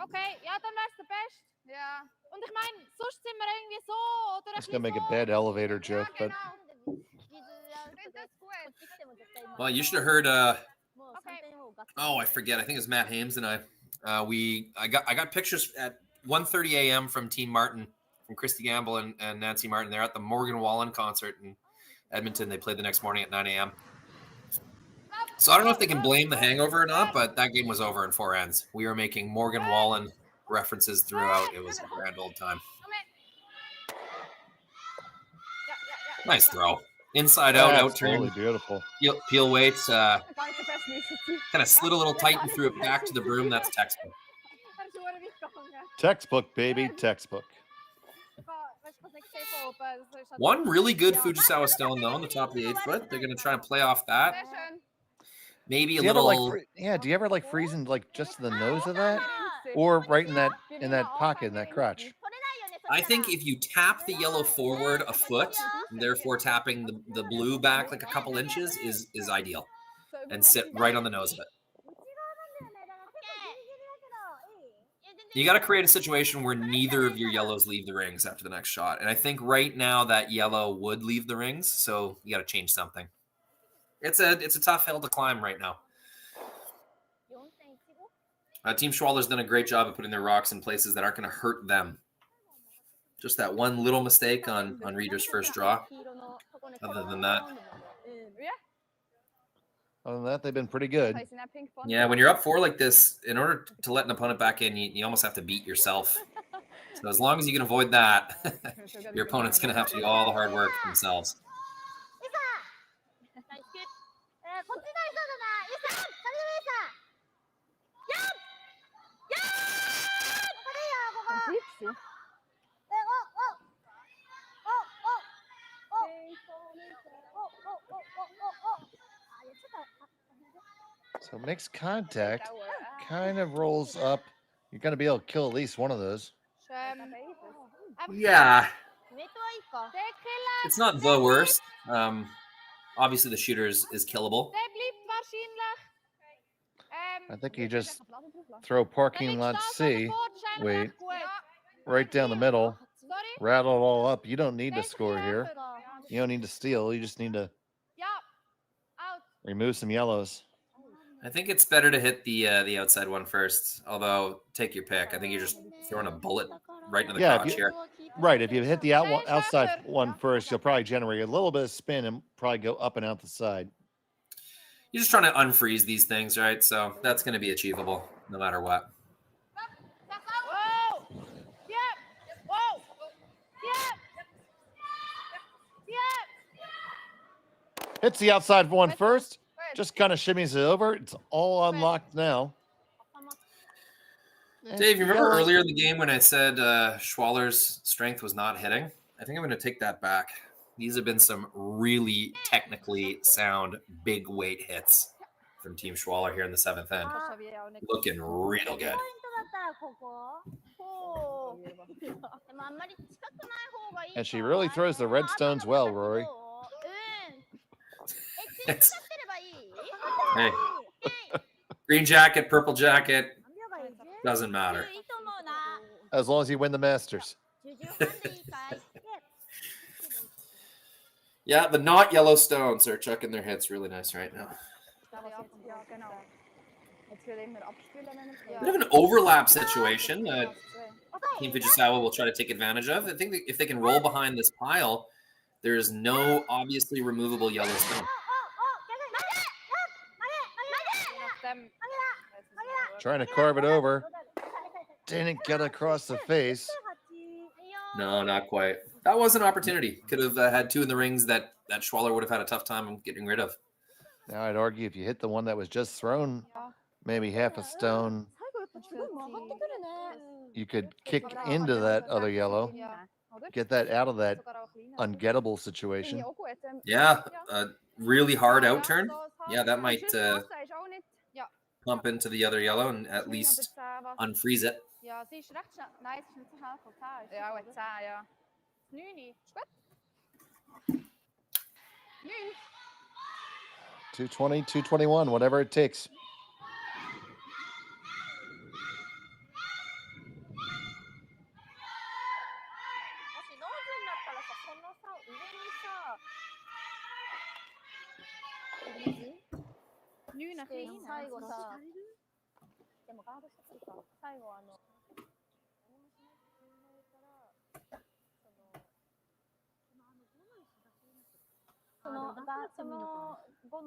Okay, ja, dann wär's der Best. Ja. Und ich meine, sonst sind wir irgendwie so oder It's gonna make a bad elevator joke, but well, you should have heard. Oh, I forget. I think it's Matt Hames and I. I got pictures at 1:30 a.m. from Team Martin, from Christy Gamble and Nancy Martin. They're at the Morgan Wallen concert in Edmonton. They played the next morning at 9 a.m. So I don't know if they can blame the hangover or not, but that game was over in 4 ends. We were making Morgan Wallen references throughout. It was a grand old time. Nice throw. Inside out, out turn. Beautiful. Peel weights. Kind of slid a little tight and threw it back to the broom. That's textbook. Textbook, baby, textbook. One really good Fujisawa stone, though, on the top of the 8th foot. They're going to try and play off that. Maybe a little. Do you ever like freezing like just the nose of that, or right in that pocket in that crotch? I think if you tap the yellow forward a foot, and therefore tapping the blue back like a couple inches is ideal, and sit right on the nose of it. You got to create a situation where neither of your yellows leave the rings after the next shot. And I think right now that yellow would leave the rings, so you got to change something. It's a tough hill to climb right now. Team Schwaller's done a great job of putting their rocks in places that aren't going to hurt them. Just that one little mistake on Reader's first draw. Other than that. Other than that, they've been pretty good. Yeah, when you're up 4 like this, in order to let an opponent back in, you almost have to beat yourself. So as long as you can avoid that, your opponent's going to have to do all the hard work themselves. So mixed contact kind of rolls up. You're going to be able to kill at least one of those. Yeah. It's not the worst. Obviously, the shooter is killable. I think you just throw parking lot C. Wait. Right down the middle. Rattle it all up. You don't need to score here. You don't need to steal. You just need to Remove some yellows. I think it's better to hit the outside one first. Although, take your pick. I think you're just throwing a bullet right into the Yeah, crotch here. right. If you hit the outside one first, you'll probably generate a little bit of spin and probably go up and out the side. You're just trying to unfreeze these things, right? So that's going to be achievable no matter what. Whoa! Yep! Whoa! Yep! Yep! Hits the outside one first. Just kind of shimmies it over. It's all unlocked now. Dave, you remember earlier in the game when I said Schwaller's strength was not hitting? I think I'm going to take that back. These have been some really technically sound big weight hits from Team Schwaller here in the 7th end. Looking real good. And she really throws the red stones well, Rory. Hey, green jacket, purple jacket, doesn't matter. As long as you win the Masters. Yeah, the not yellow stones are chucking their hits really nice right now. Bit of an overlap situation. Team Fujisawa will try to take advantage of. I think that if they can roll behind this pile, there is no obviously removable yellow stone. Trying to carve it over. Didn't get across the face. No, not quite. That was an opportunity. Could have had two in the rings that Schwaller would have had a tough time getting rid of. Now I'd argue if you hit the one that was just thrown, maybe half a stone, you could kick into that other yellow, get that out of that ungettable situation. Yeah, a really hard out turn. Yeah, that might pump into the other yellow and at least unfreeze it. Ja, sie ist recht nice zu helfen von 10. Ja, auch 10, ja. 9 ist gut. 9. 220, 221, whatever it takes.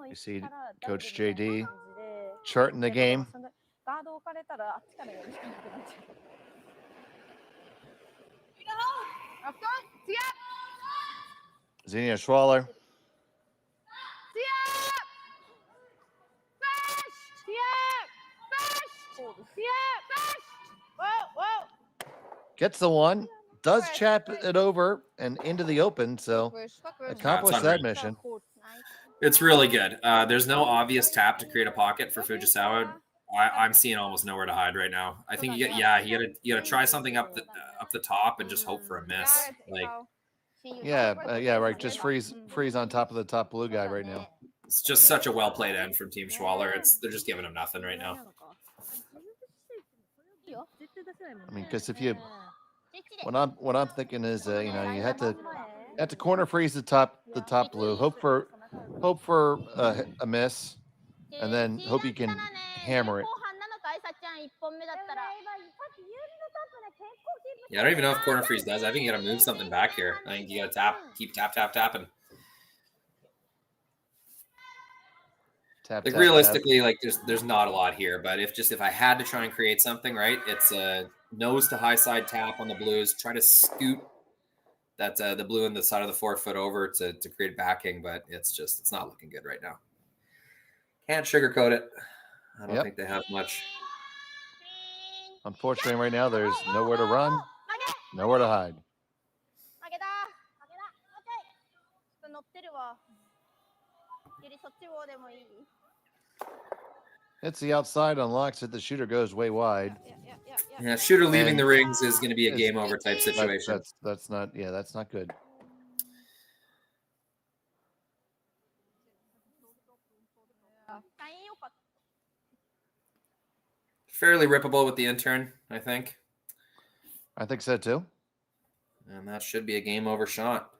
You see Coach JD charting the game. Xenia Schwaller. Gets the one, does chap it over and into the open, so accomplished that mission. It's really good. There's no obvious tap to create a pocket for Fujisawa. I'm seeing almost nowhere to hide right now. I think you gotta try something up the top and just hope for a miss. Like, yeah, right. Just freeze on top of the top blue guy right now. It's just such a well played end from Team Schwaller. They're just giving him nothing right now. I mean, because if you, what I'm thinking is, you have to corner freeze the top blue, hope for a miss, and then hope you can hammer it. Yeah, I don't even know if corner freeze does. I think you got to move something back here. I think you got to keep tapping. Like realistically, like there's not a lot here, but if I had to try and create something, right? It's a nose to high side tap on the blues. Try to scoot that the blue in the side of the 4 foot over to create backing, but it's not looking good right now. Can't sugarcoat it. I don't think they have much. Unfortunately, right now there's nowhere to run, nowhere to hide. Hits the outside, unlocks it. The shooter goes way wide. Yeah, shooter leaving the rings is going to be a game over type situation. That's not good. Fairly rippable with the intern, I think. I think so too. And that should be a game over shot.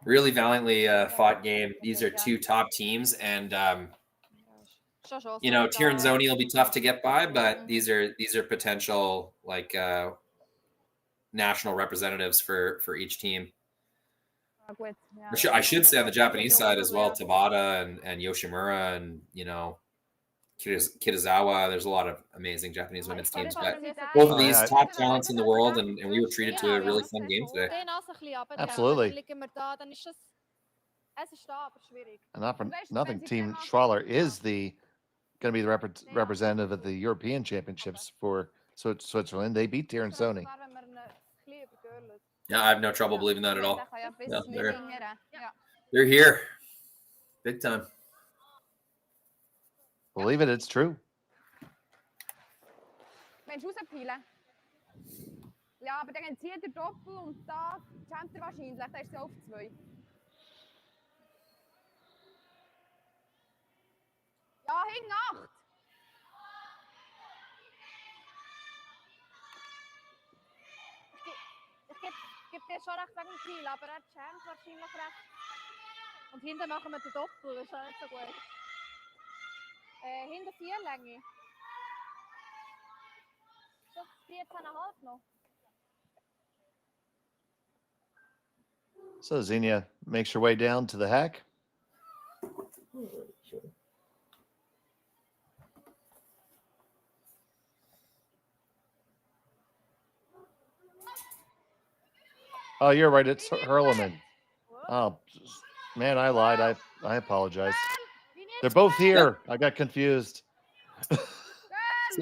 Really valiantly fought game. These are two top teams, and Tiranzoni will be tough to get by, but these are potential like national representatives for each team. I should say on the Japanese side as well, Tabata and Yoshimura and Kitazawa. There's a lot of amazing Japanese women's teams, but both of these top talents in the world, and we were treated to a really fun game today. Absolutely. And not for nothing, Team Schwaller is going to be the representative at the European Championships for Switzerland. They beat Tiranzoni. Yeah, I have no trouble believing that at all. Yeah, they're here. Big time. Believe it, it's true. Mensch, rauspeilen. Ja, aber dann zieht er Doppel und da champt er wahrscheinlich. Da ist sie auf 2. Ja, hing 8. Ich gebe dir schon recht wegen Ziel, aber er champt wahrscheinlich recht. Und hinten machen wir den Doppel, das ist auch nicht so gut. Hinter 4 Länge. Das 14,5 noch. So Xenia makes her way down to the hack. Oh, you're right. It's Hurleman. Oh, man, I lied. I apologize. They're both here. I got confused. See,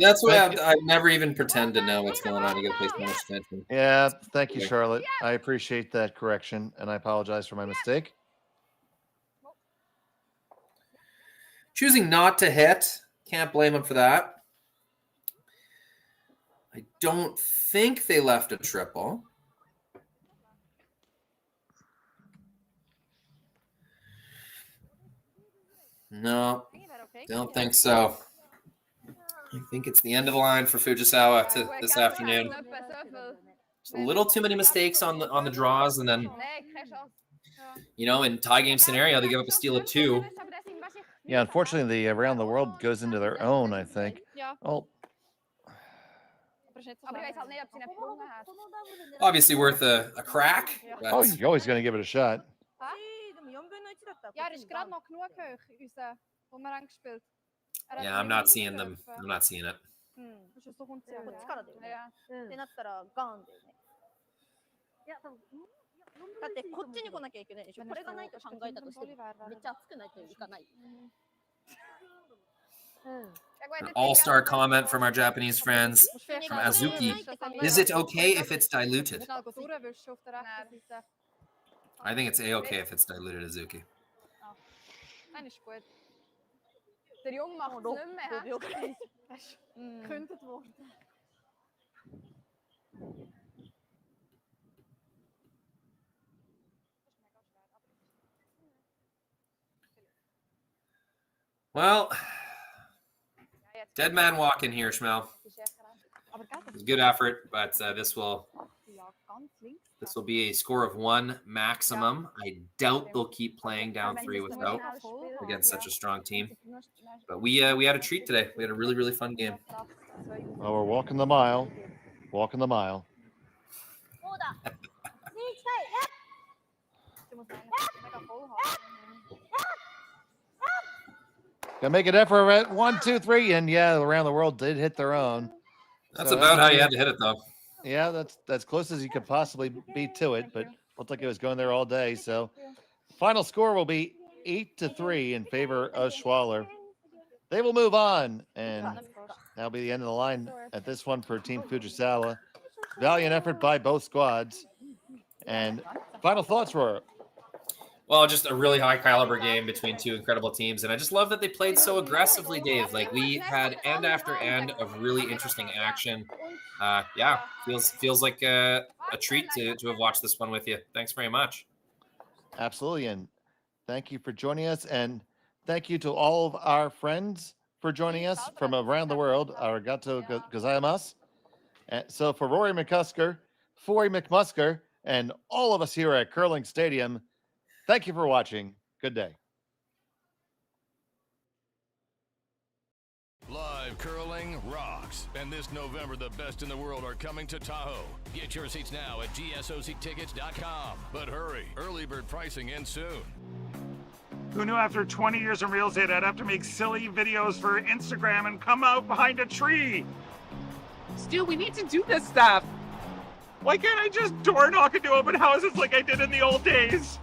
that's why I never even pretend to know what's going on. You got to pay so much attention. Yeah, thank you, Charlotte. I appreciate that correction, and I apologize for my mistake. Choosing not to hit. Can't blame him for that. I don't think they left a triple. No, don't think so. I think it's the end of the line for Fujisawa this afternoon. Just a little too many mistakes on the draws, and then in tie game scenario they give up a steal of 2. Yeah, unfortunately, the around the world goes into their own. I think. Oh, obviously worth a crack. Oh, you're always going to give it a shot. Ja, er ist gerade noch genug hoch, unser Bumerang gespielt. Yeah, I'm not seeing them. I'm not seeing it. そこんちゃう。こっちからだよね。ってなったらガンだよね。いや、多分だってこっちに来なきゃいけないでしょ。これがないと考えたとしてめっちゃ熱くないといかない。An all-star comment from our Japanese friends from Azuki. Is it okay if it's diluted? I think it's A-okay if it's diluted, Azuki. Nein, ist gut. Der Junge macht es nicht mehr. Gekündigt worden. Well, dead man walking here, Schmel. It was a good effort, but this will be a score of 1 maximum. I doubt they'll keep playing down 3 without against such a strong team. But we had a treat today. We had a really, really fun game. Well, we're walking the mile. Walking the mile. Gonna make an effort at 1, 2, 3, and yeah, around the world did hit their own. That's about how you had to hit it, though. Yeah, that's close as you could possibly be to it, but looked like it was going there all day. So, final score will be 8-3 in favor of Schwaller. They will move on, and that'll be the end of the line at this one for Team Fujisawa. Valiant effort by both squads. And final thoughts were. Well, just a really high caliber game between two incredible teams. And I just love that they played so aggressively, Dave. Like, we had end after end of really interesting action. Yeah, feels like a treat to have watched this one with you. Thanks very much. Absolutely. And thank you for joining us. And thank you to all of our friends for joining us from around the world. Arigato gozaimasu. So for Rory McCusker, Foy McMusker, and all of us here at Curling Stadium, Thank you for watching. Good day. Live curling rocks. And this November, the best in the world are coming to Tahoe. Get your seats now at GSOCtickets.com. But hurry, early bird pricing ends soon. Who knew after 20 years in real estate I'd have to make silly videos for Instagram and come out behind a tree? Stu, we need to do this stuff. Why can't I just door knock into open houses like I did in the old days?